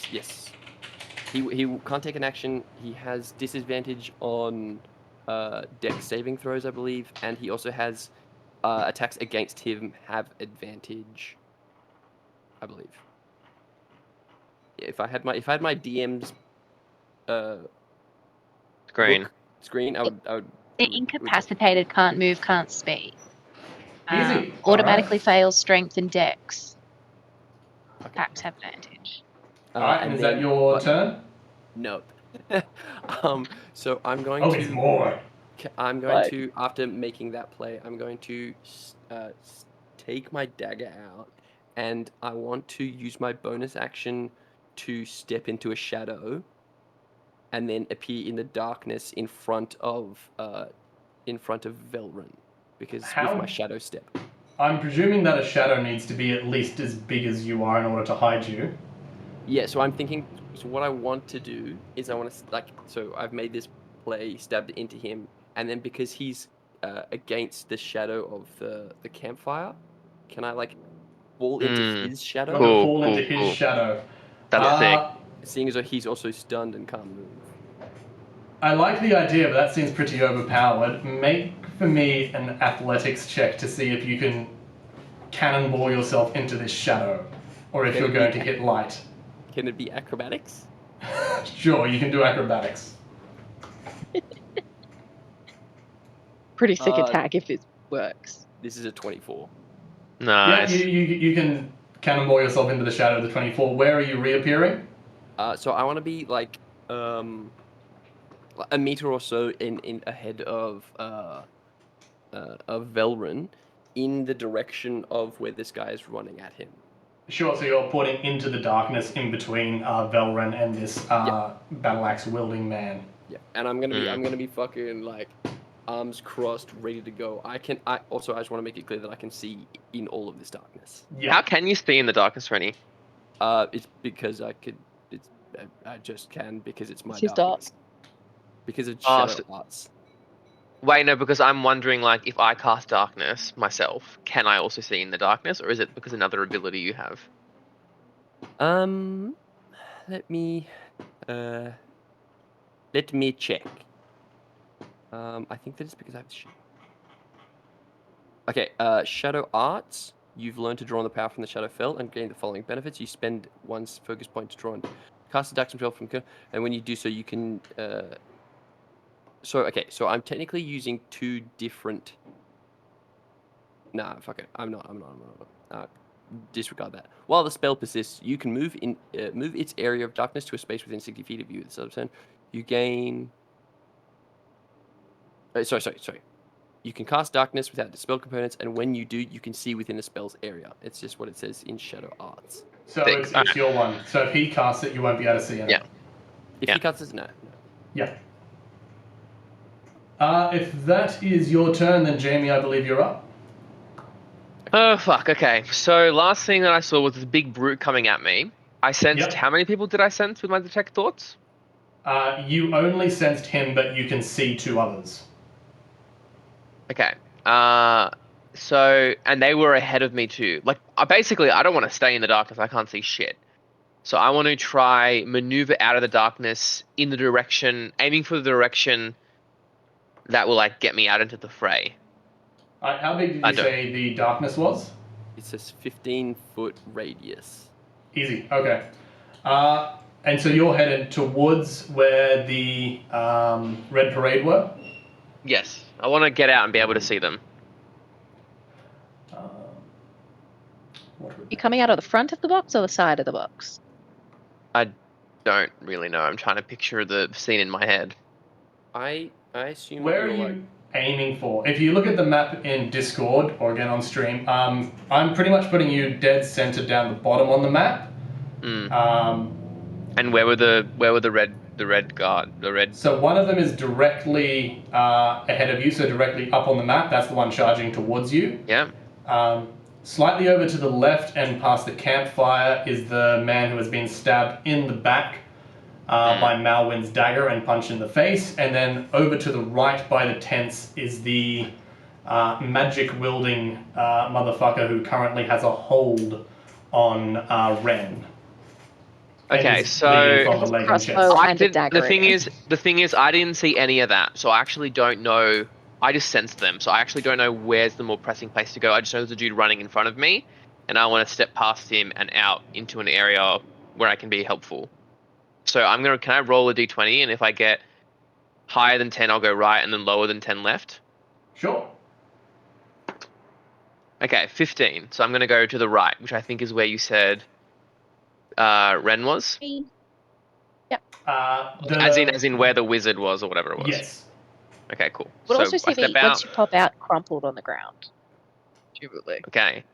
He can't take an action. He has disadvantage on dex saving throws, I believe, and he also has attacks against him have advantage, I believe. If I had my DM's screen, I would. The incapacitated can't move, can't speak. Easy. Automatically fails strength and dex. Attacks have advantage. Alright, and is that your turn? No. So I'm going Oh, to. it's more. I'm going to, after making that play, I'm going to take my dagger out, and I want to use my bonus action to step into a shadow, and then appear in the darkness in front of Velrun, because with my shadow step. I'm presuming that a shadow needs to be at least as big as you are in order to hide you. Yeah, so I'm thinking. So what I want to do is I want to So I've made this play, stabbed into him, and then because he's against the shadow of the campfire, can I fall into his shadow? Fall into his shadow. That's sick. Seeing as though he's also stunned and can't move. I like the idea, but that seems pretty overpowered. Make for me an athletics check to see if you can cannonball yourself into this shadow, or if you're going to hit light. Can it be acrobatics? Sure, you can do acrobatics. Pretty sick attack if it works. This is a 24. Nice. Yeah, you can cannonball yourself into the shadow of the 24. Where are you reappearing? So I want to be a meter or so in ahead of Velrun, in the direction of where this guy is running at him. Sure, so you're putting into the darkness in between Velrun and this battle axe wielding man. Yeah, and I'm gonna be fucking arms crossed, ready to go. I just want to make it clear that I can see in all of this darkness. Yeah. How can you see in the darkness, Rennie? It's because I just can, because it's my his darkness. Because of shadow arts. Wait, no, because I'm wondering, if I cast darkness myself, can I also see in the darkness, or is it because another ability you have? Let me check. I think that it's because I have Okay, shadow arts. You've learned to draw on the power from the shadow fell and gain the following benefits. You spend one focus point to draw and cast a dark spell from, and when you do so, you can. So I'm technically using two different. Nah, fuck it. I'm not. Disregard that. While the spell persists, you can move its area of darkness to a space within 60 feet of you. At the turn, you gain. Sorry. You can cast darkness without the spell components, and when you do, you can see within the spell's area. It's just what it says in Shadow Arts. So it's your one. So if he casts it, you won't be able to see it. Yeah. If he casts it, no. Yeah. If that is your turn, then Jamie, I believe you're up. Oh, fuck, okay. So last thing that I saw was this big brute coming at me. I sensed... Yep. How many people did I sense with my detect thoughts? You only sensed him, but you can see two others. Okay. So... And they were ahead of me too. Basically, I don't want to stay in the darkness. I can't see shit. So I want to try maneuver out of the darkness in the direction... Aiming for the direction that will, get me out into the fray. How big did you say the darkness was? It says 15-foot radius. Easy, okay. And so you're headed towards where the Red Parade were? Yes. I want to get out and be able to see them. You coming out of the front of the box or the side of the box? I don't really know. I'm trying to picture the scene in my head. I assume Where are you're you? aiming for. If you look at the map in Discord or again on stream, I'm pretty much putting you dead center down the bottom on the map. And where were the red guard, the red? So one of them is directly ahead of you, so directly up on the map. That's the one charging towards you. Yeah. Slightly over to the left and past the campfire is the man who has been stabbed in the back by Malwyn's dagger and punched in the face. And then over to the right by the tents is the magic-wielding motherfucker who currently has a hold on Ren. Okay, From so the leg and crossbow chest. and the thing is, I didn't see any of that, so I actually don't know. I just sensed them, so I actually don't know where's the more pressing place to go. I just know there's a dude running in front of me, and I want to step past him and out into an area where I can be helpful. So can I roll a d20, and if I get higher than 10, I'll go right, and then lower than 10 left? Sure. Okay, 15. So I'm going to go to the right, which I think is where you said Ren was? Yep. As in where the wizard was, or whatever it was? Yes. Okay, cool. Would So also I see step me out. once you pop out, crumpled on the ground. Presumably. Okay.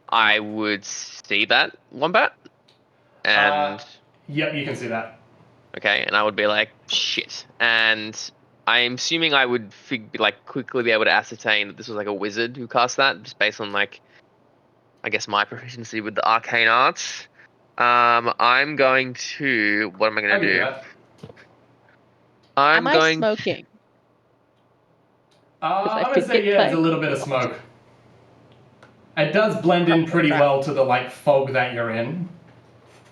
I would see that Wombat. And Yep, you can see that. okay, and I would be like, shit. And I'm assuming I would quickly be able to ascertain that this was like a wizard who cast that, just based on I guess my proficiency with the arcane arts. I'm going to. What am I going to do? Am I smoking? I would say there's a little bit of smoke. It does blend in pretty well to the fog that you're in.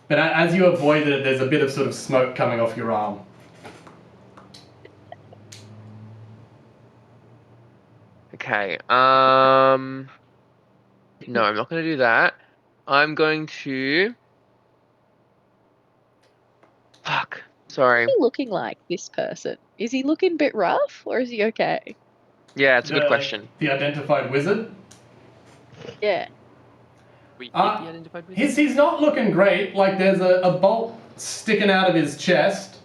But as you avoid it, there's a bit of sort of smoke coming off your arm. Okay. No, I'm not going to do that. I'm going to. Fuck. Sorry. What's he looking like, this person? Is he looking a bit rough, or is he okay? Yeah, it's a good question. The identified wizard? Yeah. We did the identified wizard? He's not looking great. There's a bolt sticking out of his chest.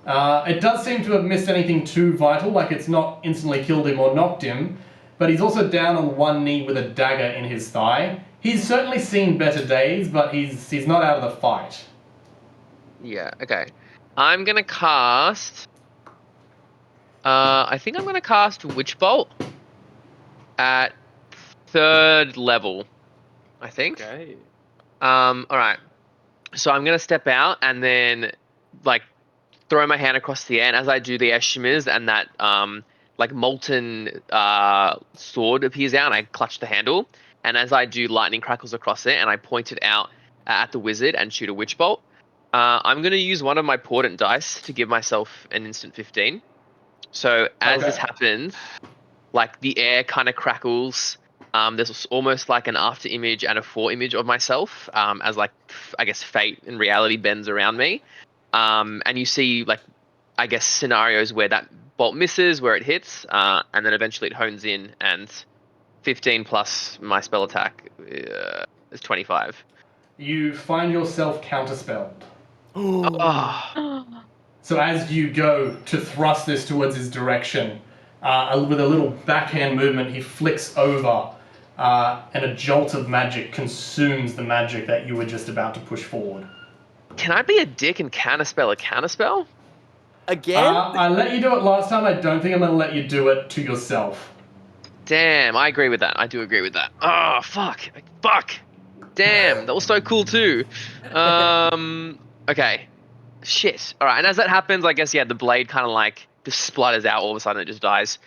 It does seem to have missed anything too vital, it's not instantly killed him or knocked him, but he's also down on one knee with a dagger in his thigh. He's certainly seen better days, but he's not out of the fight. Yeah, okay. I'm gonna cast. I think I'm gonna cast Witch Bolt at 3rd level. I think. Okay. Alright. So I'm gonna step out and then throw my hand across the air, and as I do, the air shimmers and that molten sword appears out, and I clutch the handle. And as I do, lightning crackles across it, and I point it out at the wizard and shoot a Witch Bolt. I'm going to use one of my portent dice to give myself an instant 15. So as this happens, the air kind of crackles. There's almost an after image and a fore image of myself, as I guess fate and reality bends around me. And you see I guess scenarios where that bolt misses, where it hits, and then eventually it hones in, and 15 plus my spell attack is 25. You find yourself counterspelled. Oh. So as you go to thrust this towards his direction, with a little backhand movement, he flicks over, and a jolt of magic consumes the magic that you were just about to push forward. Can I be a dick and counterspell a counterspell? Again? I let you do it last time. I don't think I'm going to let you do it to yourself. Damn, I agree with that. I do agree with that. Oh, fuck. Fuck. Damn, that was so cool too. Okay. Shit. Alright, and as that happens, I guess, the blade kind of just splutters out. All of a sudden it just dies.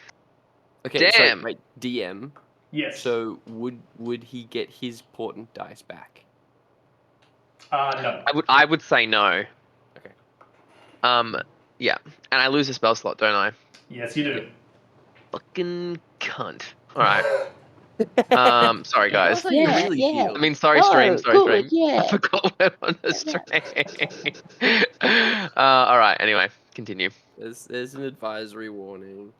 Okay, damn. So, wait, DM. Yes. So would he get his portent dice back? No. I would say no. Okay. Yeah. And I lose a spell slot, don't I? Yes, you do. Fucking cunt. Alright. Sorry guys. That's how you really yeah. feel. I mean, sorry, Oh, stream. good, yeah. I forgot we're on the stream. Alright, anyway, continue. There's an advisory warning.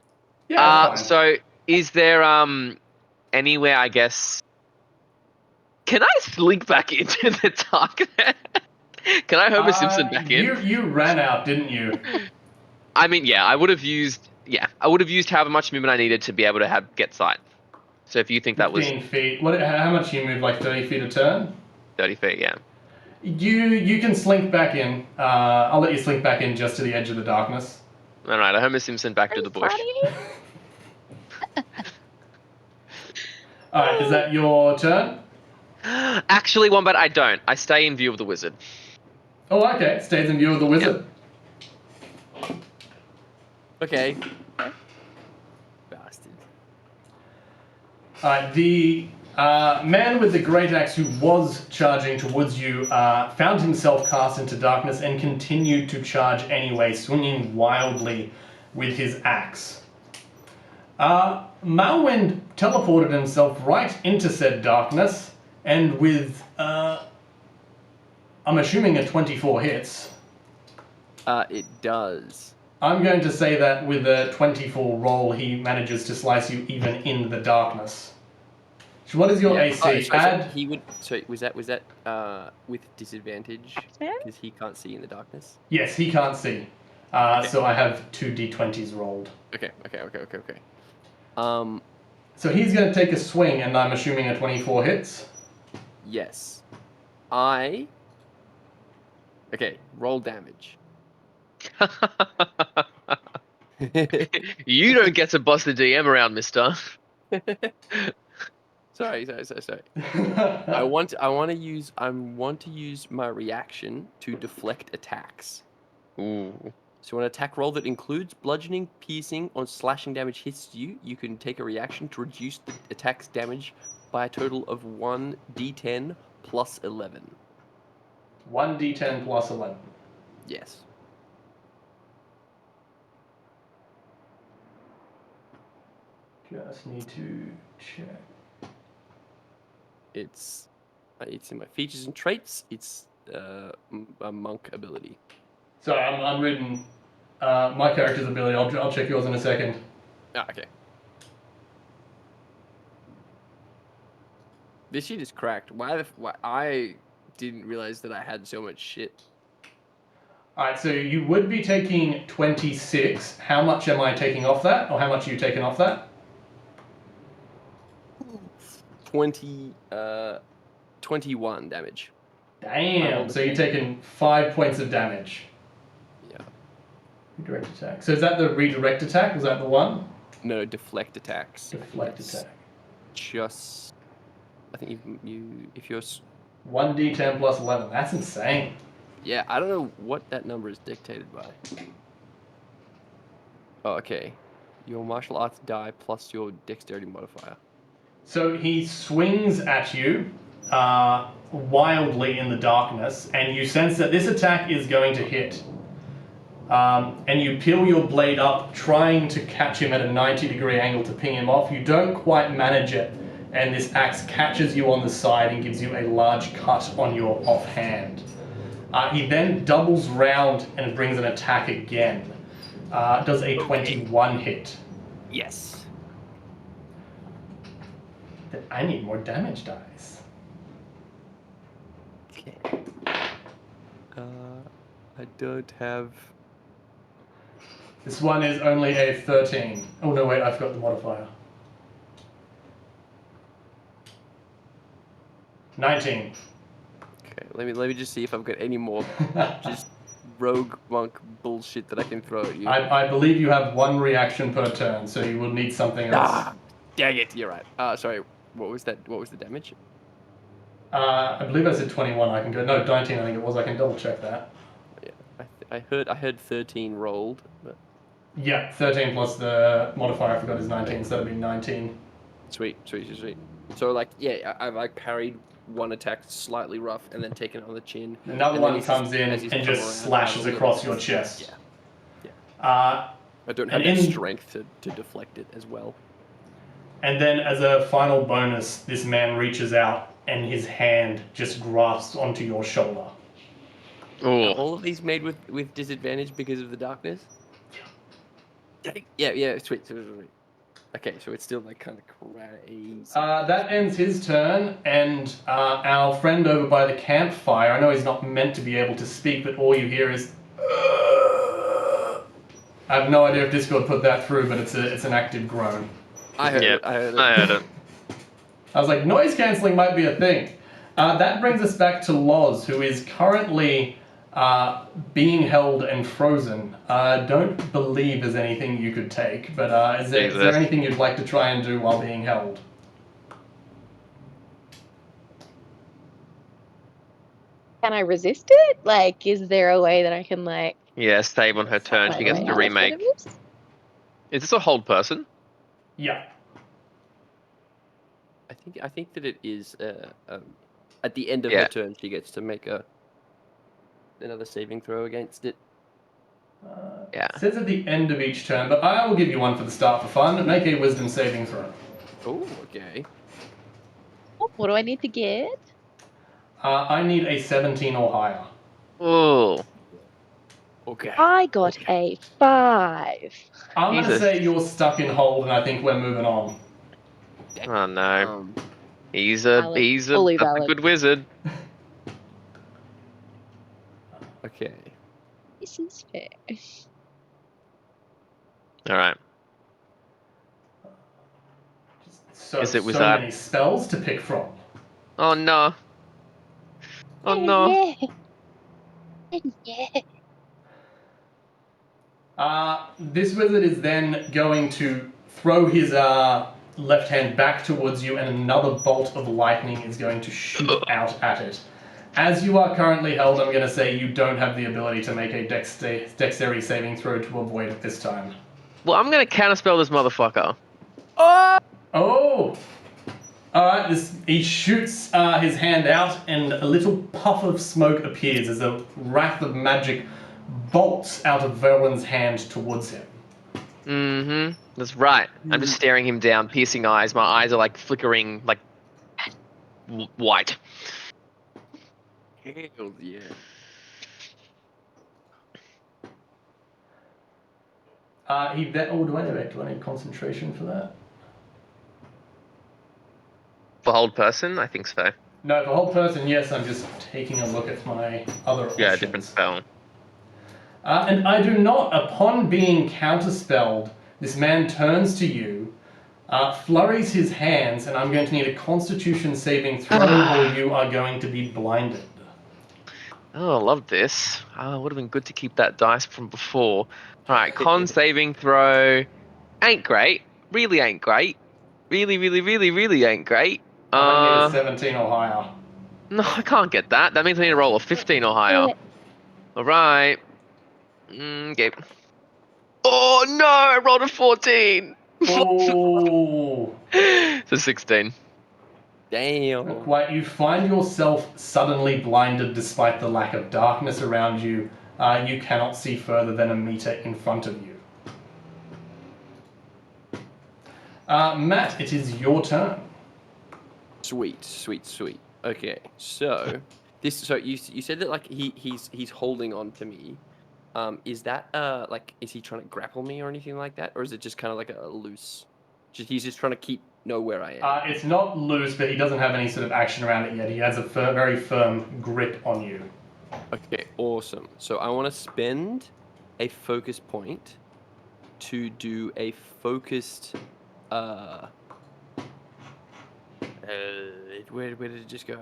Yeah, that's fine. So, is there, anywhere, I guess... Can I slink back into the darkness? Can I Homer Simpson back in? You ran out, didn't you? I mean, yeah, I would have used Yeah, I would have used however much movement I needed to be able to get sight. So if you think that was 15 feet. How much you move? Like 30 feet a turn? 30 feet, yeah. You can slink back in. I'll let you slink back in just to the edge of the darkness. All right, I Homer Simpson back to the bush. Alright, is that your turn? Actually, Wombat, I don't. I stay in view of the wizard. Oh, okay. Stays in view of the wizard. Okay. Bastard. The man with the great axe who was charging towards you found himself cast into darkness and continued to charge anyway, swinging wildly with his axe. Malwind teleported himself right into said darkness, and with, I'm assuming a 24 hits. It does. I'm going to say that with a 24 roll, he manages to slice you even in the darkness. So what is your AC? So he would. So was that with disadvantage? X-Men? Because he can't see in the darkness. Yes, he can't see. Okay. So I have 2 d20s rolled. Okay. So he's going to take a swing, and I'm assuming a 24 hits. Yes. Okay. Roll damage. You don't get to boss the DM around, mister. Sorry. I want to use my reaction to deflect attacks. Ooh. So an attack roll that includes bludgeoning, piercing, or slashing damage hits you, you can take a reaction to reduce the attack's damage by a total of 1d10 plus 11. 1d10 plus 11. Yes. Just need to check. It's in my features and traits. It's a monk ability. Sorry, I'm reading my character's ability. I'll check yours in a second. Ah, okay. This shit is cracked. Why I didn't realize that I had so much shit. Alright, so you would be taking 26. How much am I taking off that? Or how much are you taking off that? 21 damage. Damn! So you're taking 5 points of damage. Yeah. Redirect attack. So is that the redirect attack? Was that the one? No, deflect attacks. Deflect It's attack. Just, I think if you're 1d10 plus 11. That's insane. yeah, I don't know what that number is dictated by. Oh, okay. Your martial arts die plus your dexterity modifier. So he swings at you wildly in the darkness, and you sense that this attack is going to hit. And you peel your blade up, trying to catch him at a 90-degree angle to ping him off. You don't quite manage it, and this axe catches you on the side and gives you a large cut on your offhand. He then doubles round and brings an attack again. Does a 21 hit. Yes. Then I need more damage dice. Okay. I don't have. This one is only a 13. Oh no, wait, I forgot the modifier. 19. Okay, let me just see if I've got any more just rogue monk bullshit that I can throw at you. I believe you have 1 reaction per turn, so you will need something else. Ah, dang it! You're right. Sorry. What was that? What was the damage? I believe I said 21. I can go. No, 19. I think it was. I can double check that. Yeah, I heard 13 rolled, but Yeah, 13 plus the modifier I forgot is 19, so that'd be 19. sweet. So like, yeah, I've parried one attack slightly rough and then taken it on the chin. Another and one then comes in as he's and come just around, slashes I will- across your chest. Yeah. I don't have And that in- strength to deflect it as well. And then as a final bonus, this man reaches out and his hand just grasps onto your shoulder. Are Oh, all of these made with disadvantage because of the darkness? Yeah, sweet. Okay, so it's still like kind of crazy. That ends his turn, and our friend over by the campfire, I know he's not meant to be able to speak, but all you hear is... I have no idea if Discord put that through, but it's an active groan. I heard Yeah, it. I heard it. I heard it. I was like, noise cancelling might be a thing. That brings us back to Loz, who is currently being held and frozen. Don't believe there's anything you could take, but is there Jesus. anything you'd like to try and do while being held? Can I resist it? Like, is there a way that I can, like, Yeah, save on her turn. find She a gets way to out of remake. this? Is this a hold person? Yeah. I think that it is. At the end of Yeah. her turn, she gets to make another saving throw against it. Yeah. It says at the end of each turn, but I will give you one for the start for fun. Make a wisdom saving throw. Oh, okay. What do I need to get? I need a 17 or higher. Oh, Okay. I got a 5. I'm going to Jesus. say you're stuck in hold, and I think we're moving on. Oh no. Um, Valid. Fully that's a valid. good wizard. okay. This is fair. All right. So, Is it with so that? many spells to pick from. Oh no. Oh no. Yeah. This wizard is then going to throw his left hand back towards you, and another bolt of lightning is going to shoot out at it. As you are currently held, I'm going to say you don't have the ability to make a dexterity saving throw to avoid it this time. Well, I'm gonna counterspell this motherfucker. Oh! Alright, he shoots his hand out, and a little puff of smoke appears as a wrath of magic bolts out of Verlin's hand towards him. Mm-hmm. That's right. I'm just staring him down, piercing eyes. My eyes are like flickering, like white. Hell yeah. Do I need concentration for that? For hold person, I think so. No, for whole person, yes, I'm just taking a look at my other options. Yeah, different spell. And I do not, upon being counterspelled, this man turns to you, flurries his hands, and I'm going to need a constitution saving throw, or you are going to be blinded. Oh, I love this. Oh, it would have been good to keep that dice from before. Alright, con saving throw. Ain't great. Really ain't great. Really ain't great. I need a 17 or higher. No, I can't get that. That means I need to roll a 15 or higher. Alright. Okay. Oh no, I rolled a 14. Oh! So 16. Damn. Quite, you find yourself suddenly blinded despite the lack of darkness around you. You cannot see further than a meter in front of you. Matt, it is your turn. Sweet. Okay, so you said that like he's holding on to me. Is that like is he trying to grapple me or anything like that, or is it just kind of like a loose? He's just trying to know where I am. It's not loose, but he doesn't have any sort of action around it yet. He has a very firm grip on you. Okay, awesome. So I want to spend a focus point to do a focused. Where did it just go?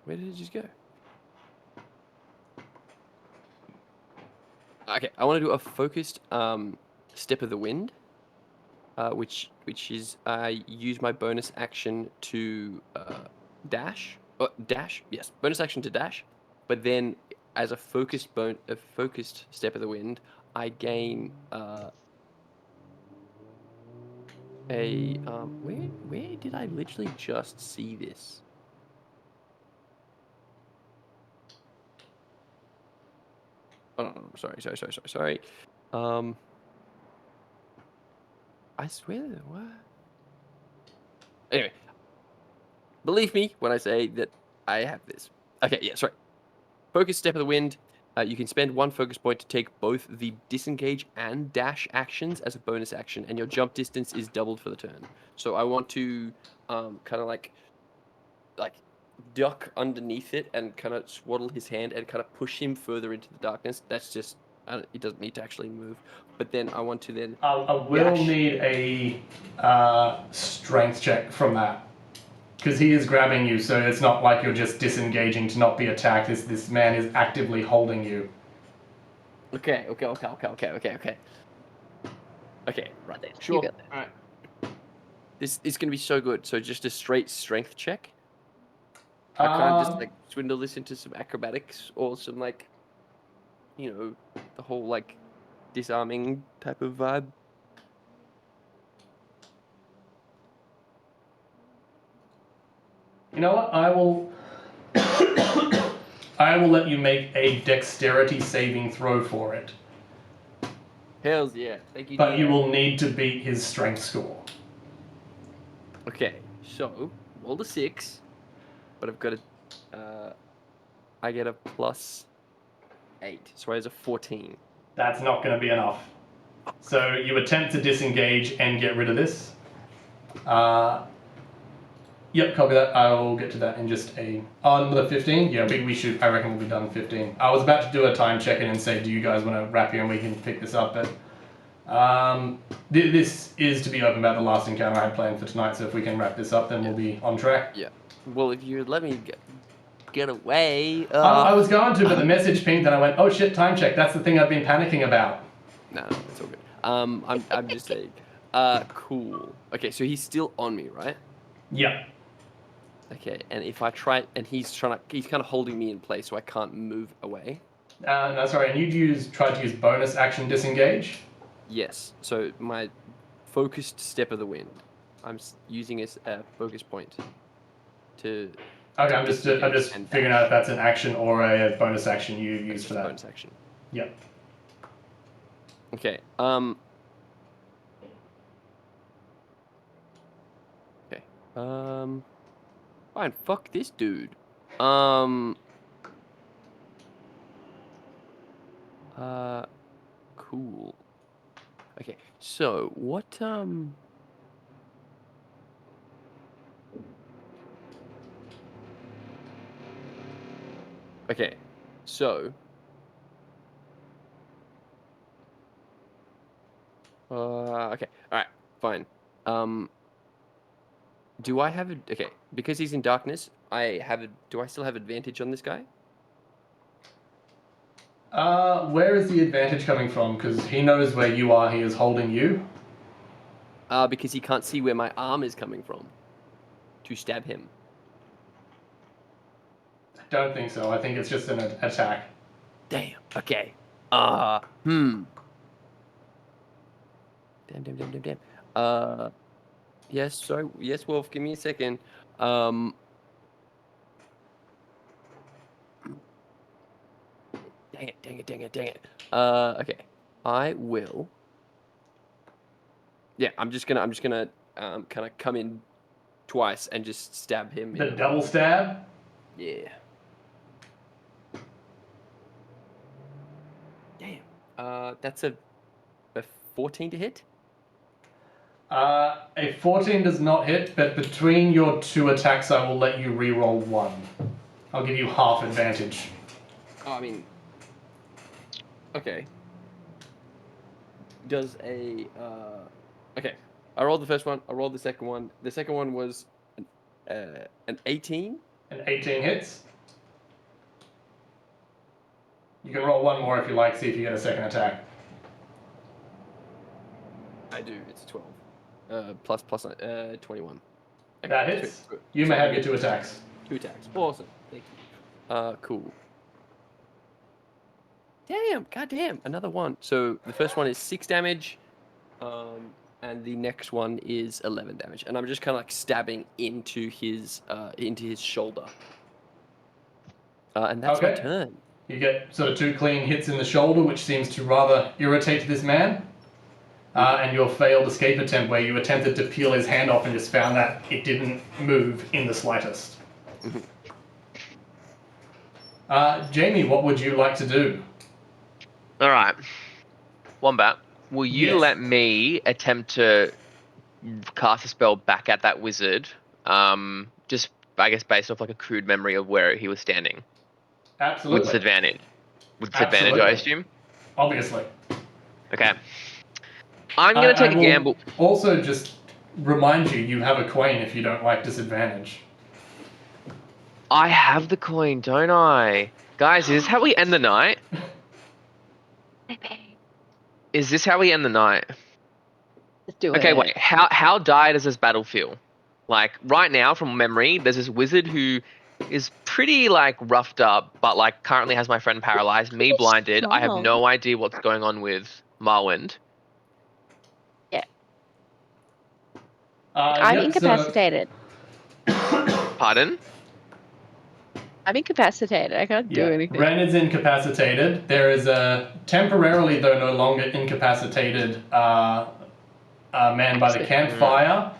Where did it just go? Okay, I want to do a focused step of the wind, which is I use my bonus action to dash. Dash, yes, bonus action to dash. But then, as a focused step of the wind, I gain where did I literally just see this? Oh, no, sorry. I swear, what? Anyway, believe me when I say that I have this. Okay, yeah, sorry. Focus step of the wind. You can spend one focus point to take both the disengage and dash actions as a bonus action, and your jump distance is doubled for the turn. So I want to kind of like duck underneath it and kind of swaddle his hand and kind of push him further into the darkness. That's just he doesn't need to actually move. But then I want to then. I will dash. need a strength check from that. Because he is grabbing you, so it's not like you're just disengaging to not be attacked. This man is actively holding you. Okay. Okay, right. You Sure. got this. Alright. This is going to be so good. So just a straight strength check. I can't just like swindle this into some acrobatics or some like, the whole like disarming type of vibe. You know what? I will let you make a dexterity saving throw for it. Hells yeah. Thank you. But you DM. will need to beat his strength score. Okay, so rolled a 6, but I've got I get a +8, so I has a 14. That's not going to be enough. So you attempt to disengage and get rid of this. Yep, copy that. I will get to that in just on the 15. Yeah, we should. I reckon we'll be done in 15. I was about to do a time check-in and say, do you guys want to wrap here and we can pick this up? But this is to be open about the last encounter I had planned for tonight. So if we can wrap this up, then we'll be on track. Yeah. Well, if you let me get away. I was going to, but the message pinged and I went, oh shit, time check. That's the thing I've been panicking about. No, it's all good. I'm just saying. Cool. Okay, so he's still on me, right? Yep. Okay, and if I try, and he's kind of holding me in place, so I can't move away. No, sorry, and you'd tried to use bonus action disengage? Yes. So my focused step of the wind, I'm using as a focus point to. Okay, I'm just figuring out if that's an action or a bonus action you use for that. Bonus action. Yep. Okay. Okay. Fine. Fuck this dude. Cool. Okay. So what? Okay. So. Okay. All right. Fine. Do I have okay? Because he's in darkness, do I still have advantage on this guy? Where is the advantage coming from? Because he knows where you are, he is holding you. Because he can't see where my arm is coming from to stab him. I don't think so. I think it's just an attack. Damn. Okay. Damn. Yes, sorry. Yes, Wolf, give me a second. Dang it. Okay. I will. Yeah, I'm just gonna kind of come in twice and just stab him. The double stab? Yeah. Damn. That's a 14 to hit? A 14 does not hit, but between your two attacks, I will let you re-roll one. I'll give you half advantage. Oh, I mean... Okay. Does a... Okay. I rolled the first one. I rolled the second one. The second one was an 18. An 18 hits. You can roll one more if you like, see if you get a second attack. I do. It's 12. Plus 21. Okay, That hits. You may have your two attacks. 2 attacks. Awesome. Thank you. Cool. Damn. Goddamn. Another one. So the first one is 6 damage. And the next one is 11 damage. And I'm just kind of like stabbing into his shoulder. And that's my turn. You get sort of 2 clean hits in the shoulder, which seems to rather irritate this man. And your failed escape attempt where you attempted to peel his hand off and just found that it didn't move in the slightest. Jamie, what would you like to do? All right. Wombat, will you let me attempt to cast a spell back at that wizard? Just, I guess, based off like a crude memory of where he was standing. Absolutely. With disadvantage. I assume? Obviously. Okay. I'm gonna take a will gamble. Also, just remind you, you have a coin if you don't like disadvantage. I have the coin, don't I? Guys, is this how we end the night? Is this how we end the night? Let's do Okay, it. wait. How dire does this battle feel? Like right now, from memory, there's this wizard who is pretty like roughed up, but like currently has my friend paralyzed, me Pretty blinded. I have strong. no idea what's going on with Marwind. Yeah. I'm I'm incapacitated. Pardon? I'm incapacitated. I can't do anything. Ren is incapacitated. There is a temporarily, though no longer incapacitated, man by the campfire,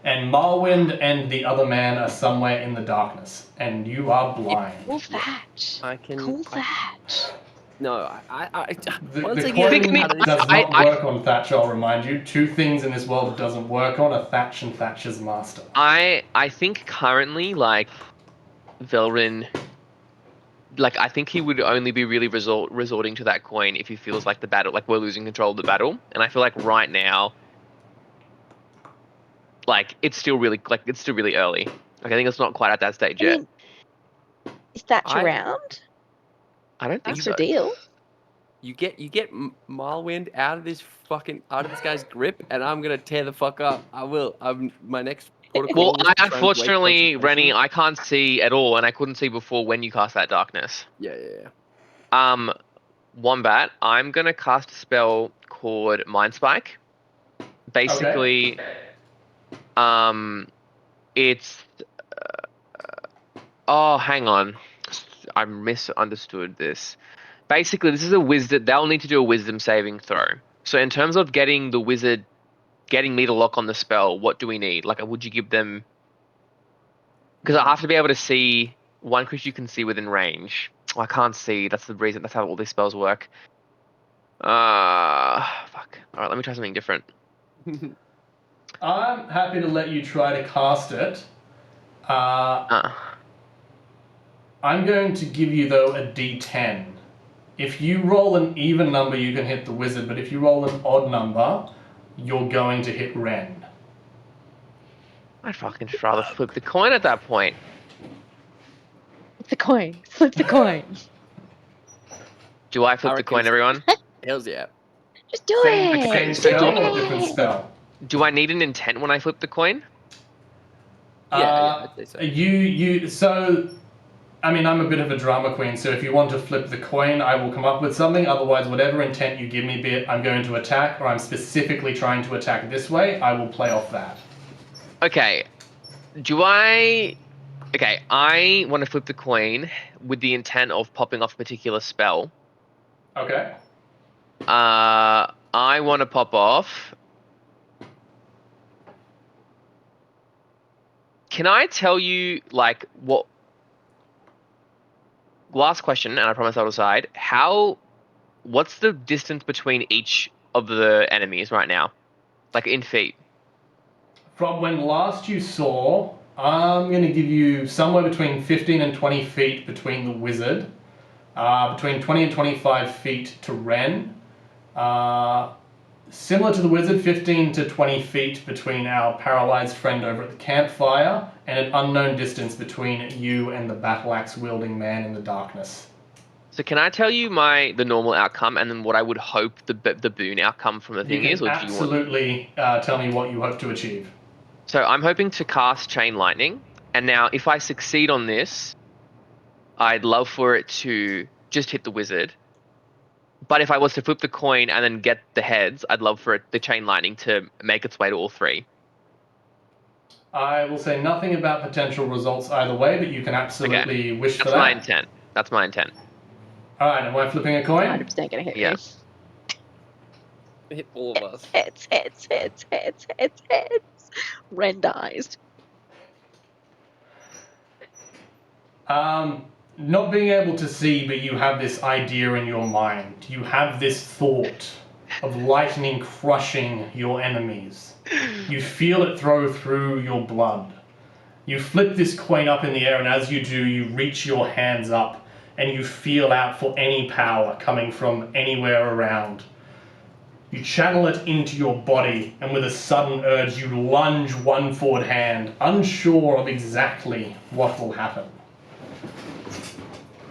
and Marwind and the other man are somewhere in the darkness, and you are blind. Cool that. I can. Cool that. No, I The once coin again, does not work on Thatch, I'll remind you. Two things in this world it doesn't work on are Thatch and Thatcher's master. I think currently, like, Velrin, like, I think he would only be really resorting to that coin if he feels like the battle, like we're losing control of the battle. And I feel like right now, like, it's still really early. Like, I think it's not quite at that stage yet. mean, is Thatch around? I don't think That's so. a deal. You get Marwind out of this guy's grip, and I'm gonna tear the fuck up. I will. My next protocol. Well, unfortunately, Rennie, I can't see at all, and I couldn't see before when you cast that darkness. Yeah. Wombat, I'm gonna cast a spell called Mind Spike. Basically, it's. Oh, hang on, I misunderstood this. Basically, this is a wizard. They'll need to do a wisdom saving throw. So, in terms of getting me to lock on the spell, what do we need? Like, would you give them? Because I have to be able to see one creature you can see within range. I can't see. That's the reason. That's how all these spells work. Fuck. All right, let me try something different. I'm happy to let you try to cast it. I'm going to give you, though, a d10. If you roll an even number, you can hit the wizard, but if you roll an odd number, you're going to hit Ren. I'd fucking just rather flip the coin at that point. Flip the coin. Flip the coin. Do I flip the coin, everyone? Hells yeah. Just do it. Same spell or different spell? Do I need an intent when I flip the coin? Yeah, I'd say so. So, I mean, I'm a bit of a drama queen, so if you want to flip the coin, I will come up with something. Otherwise, whatever intent you give me, be it I'm going to attack or I'm specifically trying to attack this way, I will play off that. Okay. I want to flip the coin with the intent of popping off a particular spell. Okay. I want to pop off. Can I tell you, like, what... Last question, and I promise I'll decide. What's the distance between each of the enemies right now? Like, in feet. From when last you saw, I'm going to give you somewhere between 15 and 20 feet between the wizard. Between 20 and 25 feet to Ren. Similar to the wizard, 15 to 20 feet between our paralyzed friend over at the campfire, and an unknown distance between you and the battle axe wielding man in the darkness. So can I tell you the normal outcome, and then what I would hope the boon outcome from the thing is? You Or can do you want... absolutely tell me what you hope to achieve. So I'm hoping to cast Chain Lightning, and now if I succeed on this, I'd love for it to just hit the wizard. But if I was to flip the coin and then get the heads, I'd love for the Chain Lightning to make its way to all three. I will say nothing about potential results either way, but you can absolutely wish for that. That's my intent. That's my intent. Alright, am I flipping a coin? 100% gonna hit Yeah. me. Hit all of us. Heads. Ren dies. Not being able to see, but you have this idea in your mind. You have this thought of lightning crushing your enemies. You feel it throw through your blood. You flip this coin up in the air, and as you do, you reach your hands up and you feel out for any power coming from anywhere around. You channel it into your body, and with a sudden urge, you lunge one forward hand, unsure of exactly what will happen.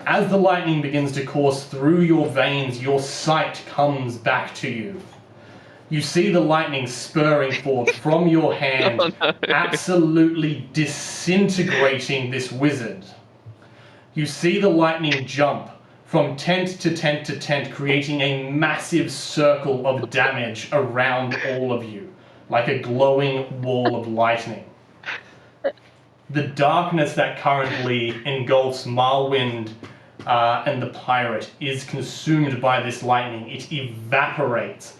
As the lightning begins to course through your veins, your sight comes back to you. You see the lightning spurring forth from your hand, Oh, no. absolutely disintegrating this wizard. You see the lightning jump from tent to tent to tent, creating a massive circle of damage around all of you, like a glowing wall of lightning. The darkness that currently engulfs Marlwind and the pirate is consumed by this lightning. It evaporates.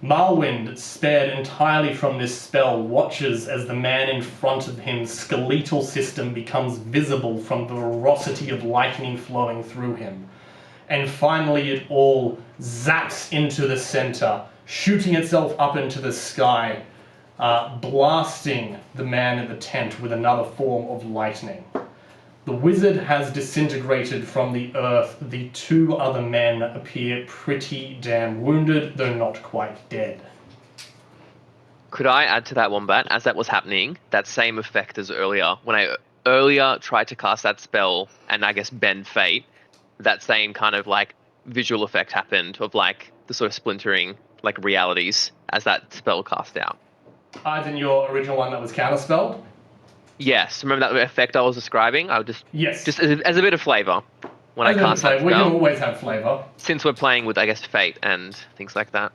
Marlwind, spared entirely from this spell, watches as the man in front of him's skeletal system becomes visible from the ferocity of lightning flowing through him. And finally it all zaps into the center, shooting itself up into the sky, blasting the man in the tent with another form of lightning. The wizard has disintegrated from the earth. The two other men appear pretty damn wounded, though not quite dead. Could I add to that, Wombat, as that was happening, that same effect as earlier? When I earlier tried to cast that spell and I guess bend fate, that same kind of like visual effect happened of like the sort of splintering like realities as that spell cast out. As in your original one that was counterspelled? Yes, remember that effect I was describing? I would just Yes. as a bit of flavor when I cast that We can spell. always have flavor. Since we're playing with I guess fate and things like that.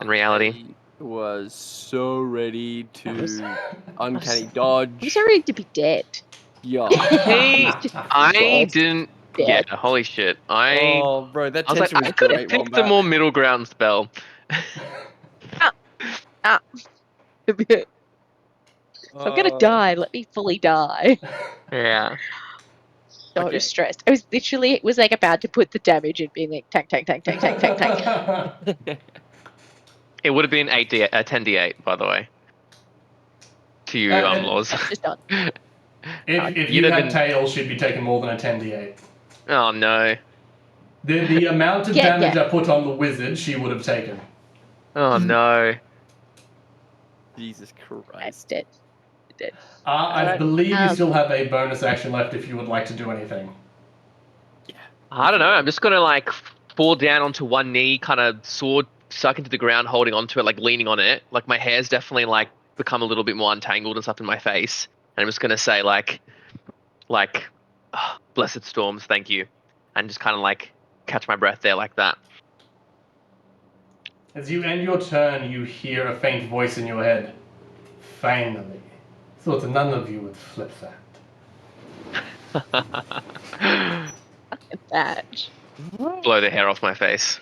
In reality. I was so ready That was- to uncanny dodge. I'm so ready to be dead. Yeah. I Dead. didn't. Dead. Yeah, holy shit! Oh, bro, that I was like, tension I was could have great, picked a Wombat. more middle ground spell. I'm gonna die. Let me fully die. Yeah. So Okay. stressed. I was literally, it was like about to put the damage in, being like tank, tank, tank, tank, tank, tank, tank. It would have been 10d8, by the way. To you, Laws. That's just done. If You'd you have had been- tails, she'd be taking more than a 10d8. Oh no. The amount of Yeah, damage yeah. I put on the wizard, she would have taken. Oh no. Jesus I'm Christ. dead. Dead. I Alright. believe you still have a bonus action left if you would like to do anything. I don't know. I'm just gonna like fall down onto one knee, kind of sword stuck into the ground, holding onto it, like leaning on it. Like my hair's definitely like become a little bit more untangled and stuff in my face. And I'm just gonna say like, oh, blessed storms, thank you, and just kind of like catch my breath there like that. As you end your turn, you hear a faint voice in your head. Finally. Thought none of you would flip that. Badge. Blow the hair off my face.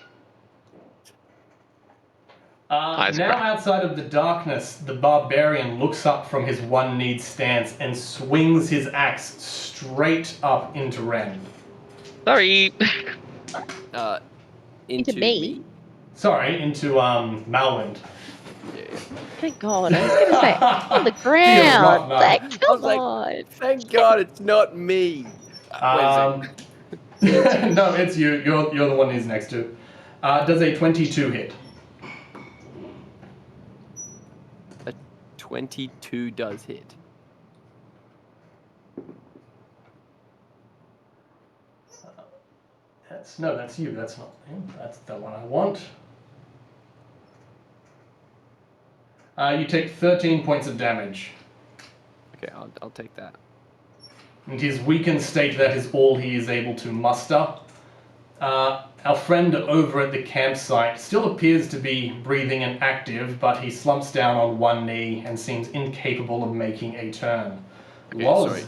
Eyes Now cracked. outside of the darkness, the barbarian looks up from his one-kneed stance and swings his axe straight up into Ren. Sorry. Into me? me? Sorry, into Malwind. Yeah. Thank God. I was gonna say on the rough ground. night. Like, I come was like, on. Thank God it's not me. Wait a second. No, it's you. You're the one he's next to. Does a 22 hit? 22 does hit. That's you. That's not him. That's the one I want. You take 13 points of damage. Okay, I'll take that. In his weakened state, that is all he is able to muster. Our friend over at the campsite still appears to be breathing and active, but he slumps down on one knee and seems incapable of making a turn. Okay, Loz, sorry.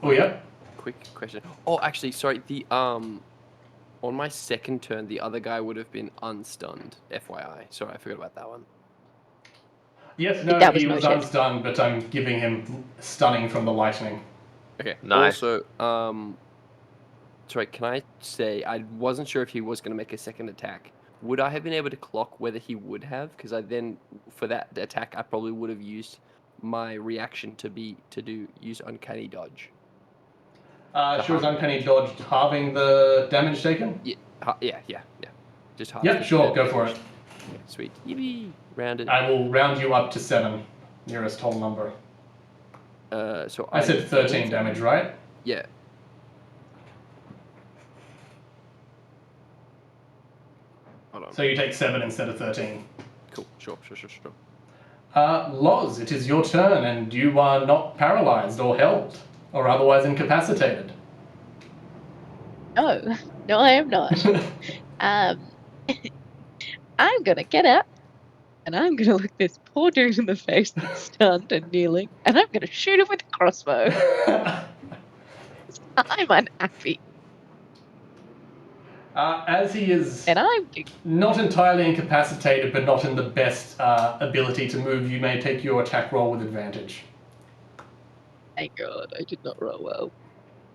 Oh, yeah? Quick question. Oh, actually, sorry. The on my second turn, the other guy would have been unstunned. FYI. Sorry, I forgot about that one. Yes, no, That he was was noted. unstunned, but I'm giving him stunning from the lightning. Okay. Nice. Also, sorry, can I say I wasn't sure if he was going to make a second attack. Would I have been able to clock whether he would have? Because I then, for that attack, I probably would have used my reaction to use uncanny dodge. Sure as Uncanny dodged, halving the damage taken? Yeah. Yeah. Just half. Yep, sure, go for it. Yeah, sweet. Yippee! Rounded. I will round you up to 7, nearest whole number. So I said 13 damage, right? Yeah. Hold on. So you take 7 instead of 13. Cool. Sure. Loz, it is your turn, and you are not paralyzed or held, or otherwise incapacitated. No, I am not. I'm gonna get up, and I'm gonna look this poor dude in the face that's stunned and kneeling, and I'm gonna shoot him with a crossbow. I'm unhappy, As he is and I'm not entirely incapacitated, but not in the best ability to move, you may take your attack roll with advantage. Thank God, I did not roll well.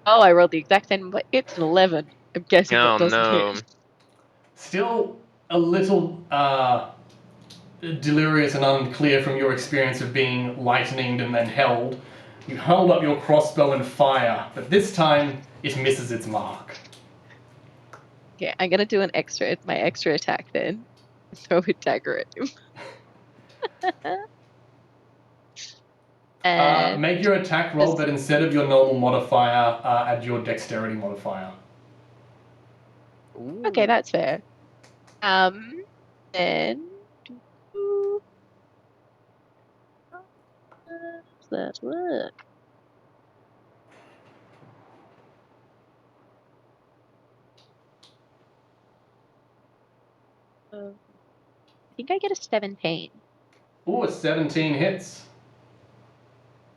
Oh, I rolled the exact same, but it's an 11. I'm guessing Oh that doesn't no. hit. Still a little delirious and unclear from your experience of being lightninged and then held. You held up your crossbow and fire, but this time it misses its mark. Okay, I'm gonna do my extra attack then. Throw a dagger at him. And Make your attack roll, but instead of your normal modifier, add your dexterity modifier. Ooh. okay, that's fair. Then does that work? I think I get a 17. Ooh, a 17 hits.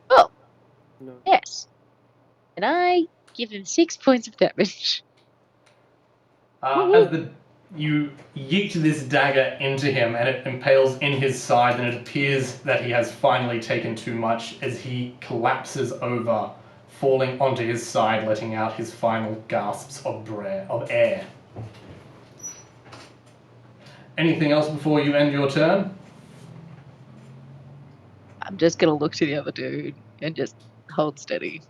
Oh, No. yes. And I give him 6 points of damage. As you yeet this dagger into him, and it impales in his side, and it appears that he has finally taken too much as he collapses over, falling onto his side, letting out his final gasps of air. Anything else before you end your turn? I'm just gonna look to the other dude and just hold steady.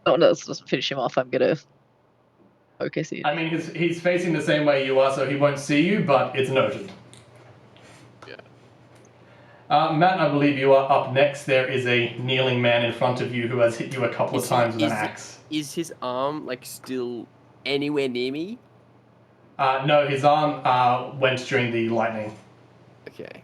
Oh no, this doesn't finish him off. I'm gonna focus in. I mean, he's facing the same way you are, so he won't see you, but it's noted. Yeah. Matt, I believe you are up next. There is a kneeling man in front of you who has hit you a couple of times with an axe. Is his arm like still anywhere near me? No, his arm went during the lightning. Okay.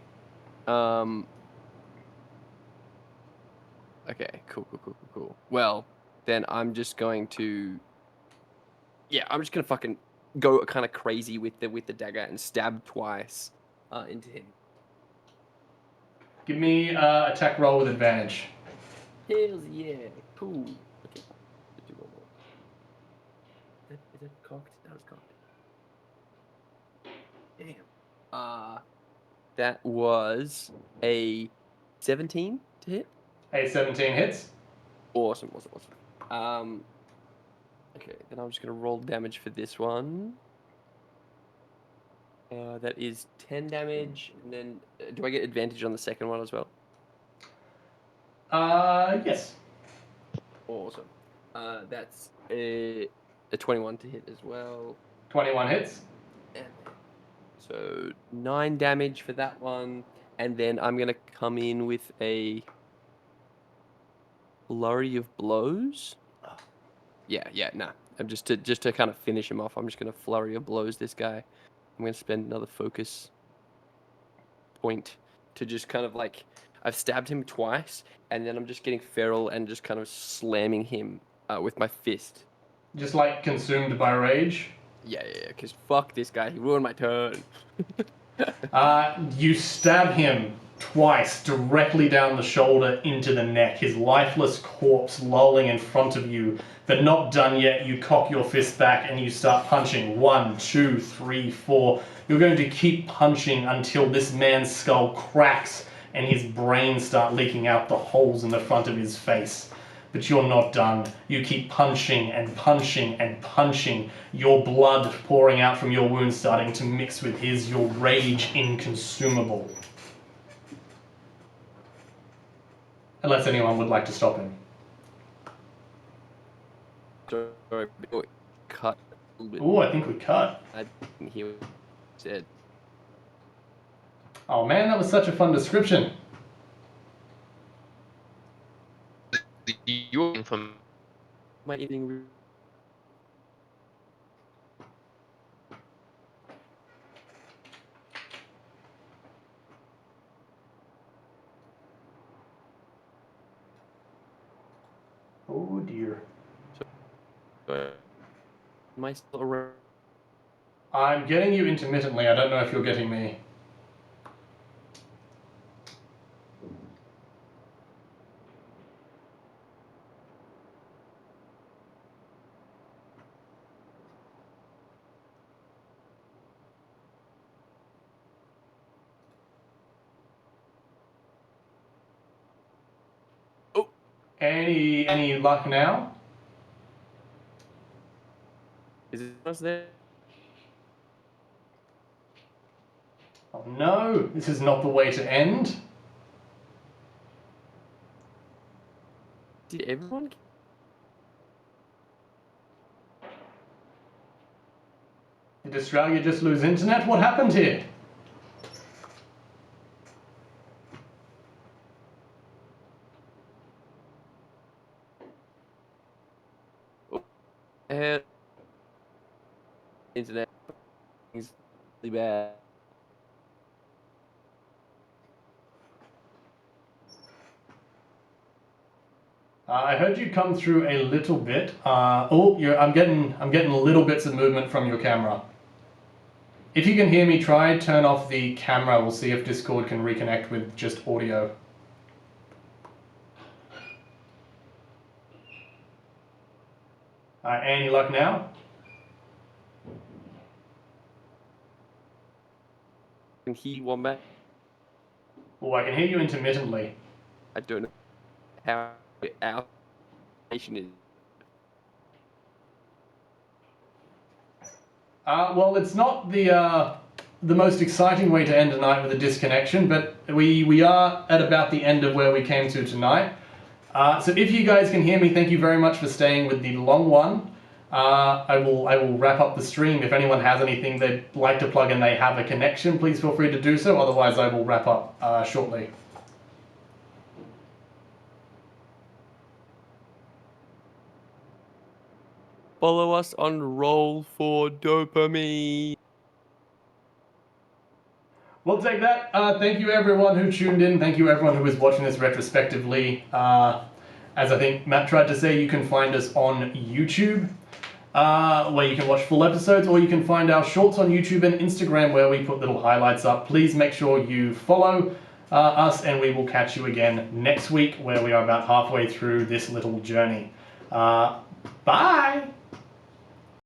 Okay. Cool. Well, then I'm just going to. Yeah, I'm just gonna fucking go kind of crazy with the dagger and stab twice into him. Give me attack roll with advantage. Hells yeah. Cool. Okay. Let's do one more. Is it cocked? That was cocked. Damn. That was a 17 to hit. A 17 hits. Awesome. Okay, then I'm just gonna roll damage for this one. That is 10 damage, and then do I get advantage on the second one as well? Yes. Awesome. That's a 21 to hit as well. 21 hits. So 9 damage for that one, and then I'm gonna come in with a flurry of blows. Yeah, nah. I'm just to kind of finish him off. I'm just gonna flurry of blows this guy. I'm gonna spend another focus point to just kind of like I've stabbed him twice, and then I'm just getting feral and just kind of slamming him with my fist. Just like consumed by rage. Yeah, because fuck this guy. He ruined my turn. You stab him twice directly down the shoulder into the neck, his lifeless corpse lolling in front of you. But not done yet, you cock your fist back and you start punching. 1, 2, 3, 4. You're going to keep punching until this man's skull cracks and his brains start leaking out the holes in the front of his face. But you're not done. You keep punching and punching and punching, your blood pouring out from your wounds starting to mix with his, your rage inconsumable. Unless anyone would like to stop him. Sorry, but cut a little bit. Oh, I think we cut. I didn't hear what you said. Oh man, that was such a fun description. You're from My evening. Oh dear. Am I still around? I'm getting you intermittently. I don't know if you're getting me. Oh, Any luck now? is it us there? Oh no, this is not the way to end. Did everyone? Did Australia just lose internet? What happened here? Internet is really bad. I heard you come through a little bit. I'm getting little bits of movement from your camera. If you can hear me, try turn off the camera. We'll see if Discord can reconnect with just audio. Any luck now? Can he Wombat? Oh, I can hear you intermittently. I don't know how our station is. Well, it's not the most exciting way to end a night with a disconnection, but we are at about the end of where we came to tonight. So if you guys can hear me, thank you very much for staying with the long one. I will wrap up the stream. If anyone has anything they'd like to plug and they have a connection, please feel free to do so. Otherwise, I will wrap up shortly. Follow us on Roll for Dopamine. We'll take that. Thank you everyone who tuned in. Thank you everyone who is watching this retrospectively. As I think Matt tried to say, you can find us on YouTube, where you can watch full episodes, or you can find our shorts on YouTube and Instagram where we put little highlights up. Please make sure you follow us, and we will catch you again next week where we are about halfway through this little journey. Bye!